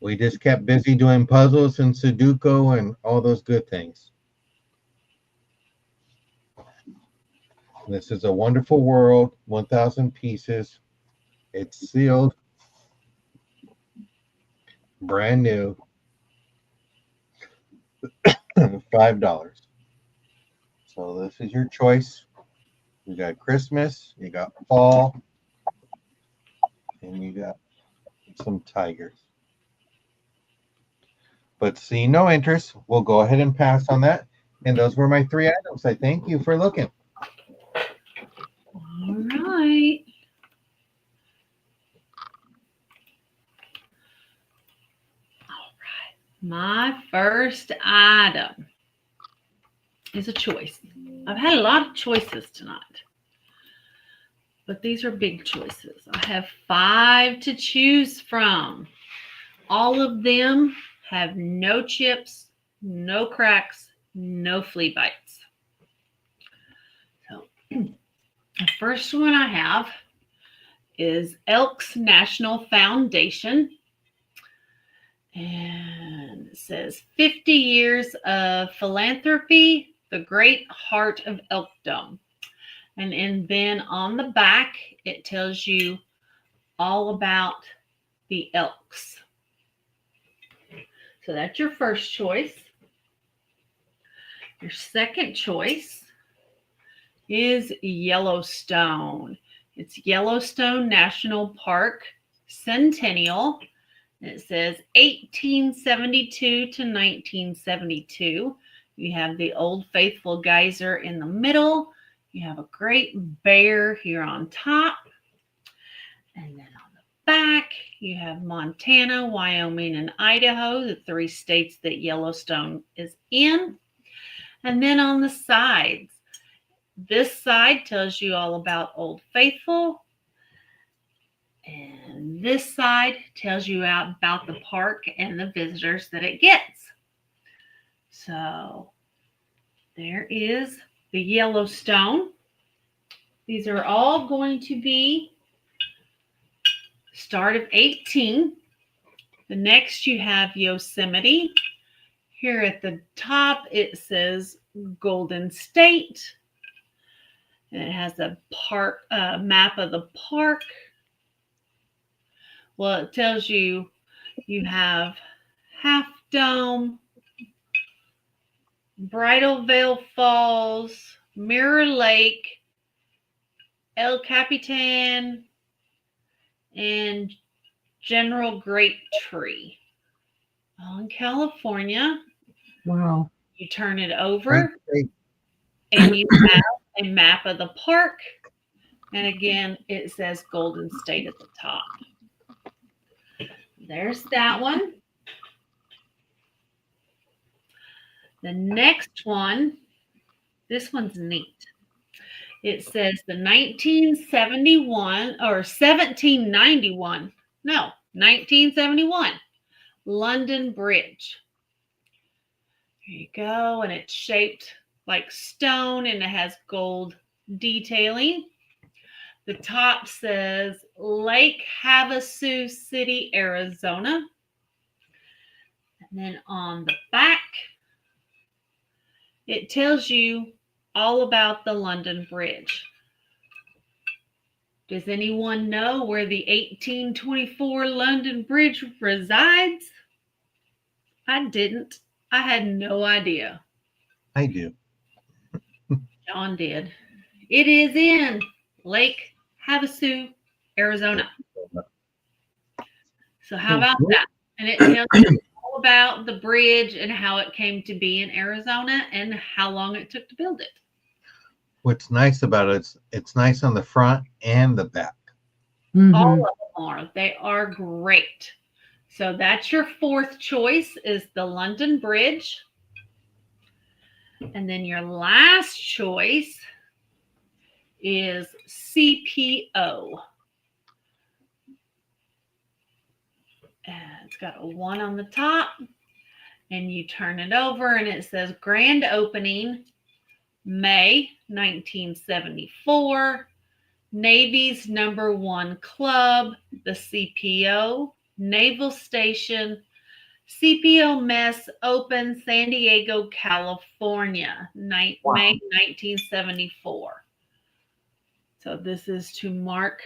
We just kept busy doing puzzles and Sudoku and all those good things. This is a wonderful world, 1,000 pieces. It's sealed, brand new, $5. So this is your choice. You got Christmas, you got fall, and you got some tigers. But see no interest. We'll go ahead and pass on that. And those were my 3 items. I thank you for looking. All right. All right. My first item is a choice. I've had a lot of choices tonight, but these are big choices. I have 5 to choose from. All of them have no chips, no cracks, no flea bites. So the first one I have is Elks National Foundation. And it says 50 years of philanthropy, the great heart of elkdom. And then on the back, it tells you all about the elks. So that's your first choice. Your second choice is Yellowstone. It's Yellowstone National Park Centennial. And it says 1872 to 1972. You have the Old Faithful Geyser in the middle. You have a great bear here on top. And then on the back, you have Montana, Wyoming, and Idaho, the 3 states that Yellowstone is in. And then on the sides, this side tells you all about Old Faithful. And this side tells you about the park and the visitors that it gets. So there is the Yellowstone. These are all going to be start of 18. The next you have Yosemite. Here at the top it says Golden State. And it has a park map of the park. Well, it tells you have Half Dome, Bridal Veil Falls, Mirror Lake, El Capitan, and General Great Tree. All in California. Wow. You turn it over and you have a map of the park. And again, it says Golden State at the top. There's that one. The next one, this one's neat. It says the 1971 or 1791, no, 1971 London Bridge. Here you go. And it's shaped like stone and it has gold detailing. The top says Lake Havasu City, Arizona. And then on the back, it tells you all about the London Bridge. Does anyone know where the 1824 London Bridge resides? I didn't. I had no idea. I do. John did. It is in Lake Havasu, Arizona. So how about that? And it tells you all about the bridge and how it came to be in Arizona and how long it took to build it. What's nice about it, it's nice on the front and the back. Mm-hmm. All of them are. They are great. So that's your fourth choice is the London Bridge. And then your last choice is CPO. And it's got a 1 on the top. And you turn it over and it says grand opening, May 1974. Navy's #1 club, the CPO, Naval Station, CPO Mess opened San Diego, California, May 1974. So this is to mark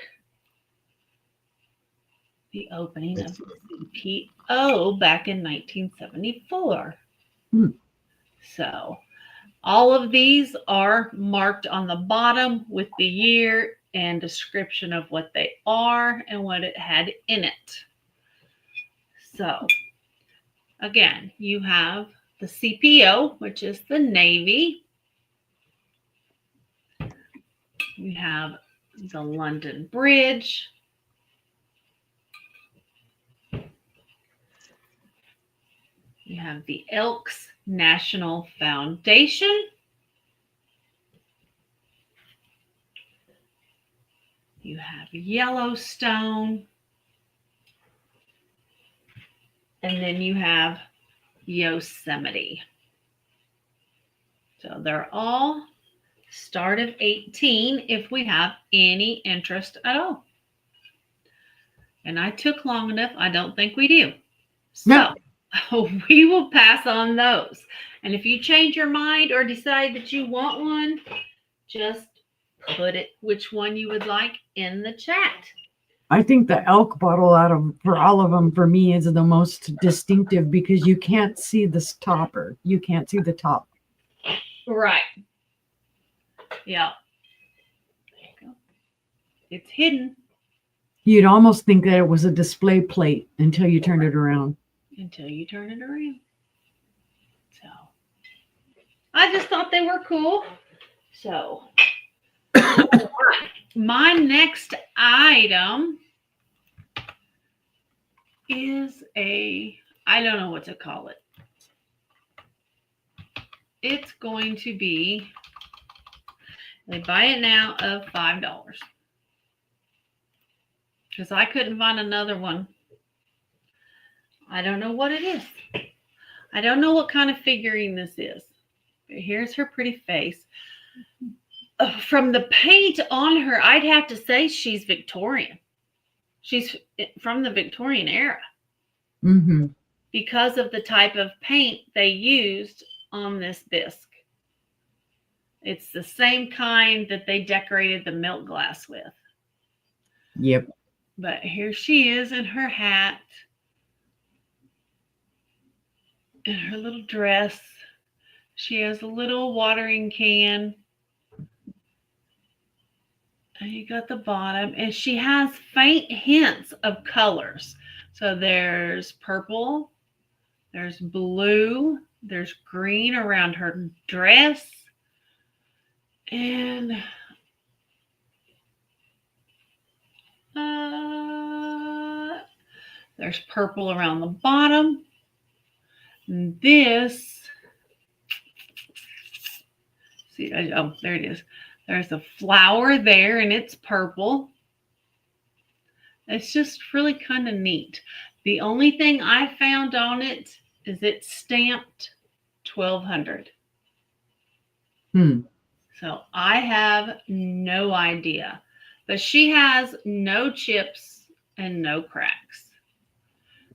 the opening of the CPO back in 1974. So all of these are marked on the bottom with the year and description of what they are and what it had in it. So again, you have the CPO, which is the Navy. You have the London Bridge. You have the Elks National Foundation. You have Yellowstone. And then you have Yosemite. So they're all start of 18 if we have any interest at all. And I took long enough. I don't think we do. So we will pass on those. And if you change your mind or decide that you want one, just put it which one you would like in the chat. I think the elk bottle for all of them for me is the most distinctive because you can't see this topper. You can't see the top. Right. Yeah. There you go. It's hidden. You'd almost think that it was a display plate until you turned it around. Until you turn it around. So I just thought they were cool. So my next item is I don't know what to call it. It's going to be a buy it now of $5. Because I couldn't find another one. I don't know what it is. I don't know what kind of figurine this is. Here's her pretty face. From the paint on her, I'd have to say she's Victorian. She's from the Victorian era. Mm-hmm. Because of the type of paint they used on this bisque. It's the same kind that they decorated the milk glass with. Yep. But here she is in her hat. In her little dress. She has a little watering can. And you got the bottom. And she has faint hints of colors. So there's purple. There's blue. There's green around her dress. And there's purple around the bottom. And this, see, oh, there it is. There's a flower there and it's purple. It's just really kind of neat. The only thing I found on it is it's stamped 1200. So I have no idea. But she has no chips and no cracks.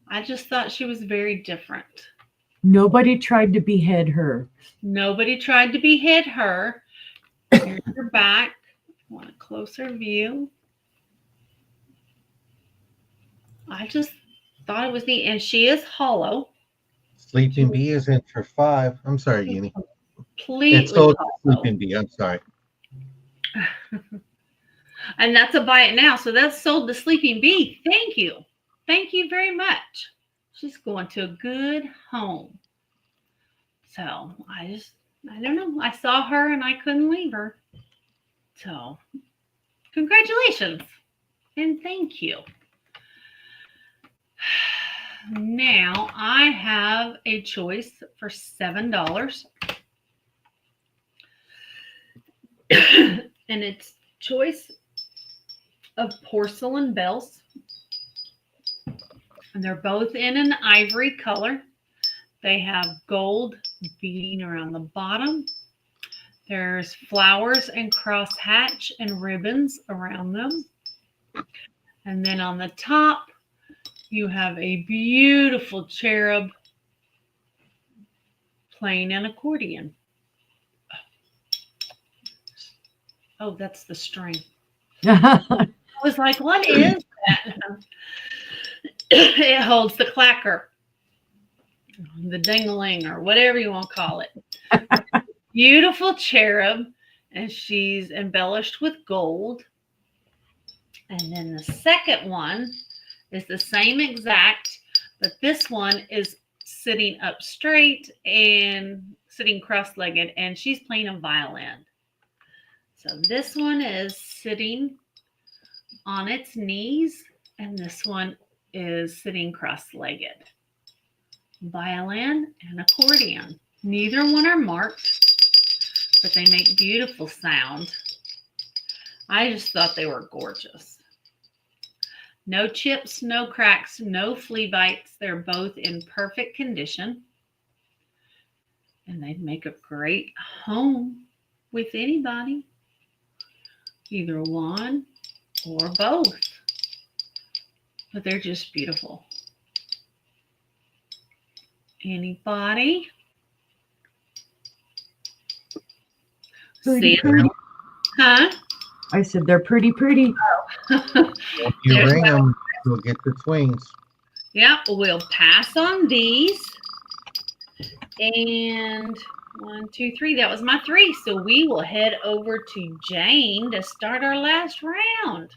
I just thought she was very different. Nobody tried to behead her. Nobody tried to behead her. Here's her back. I want a closer view. I just thought it was neat. And she is hollow. Sleeping Bee is in for $5. I'm sorry, Uni. Completely It's sold hollow. Sleeping Bee. I'm sorry. And that's a buy it now. So that's sold to Sleeping Bee. Thank you. Thank you very much. She's going to a good home. So I don't know. I saw her and I couldn't leave her. So congratulations and thank you. Now I have a choice for $7. And it's choice of porcelain bells. And they're both in an ivory color. They have gold beading around the bottom. There's flowers and crosshatch and ribbons around them. And then on the top, You have a beautiful cherub playing an accordion. Oh, that's the string. I was like, what is that? It holds the clacker, the ding-a-ling, or whatever you want to call it. Beautiful cherub, and she's embellished with gold. And then the second one is the same exact, but this one is sitting up straight and sitting cross-legged, and she's playing a violin. So this one is sitting on its knees, and this one is sitting cross-legged. Violin and accordion. Neither one are marked, but they make beautiful sound. I just thought they were gorgeous. No chips, no cracks, no flea bites. They're both in perfect condition. And they'd make a great home with anybody. Either one or both. But they're just beautiful. Anybody? Pretty, See pretty. it? Huh? I said they're pretty, pretty. If you There's ring them, you'll get the twins. Yeah, we'll pass on these. And 1, 2, 3. That was my 3. So we will head over to Jane to start our last round.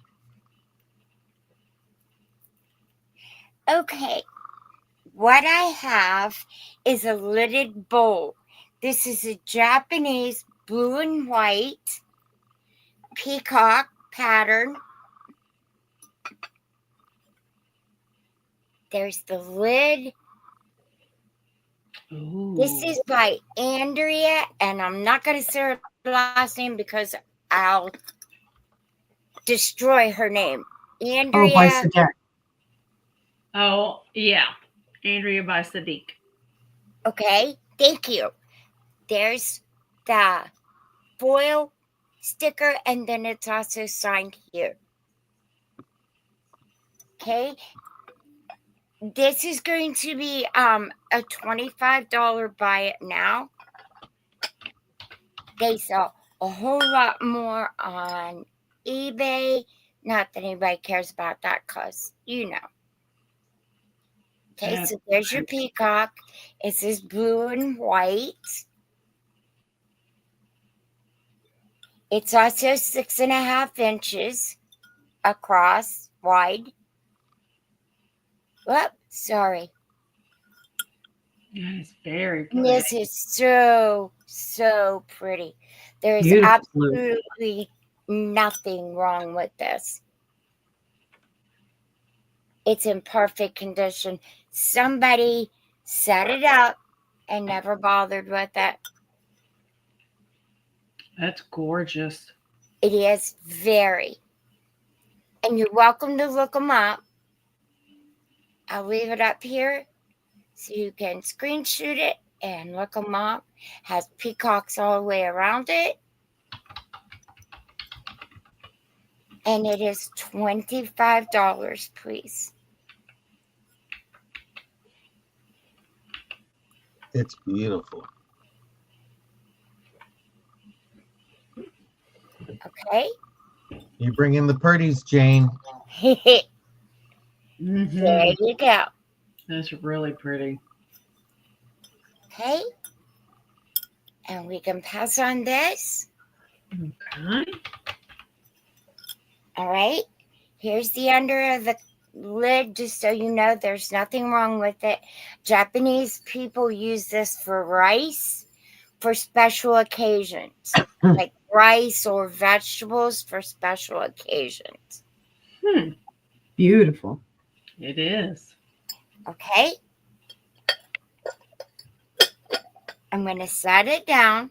Okay. What I have is a lidded bowl. This is a Japanese blue and white peacock pattern. There's the lid. Ooh. This is by Andrea, and I'm not going to say her last name because I'll destroy her name. Andrea. Oh, by Sadek. Oh, yeah. Andrea by Sadiq. Okay, thank you. There's the foil sticker, and then it's also signed here. Okay. This is going to be a $25 buy it now. They sell a whole lot more on eBay. Not that anybody cares about that because, you know. Okay, so there's your peacock. It's this blue and white. It's also 6.5 inches across, wide. Whoop, sorry. Yeah, it's very pretty. This is so pretty. There is Beautiful. absolutely nothing wrong with this. It's in perfect condition. Somebody set it up and never bothered with it. That's gorgeous. It is very. And you're welcome to look them up. I'll leave it up here so you can screenshot it and look them up. Has peacocks all the way around it. And it is $25, please. It's beautiful. Okay. You bring in the purdies, Jane. There you go. That's really pretty. Okay. And we can pass on this. Okay. All right. Here's the under of the lid, just so you know there's nothing wrong with it. Japanese people use this for rice for special occasions, like rice or vegetables for special occasions. Beautiful. It is. Okay. I'm going to set it down.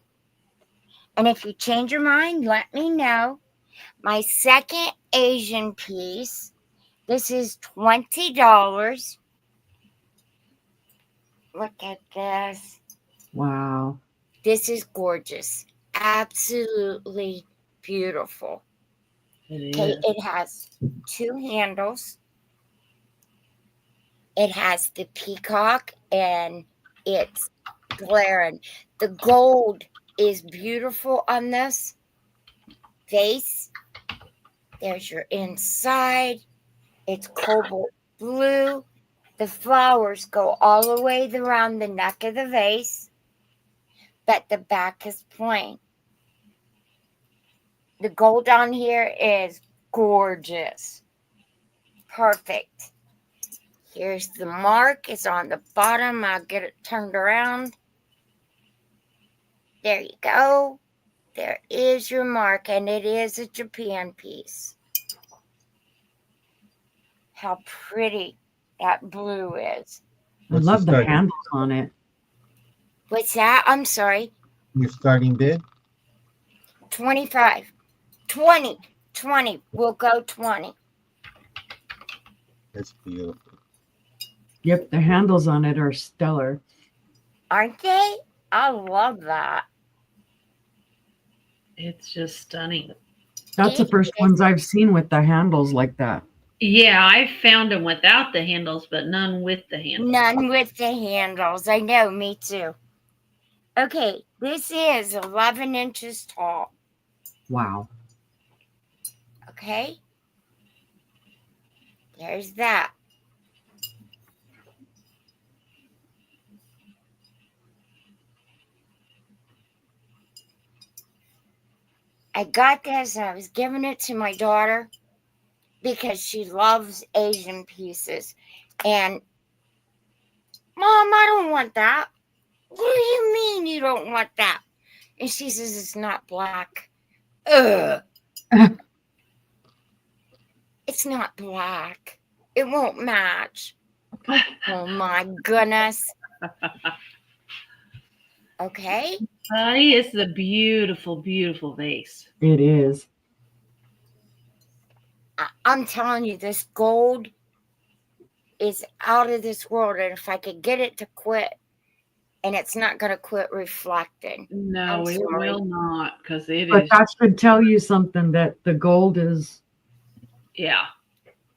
And if you change your mind, let me know. My second Asian piece, this is $20. Look at this. Wow. This is gorgeous. Absolutely beautiful. It Okay, is. it has 2 handles. It has the peacock and it's glaring. The gold is beautiful on this vase. There's your inside. It's cobalt blue. The flowers go all the way around the neck of the vase, but the back is plain. The gold on here is gorgeous. Perfect. Here's the mark. It's on the bottom. I'll get it turned around. There you go. There is your mark, and it is a Japan piece. How pretty that blue is. I What's love the starting- handles on it. What's that? I'm sorry. Your starting bid? 25. 20. 20. We'll go 20. That's beautiful. Yep, the handles on it are stellar. Aren't they? I love that. It's just stunning. That's the first ones I've seen with the handles like that. Yeah, I found them without the handles, but none with the handles. None with the handles. I know, me too. Okay, this is 11 inches tall. Wow. Okay? There's that. I got this and I was giving it to my daughter because she loves Asian pieces. And, Mom, I don't want that. What do you mean you don't want that? And she says it's not black. Ugh. It's not black. It won't match. Oh my goodness. Okay. Honey, it's a beautiful, beautiful vase. It is. I'm telling you, this gold is out of this world. And if I could get it to quit, and it's not going to quit reflecting. No, I'm it sorry. will not, because it But is. that should tell you something that the gold is. Yeah,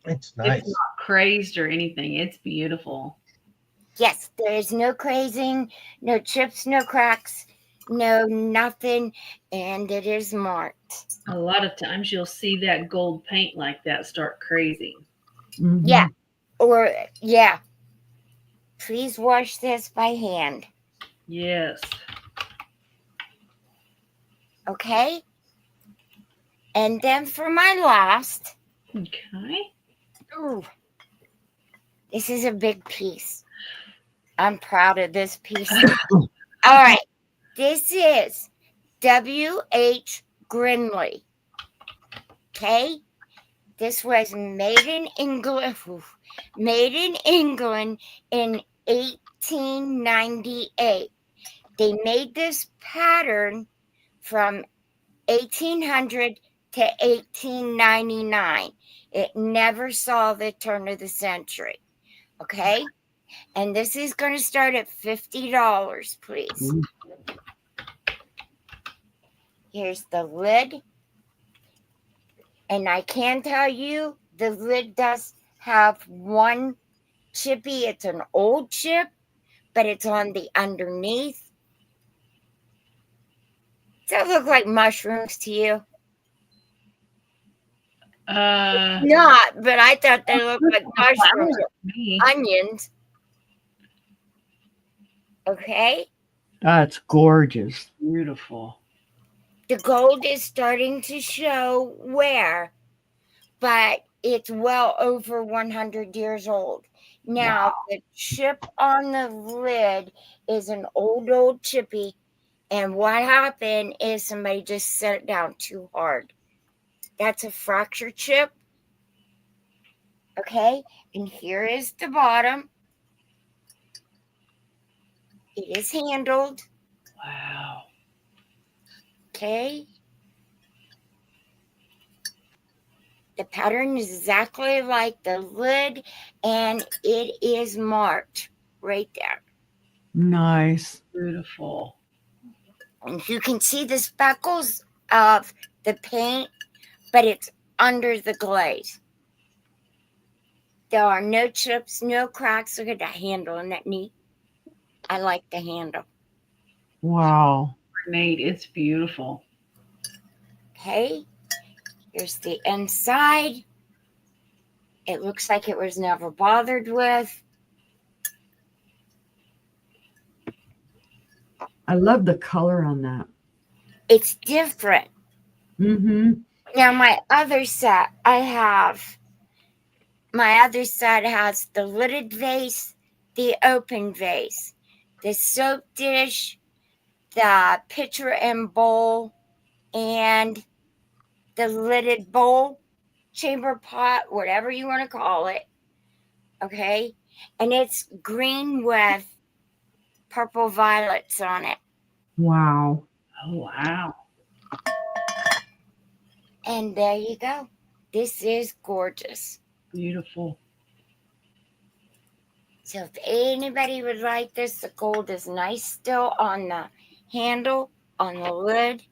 It's nice. it's not crazed or anything. It's beautiful. Yes, there is no crazing, no chips, no cracks, no nothing, and it is marked. A lot of times you'll see that gold paint like that start crazing. Mhm. Yeah. Or, yeah. Please wash this by hand. Yes. Okay? And then for my last, Okay. ooh, this is a big piece. I'm proud of this piece. All right. This is W.H. Grinley. Okay? This was made in England. Made in England in 1898. They made this pattern from 1800 to 1899. It never saw the turn of the century. Okay? And this is going to start at $50, please. Ooh. Here's the lid. And I can tell you, the lid does have one chippy. It's an old chip, but it's on the underneath. Does that look like mushrooms to you? Not, but I thought they looked like mushrooms or Me. onions. Okay? That's gorgeous. Beautiful. The gold is starting to show wear, but it's well over 100 years old. Now, the chip on the lid is an old chippy, and what happened is somebody just set it down too hard. That's a fracture chip. Okay, and here is the bottom. It is handled. Wow. Okay. The pattern is exactly like the lid, and it is marked right there. Nice. Beautiful. And you can see the speckles of the paint, but it's under the glaze. There are no chips, no cracks. Look at that handle. Isn't that neat? I like the handle. Wow. Nate, it's beautiful. Okay. Here's the inside. It looks like it was never bothered with. I love the color on that. It's different. Mm-hmm. Now my other set has the lidded vase, the open vase, the soap dish, the pitcher and bowl, and the lidded bowl, chamber pot, whatever you want to call it. Okay. And it's green with purple violets on it. Wow. Oh, wow. And there you go. This is gorgeous. Beautiful. So if anybody would like this, the gold is nice still on the handle, on the lid.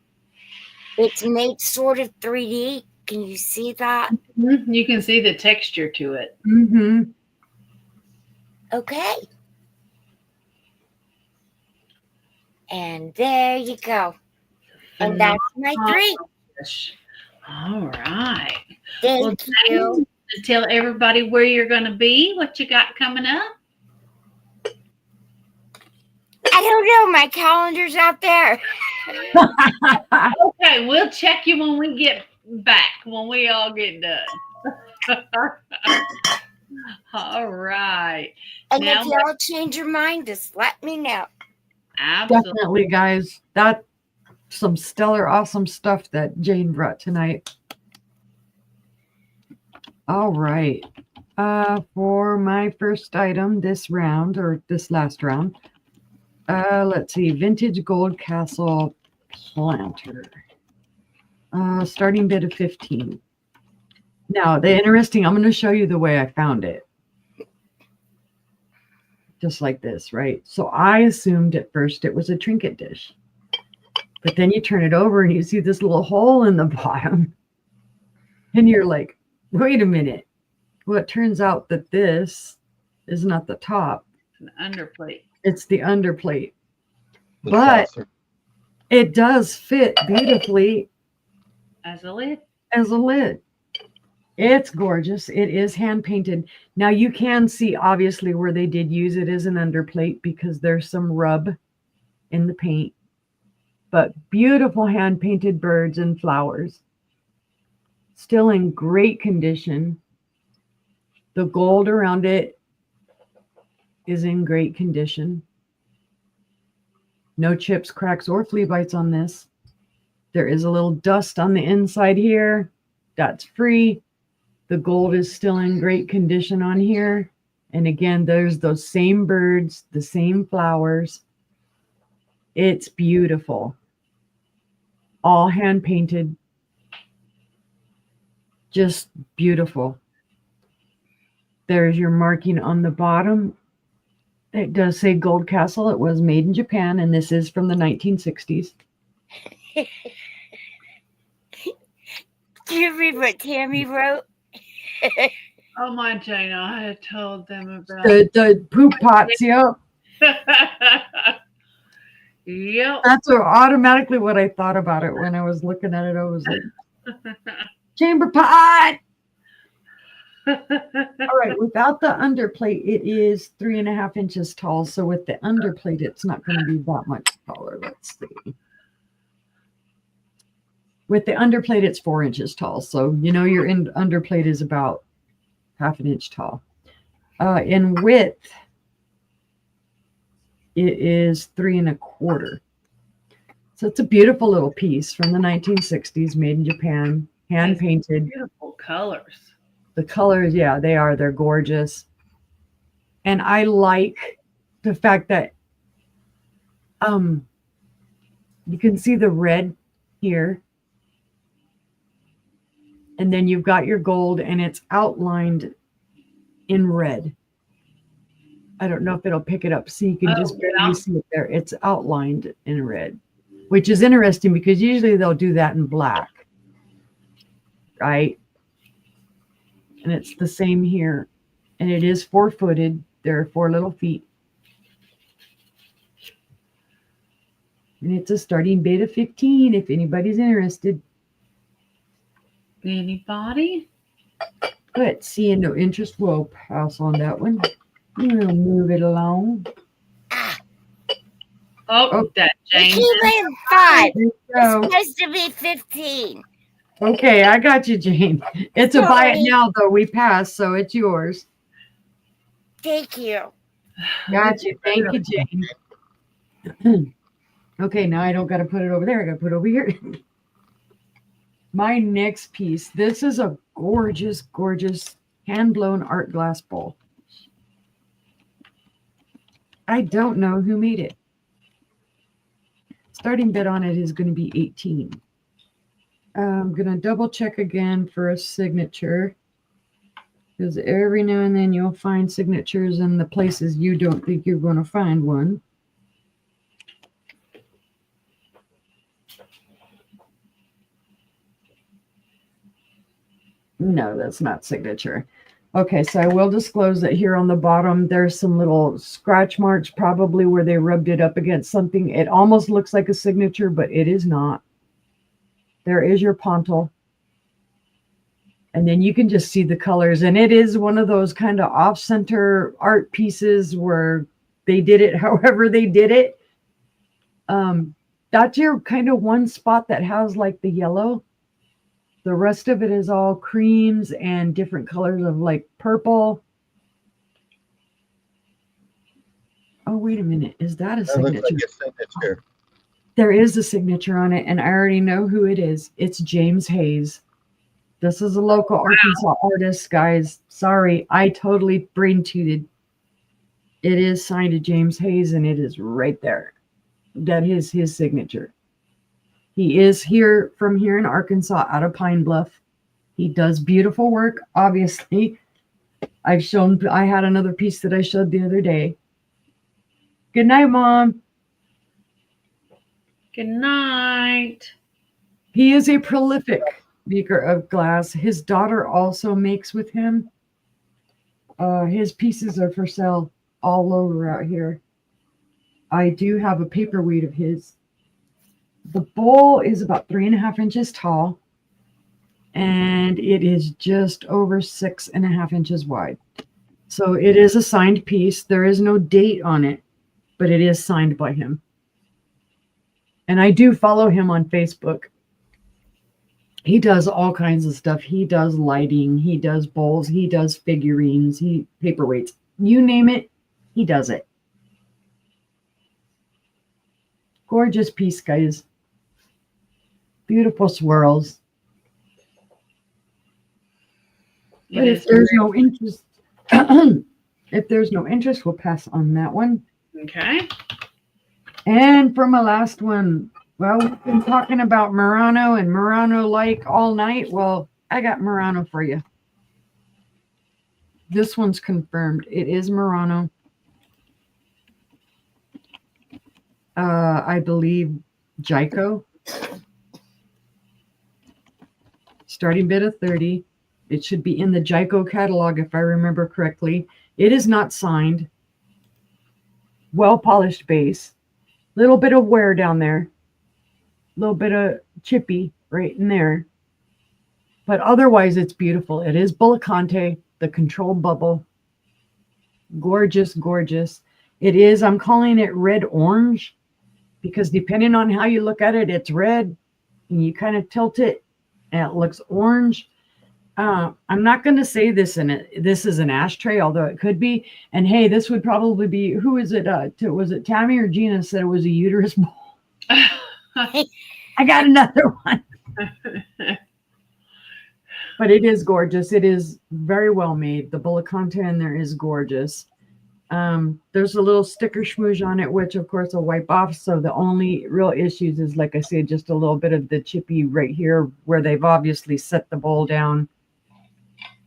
It's made sort of 3D. Can you see that? You can see the texture to it. Mm-hmm. Okay. And there you go. And that's my 3. All right. Thank you. Tell everybody where you're going to be, what you got coming up. I don't know. My calendar's out there. Okay, we'll check you when we get back, when we all get done. All right. And Now, if y'all change your mind, just let me know. absolutely. Definitely, guys. That's some stellar, awesome stuff that Jane brought tonight. All right. For my first item this round, or this last round, let's see, Vintage Gold Castle Planter. Starting bid of 15. Now, I'm going to show you the way I found it. Just like this, right? So I assumed at first it was a trinket dish. But then you turn it over and you see this little hole in the bottom. And you're like, wait a minute. Well, it turns out that this is not the top. An underplate. It's the underplate. The But saucer. it does fit beautifully As a lid. as a lid. It's gorgeous. It is hand painted. Now you can see obviously where they did use it as an underplate because there's some rub in the paint. But beautiful hand painted birds and flowers. Still in great condition. The gold around it is in great condition. No chips, cracks, or flea bites on this. There is a little dust on the inside here. That's free. The gold is still in great condition on here. And again, there's those same birds, the same flowers. It's beautiful. All hand painted. Just beautiful. There's your marking on the bottom. It does say Gold Castle. It was made in Japan, and this is from the 1960s. Do you read what Tammy wrote? Oh, my Jane, I had told them about The poop pots, yep. Yep. That's automatically what I thought about it when I was looking at it. I was like, chamber pot. All right, without the underplate, it is 3.5 inches tall. So with the underplate, it's not going to be that much taller. Let's see. With the underplate, it's 4 inches tall. So, you know, your underplate is about 1/2 inch tall. In width, it is 3.25. So it's a beautiful little piece from the 1960s, made in Japan, hand painted. Beautiful colors. The colors, yeah, they are. They're gorgeous. And I like the fact that you can see the red here. And then you've got your gold and it's outlined in red. I don't know if it'll pick it up. So you can just barely see it there. It's outlined in red, which is interesting because usually they'll do that in black, right? And it's the same here. And it is 4-footed. There are 4 little feet. And it's a starting bid of 15 if anybody's interested. Anybody? But seeing no interest, we'll pass on that one. We'll move it along. Oh, that You James. keep saying 5. There you It's go. supposed to be 15. Okay, I got you, Jane. It's a buy it Sorry. now, though. We passed, so it's yours. Thank you. Got you. Thank you, Jane. Okay, now I don't got to put it over there. I got to put it over here. My next piece. This is a gorgeous, gorgeous hand-blown art glass bowl. I don't know who made it. Starting bid on it is going to be 18. I'm going to double check again for a signature, because every now and then you'll find signatures in the places you don't think you're going to find one. No, that's not signature. Okay, so I will disclose that here on the bottom, there's some little scratch marks, probably where they rubbed it up against something. It almost looks like a signature, but it is not. There is your pontal. And then you can just see the colors. And it is one of those kind of off-center art pieces where they did it however they did it. That's your kind of one spot that has like the yellow. The rest of it is all creams and different colors of like purple. Oh, wait a minute. Is that a That looks signature? like a signature. There is a signature on it, and I already know who it is. It's James Hayes. This is a local Arkansas artist, guys. Sorry, I totally brain tooted. It is signed to James Hayes, and it is right there. That is his signature. He is here from here in Arkansas, out of Pine Bluff. He does beautiful work, obviously. I had another piece that I showed the other day. Good night, Mom. Good night. He is a prolific maker of glass. His daughter also makes with him. His pieces are for sale all over out here. I do have a paperweight of his. The bowl is about 3.5 inches tall, and it is just over 6.5 inches wide. So it is a signed piece. There is no date on it, but it is signed by him. And I do follow him on Facebook. He does all kinds of stuff. He does lighting. He does bowls. He does figurines. Paperweights. You name it, he does it. Gorgeous piece, guys. Beautiful swirls. But if there's no interest, we'll pass on that one. Okay. And for my last one, well, we've been talking about Murano and Murano-like all night. Well, I got Murano for you. This one's confirmed. It is Murano. I believe Jaico. Starting bid of 30. It should be in the Jaico catalog if I remember correctly. It is not signed. Well-polished base. Little bit of wear down there. Little bit of chippy right in there. But otherwise, it's beautiful. It is Bullicante, the controlled bubble. Gorgeous, gorgeous. It is, I'm calling it red-orange, because depending on how you look at it, it's red. And you kind of tilt it, and it looks orange. I'm not going to say this is an ashtray, although it could be. And hey, this would probably be, who is it? Was it Tammy or Gina said it was a uterus bowl? I got another one. But it is gorgeous. It is very well made. The Bullicante in there is gorgeous. There's a little sticker schmooze on it, which of course will wipe off. So the only real issues is, like I said, just a little bit of the chippy right here where they've obviously set the bowl down.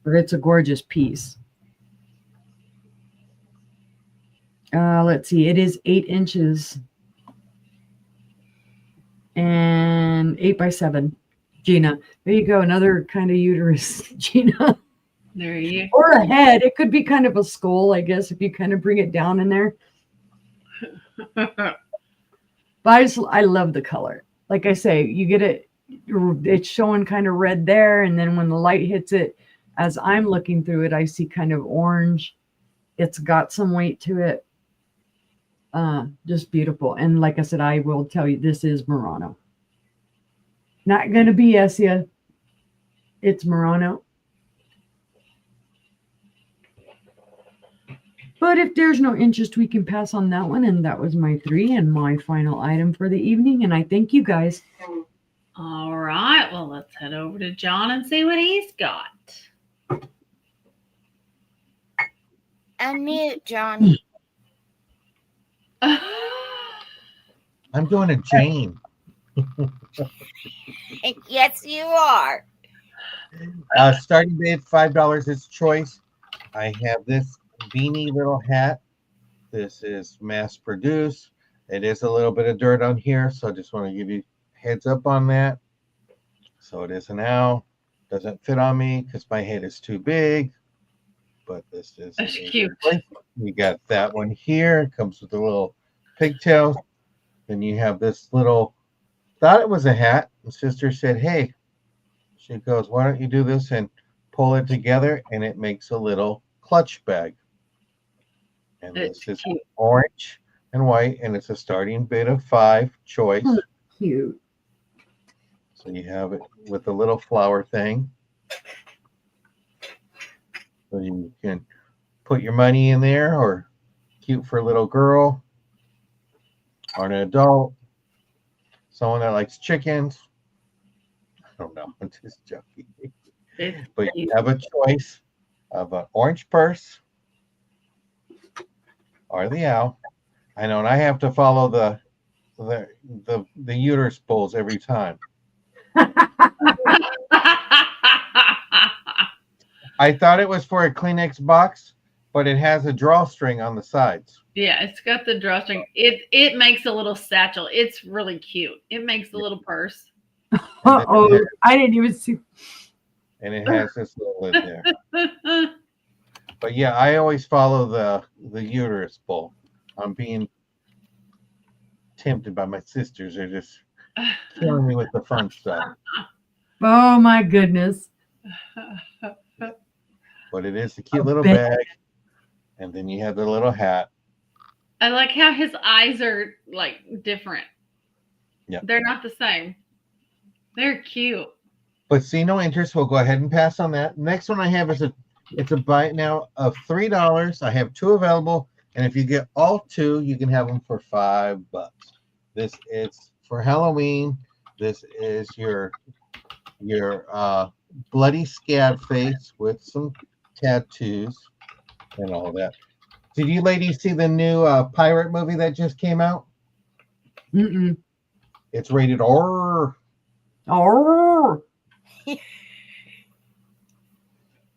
But it's a gorgeous piece. Let's see. It is 8 inches and 8 by 7. Gina, there you go. Another kind of uterus, Gina. There you Or a head. It could be kind of a skull, I guess, if you kind of bring it down in there. go. But I love the color. Like I say, you get it, it's showing kind of red there. And then when the light hits it, as I'm looking through it, I see kind of orange. It's got some weight to it. Just beautiful. And like I said, I will tell you, this is Murano. Not going to BS you. It's Murano. But if there's no interest, we can pass on that one. And that was my 3 and my final item for the evening. And I thank you guys. All right. Well, let's head over to John and see what he's got. Unmute, John. I'm doing a Jane. Yes, you are. Starting bid $5 is choice. I have this beanie little hat. This is mass produced. It is a little bit of dirt on here, so I just want to give you heads up on that. So it is an owl. Doesn't fit on me because my head is too big. But this is That's cute. We got that one here. It comes with a little pigtail. Then you have this little, thought it was a hat. And sister said, hey, she goes, why don't you do this and pull it together? And it makes a little clutch bag. And It's this is cute. orange and white. And it's a starting bid of 5 choice. Cute. So you have it with a little flower thing. So you can put your money in there, or cute for a little girl or an adult, someone that likes chickens. I don't know. I'm just joking. It's But you cute. have a choice of an orange purse or the owl. I know, and I have to follow the uterus pulls every time. I thought it was for a Kleenex box, but it has a drawstring on the sides. Yeah, it's got the drawstring. It makes a little satchel. It's really cute. It makes a little purse. Uh-oh. I didn't even see. And it has this little lid there. But yeah, I always follow the uterus pull. I'm being tempted by my sisters. They're just killing me with the fun stuff. Oh my goodness. But it is a cute A little bag. bag. And then you have the little hat. I like how his eyes are like different. Yeah. They're not the same. They're cute. But see no interest. We'll go ahead and pass on that. Next one I have is it's a buy it now of $3. I have 2 available. And if you get all 2, you can have them for $5. This is for Halloween. This is your bloody scab face with some tattoos and all that. Did you ladies see the new pirate movie that just came out? Mm-mm. It's rated R. Oh.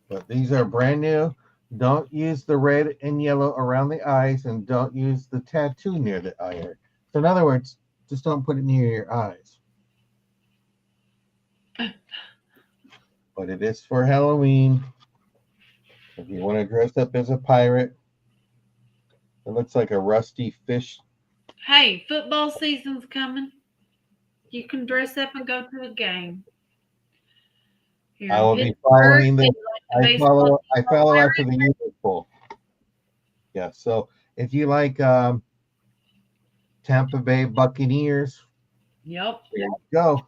But these are brand new. Don't use the red and yellow around the eyes, and don't use the tattoo near the eye. So in other words, just don't put it near your eyes. But it is for Halloween. If you want to dress up as a pirate, it looks like a rusty fish. Hey, football season's coming. You can dress up and go to a game. Here I in will be Pittsburgh, following they the. like the I baseball follow team. after the user poll. Yeah. So if you like Tampa Bay Buccaneers, Yep. there you go.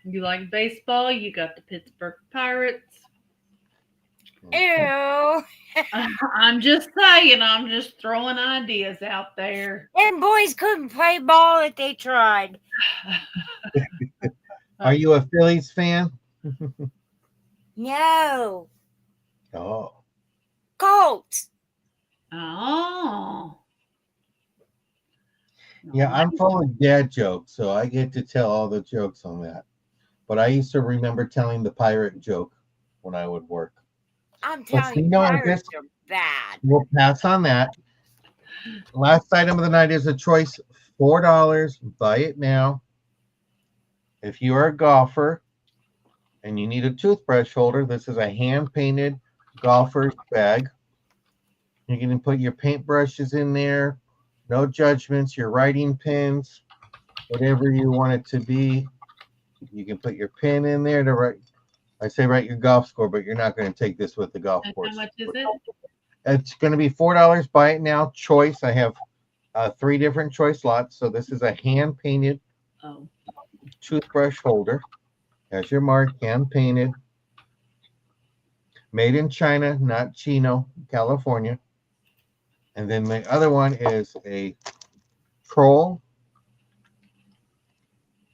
You like baseball? You got the Pittsburgh Pirates. Ew. I'm just saying. I'm just throwing ideas out there. Them boys couldn't play ball if they tried. Are you a Phillies fan? No. Oh. Colts. Oh. Yeah, I'm full of dad jokes, so I get to tell all the jokes on that. But I used to remember telling the pirate joke when I would work. I'm But telling see, you, no, pirates are bad. We'll pass on that. Last item of the night is a choice, $4. Buy it now. If you are a golfer and you need a toothbrush holder, this is a hand-painted golfer's bag. You can put your paintbrushes in there. No judgments. Your writing pens, whatever you want it to be. You can put your pen in there to write. I say write your golf score, but you're not going to take this with the golf And course. how much is it? It's going to be $4. Buy it now. Choice. I have 3 different choice lots. So this is a hand painted Oh, toothbrush holder. Has your mark, hand painted. Made in China, not Chino, California. And then the other one is a troll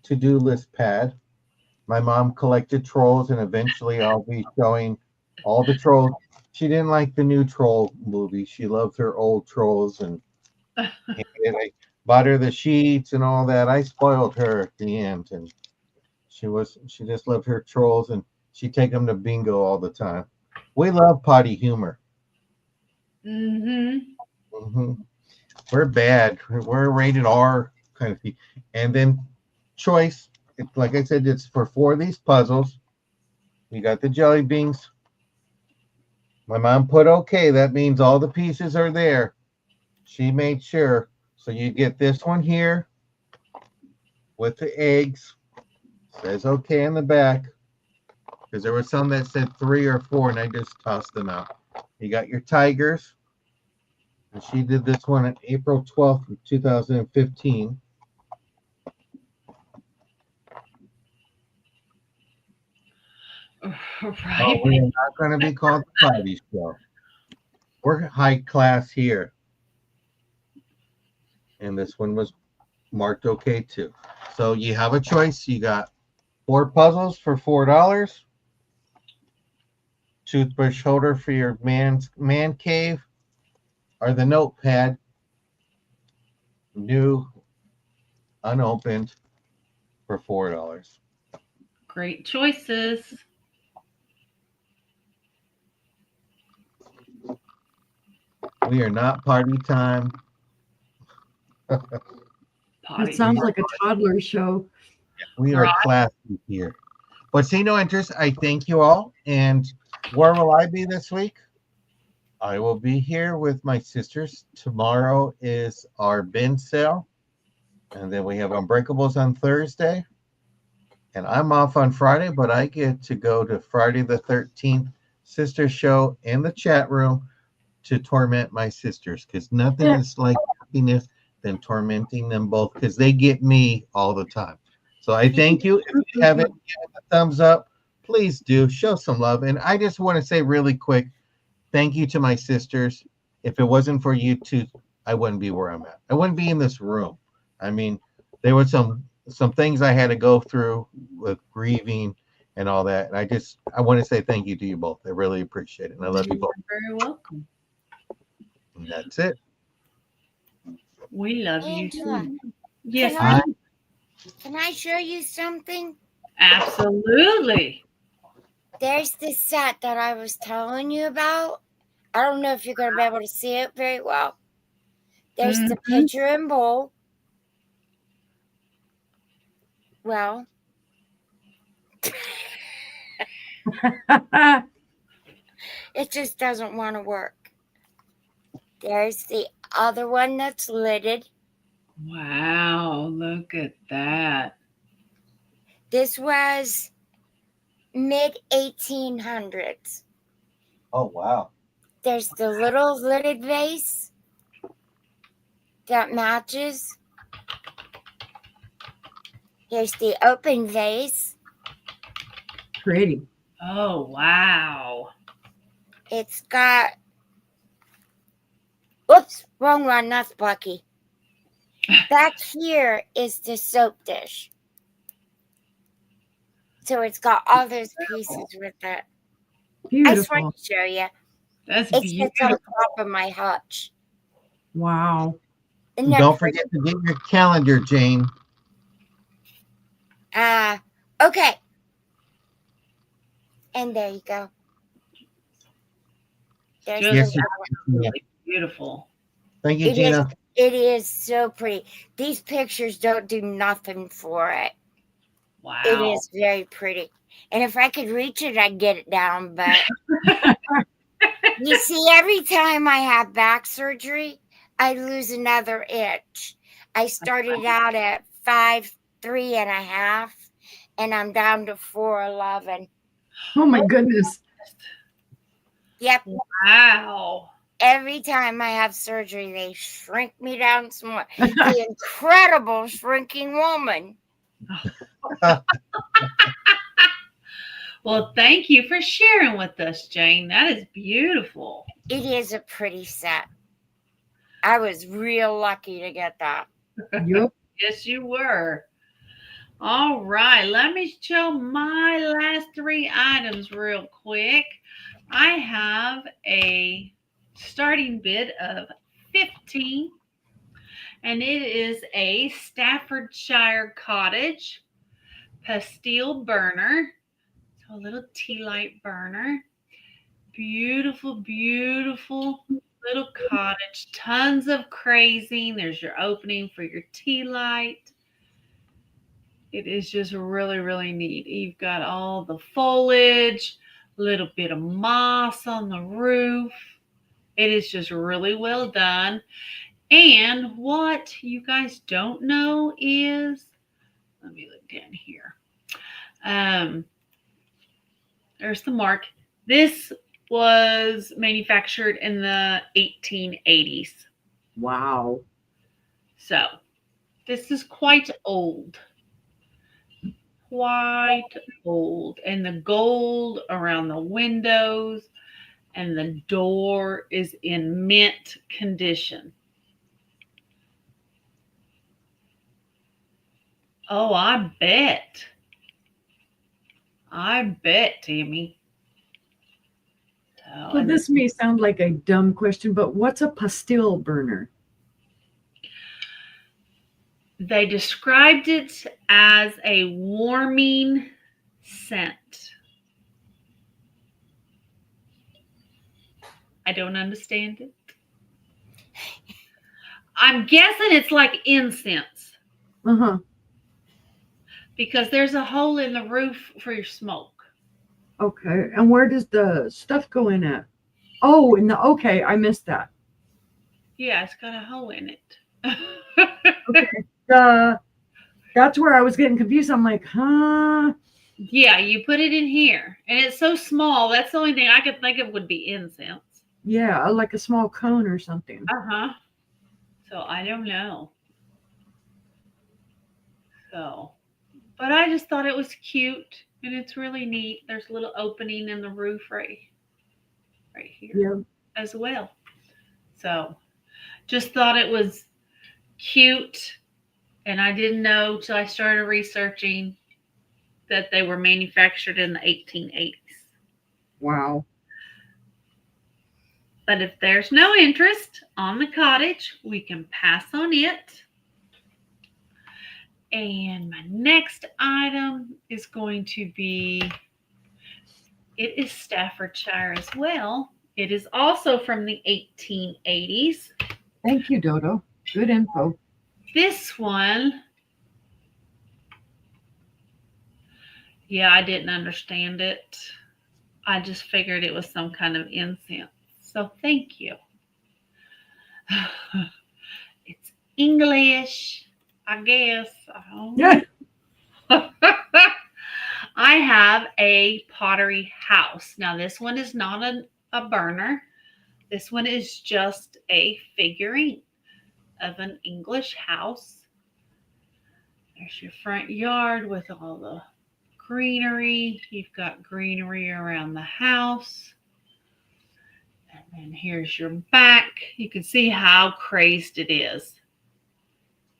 to-do list pad. My mom collected trolls, and eventually I'll be showing all the trolls. She didn't like the new troll movie. She loved her old trolls, and I bought her the sheets and all that. I spoiled her at the end, and she just loved her trolls, and she'd take them to bingo all the time. We love potty humor. mm-hmm. We're bad. We're rated R kind of thing. And then choice. Like I said, it's for 4 of these puzzles. You got the jelly beans. My mom put okay. That means all the pieces are there. She made sure. So you get this one here with the eggs. Says okay in the back. Because there were some that said 3 or 4, and I just tossed them out. You got your tigers. And she did this one on April 12th, 2015. Right. Oh, we're not going to be called the Party Show. We're high class here. And this one was marked okay too. So you have a choice. You got 4 puzzles for $4. Toothbrush holder for your man cave, or the notepad, new, unopened, for $4. Great choices. We are not party time. It sounds like a toddler show. We are classy here. But see no interest. I thank you all. And where will I be this week? I will be here with my sisters. Tomorrow is our bin sale. And then we have Unbreakables on Thursday. And I'm off on Friday, but I get to go to Friday the 13th sister show in the chat room to torment my sisters, because nothing is like happiness than tormenting them both, because they get me all the time. So I thank you. If you haven't given a thumbs up, please do show some love. And I just want to say really quick, thank you to my sisters. If it wasn't for you two, I wouldn't be where I'm at. I wouldn't be in this room. I mean, there were some things I had to go through with grieving and all that. And I want to say thank you to you both. I really appreciate it. And I love you both. You're very welcome. And that's it. We love you Angela, too. Yes, Hi. Can I show you something? absolutely. There's this set that I was telling you about. I don't know if you're going to be able to see it very well. There's the pitcher and bowl. Well, it just doesn't want to work. There's the other one that's lidded. Wow, look at that. This was mid 1800s. Oh, wow. There's the little lidded vase that matches. Here's the open vase. Pretty. Oh, wow. It's got, oops, wrong one, that's Bucky. Back here is the soap dish. So it's got all those pieces with it. I just Beautiful. want to show you. That's It's just on beautiful. top of my hutch. Wow. Isn't that Don't pretty? forget to get your calendar, Jane. Okay. And there you go. There's Just Yes, the- absolutely beautiful. Thank you, It Gina. It is so pretty. These pictures don't do nothing for it. Wow. It is very pretty. And if I could reach it, I'd get it down. But You see, every time I have back surgery, I lose another inch. I started out at 5'3.5", and I'm down to 4'11". Oh my goodness. Yep. Wow. Every time I have surgery, they shrink me down some more. The incredible shrinking woman. Well, thank you for sharing with us, Jane. That is beautiful. It is a pretty set. I was real lucky to get that. Yep. Yes, you were. All right, let me show my last 3 items real quick. I have a starting bid of 15, and it is a Staffordshire cottage Pastille burner. So a little tea light burner. Beautiful, beautiful little cottage. Tons of crazing. There's your opening for your tea light. It is just really, really neat. You've got all the foliage, a little bit of moss on the roof. It is just really well done. And what you guys don't know is, let me look down here. There's the mark. This was manufactured in the 1880s. Wow. So this is quite old. Quite old. And the gold around the windows and the door is in mint condition. Oh, I bet. I bet, Tammy. So this may sound like a dumb question, but what's a pastille burner? They described it as a warming scent. I don't understand it. I'm guessing it's like incense. Uh-huh. Because there's a hole in the roof for your smoke. Okay. And where does the stuff go in at? Oh, okay, I missed that. Yeah, it's got a hole in it. Okay. That's where I was getting confused. I'm like, huh? Yeah, you put it in here. And it's so small. That's the only thing I could think of would be incense. Yeah, like a small cone or something. Uh-huh. So I don't know. So, but I just thought it was cute and it's really neat. There's a little opening in the roof right here as well. So, just thought it was cute, and I didn't know till I started researching that they were manufactured in the 1880s. Wow. But if there's no interest on the cottage, we can pass on it. And my next item is going to be, it is Staffordshire as well. It is also from the 1880s. Thank you, Dodo. Good info. This one, yeah, I didn't understand it. I just figured it was some kind of incense. So thank you. It's English, I guess. Yeah. I have a pottery house. Now, this one is not a burner. This one is just a figurine of an English house. There's your front yard with all the greenery. You've got greenery around the house. And then here's your back. You can see how crazed it is.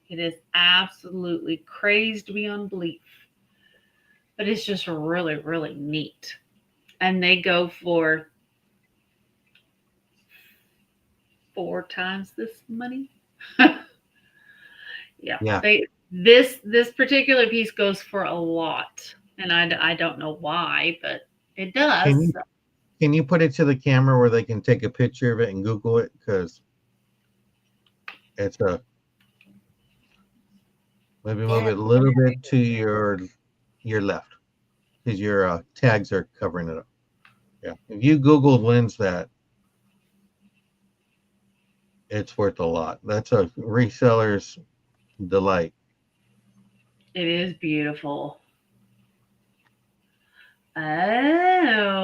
It is absolutely crazed beyond belief. But it's just really, really neat. And they go for 4 times this money. Yeah. This particular piece goes for a lot. And I don't know why, but it does. Can you put it to the camera where they can take a picture of it and Google it? Because it's maybe move it a little bit to your left, because your tags are covering it up. Yeah. If you Google lens that, it's worth a lot. That's a reseller's delight. It is beautiful. Oh,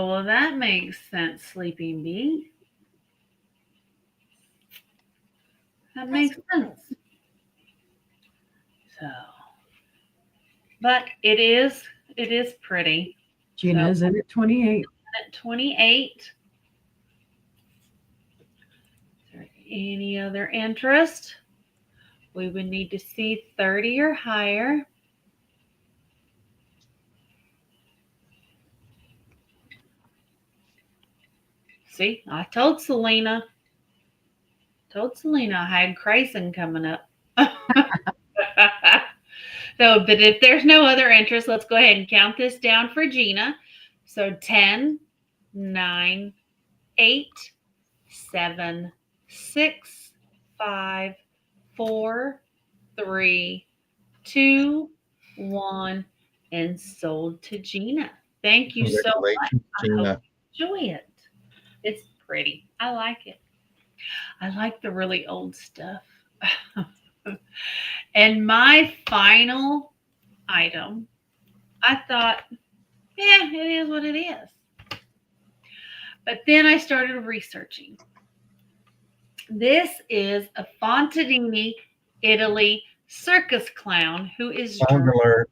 well, that makes sense, Sleeping Bee. That makes sense. So, but it is pretty. Gina is in at 28. At 28. Is there any other interest? We would need to see 30 or higher. See, I told Selena I had Grayson coming up. So, but if there's no other interest, let's go ahead and count this down for Gina. So 10, 9, 8, 7, 6, 5, 4, 3, 2, 1, and sold to Gina. Thank you so much. Congratulations, Gina. Enjoy it. It's pretty. I like it. I like the really old stuff. And my final item, I thought, yeah, it is what it is. But then I started researching. This is a Fontanini, Italy circus clown who is Sound alert.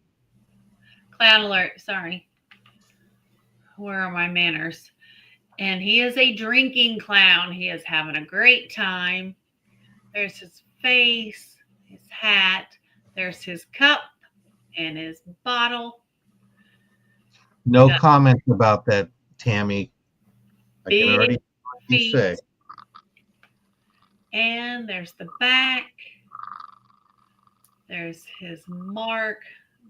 Clown alert, sorry. Where are my manners? And he is a drinking clown. He is having a great time. There's his face, his hat, there's his cup and his bottle. No comments about that, Tammy. I can Big already feet. say. And there's the back. There's his mark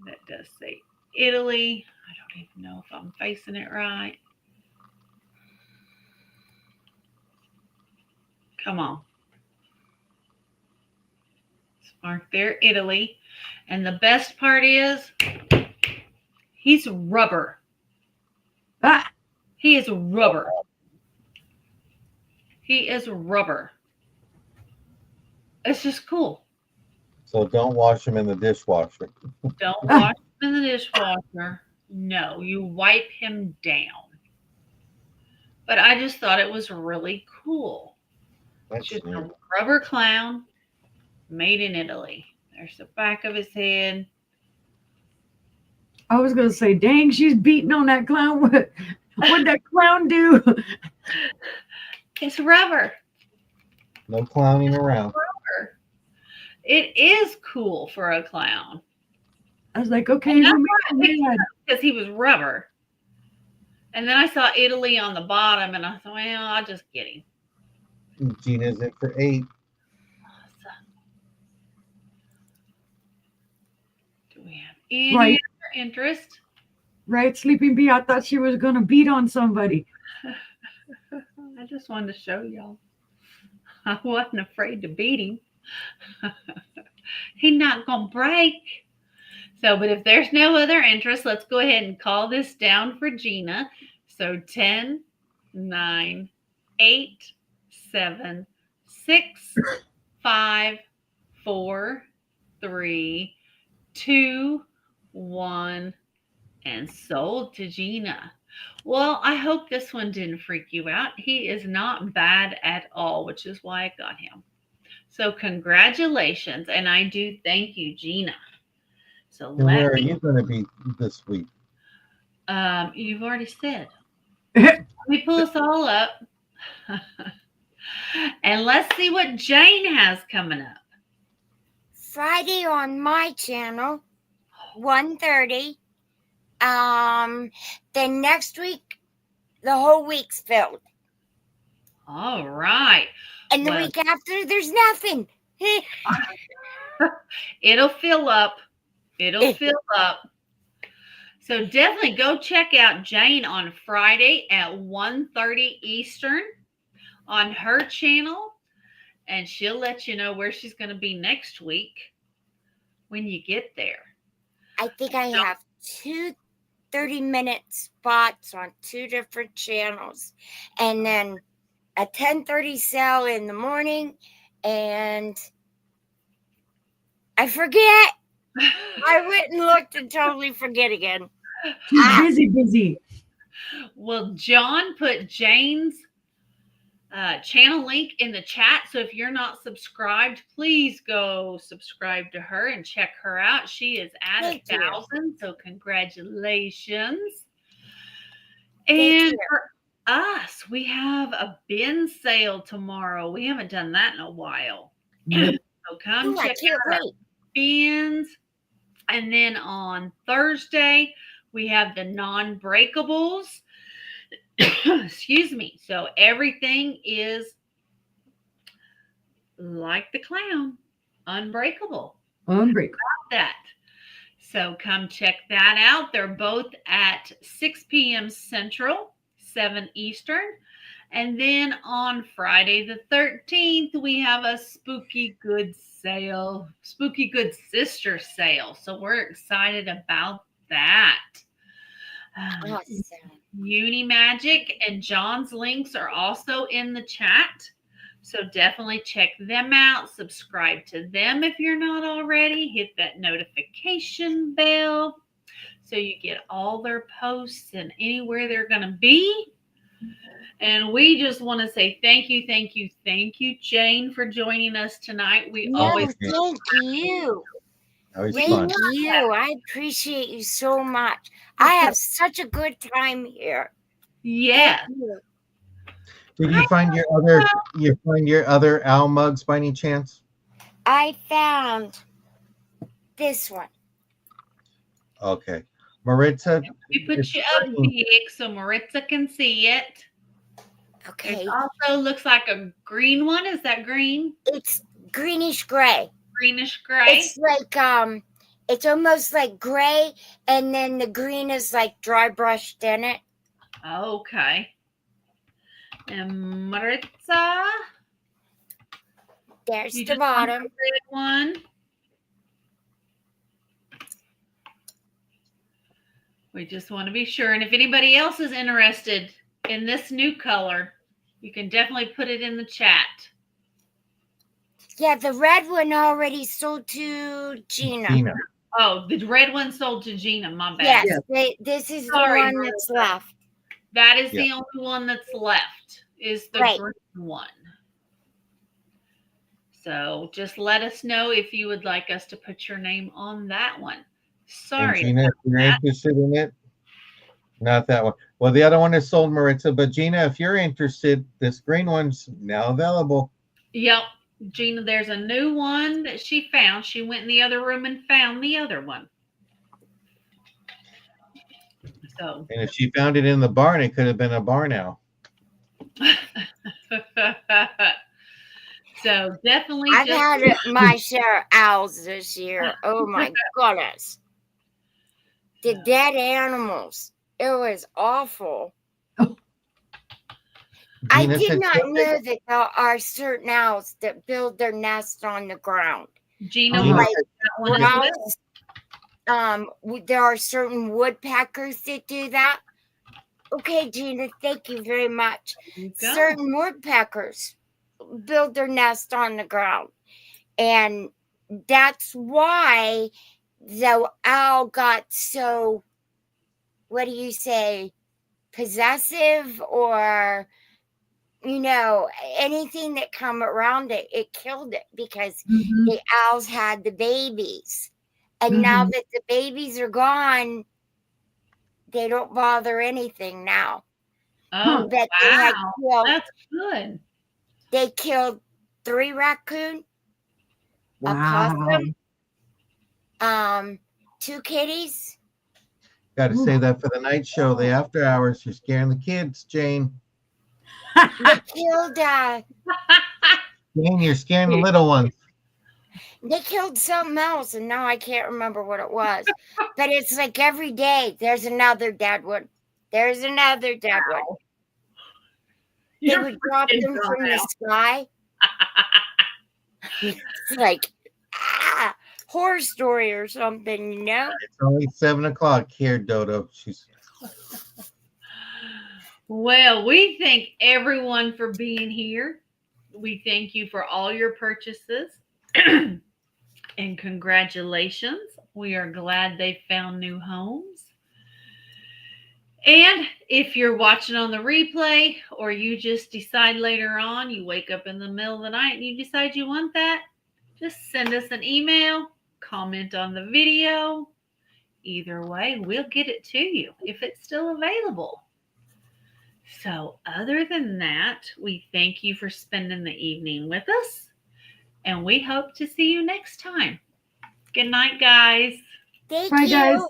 that does say Italy. I don't even know if I'm facing it right. Come on. It's marked there, Italy. And the best part is he's rubber. Ah, He is rubber. He is rubber. It's just cool. So don't wash them in the dishwasher. Don't wash him in the dishwasher. No, you wipe him down. But I just thought it was really cool. That's Just neat. a rubber clown made in Italy. There's the back of his head. I was going to say, dang, she's beating on that clown. What'd that clown do? It's rubber. No clowning around. Rubber. It is cool for a clown. I was like, okay, And that's who why I made picked that? him up, because he was rubber. And then I saw Italy on the bottom, and I thought, well, I'll just get him. Gina's in for 8. Do we have any Right. other interest? Right, Sleeping Bee, I thought she was going to beat on somebody. I just wanted to show y'all. I wasn't afraid to beat him. He's not going to break. So, but if there's no other interest, let's go ahead and call this down for Gina. So 10, 9, 8, 7, 6, 5, 4, 3, 2, 1, and sold to Gina. Well, I hope this one didn't freak you out. He is not bad at all, which is why I got him. So congratulations, and I do thank you, Gina. So And where are you going to be this week? You've already said. Let me pull us all up. And let's see what Jane has coming up. Friday on my channel, 1:30. Then next week, the whole week's filled. All right. And the Well, week after, there's nothing. it'll fill up. It'll fill up. So definitely go check out Jane on Friday at 1:30 Eastern on her channel. And she'll let you know where she's going to be next week when you get there. I think I have 30-minute spots on 2 different channels, and then a 10:30 sale in the morning, and I forget. I went and looked and totally forget again. She's busy. Well, John put Jane's channel link in the chat. So if you're not subscribed, please go subscribe to her and check her out. She is at Thank you. 1,000. So congratulations. Thank And you. for us, we have a bin sale tomorrow. We haven't done that in a while. Nope. So come Ooh, I check can't out our wait. bins. And then on Thursday, we have the non-breakables. Excuse me. So everything is like the clown, unbreakable. Unbreakable. That. So come check that out. They're both at 6 p.m. Central, 7 Eastern. And then on Friday the 13th, we have a Spooky Good sale, Spooky Good Sister sale. So we're excited about that. Awesome. Uni Magic and John's links are also in the chat. So definitely check them out. Subscribe to them if you're not already. Hit that notification bell so you get all their posts and anywhere they're going to be. And we just want to say thank you, Jane, for joining us tonight. We always Thank you. Always Thank fun. you. I appreciate you so much. I have such a good time here. yeah. Thank you. Did you find your other owl mugs by any chance? I found this one. Okay. Maritza, We put it's you up funny. big so Maritza can see it. Okay. It also looks like a green one. Is that green? It's greenish gray. Greenish gray? It's like it's almost like gray, and then the green is like dry brushed in it. Okay. And Maritza, There's you the just want bottom. the red one. We just want to be sure. And if anybody else is interested in this new color, you can definitely put it in the chat. Yeah, the red one already sold to Gina. Oh, the red one sold to Gina. My bad. Yes, this is Sorry, the one that's left. That is the only one that's left, is the green one. So just let us know if you would like us to put your name on that one. Sorry. And Gina, if you're interested in it, not that one. Well, the other one is sold, Maritza. But Gina, if you're interested, this green one's now available. Yep. Gina, there's a new one that she found. She went in the other room and found the other one. So. And if she found it in the barn, it could have been a barn owl. So definitely. I've had my share of owls this year. Oh my goodness. The dead animals. It was awful. I Gina did said not something. know that there are certain owls that build their nest on the ground. Gina, Gina like said- that one as well. There are certain woodpeckers that do that. Okay, Gina, thank you very much. There you go. Certain woodpeckers build their nest on the ground. And that's why the owl got so, what do you say, possessive, or, you know, anything that come around it, it killed it, because the owls had the babies. And now that the babies are gone, they don't bother anything now. Oh, But they had wow. killed, That's good. they killed 3 raccoon, a possum, 2 kitties. Got to say that for the night show, the after hours. You're scaring the kids, Jane. They killed Jane, you're scaring the little ones. they killed something else, and now I can't remember what it was. But it's like every day there's another dead one. There's another dead one. They would drop them from the sky. It's like, horror story or something, you know? It's only 7 o'clock here, Dodo. She's Well, we thank everyone for being here. We thank you for all your purchases. And congratulations. We are glad they found new homes. And if you're watching on the replay or you just decide later on, you wake up in the middle of the night and you decide you want that, just send us an email, comment on the video. Either way, we'll get it to you if it's still available. So other than that, we thank you for spending the evening with us, and we hope to see you next time. Good night, guys. Thank Bye, you. guys.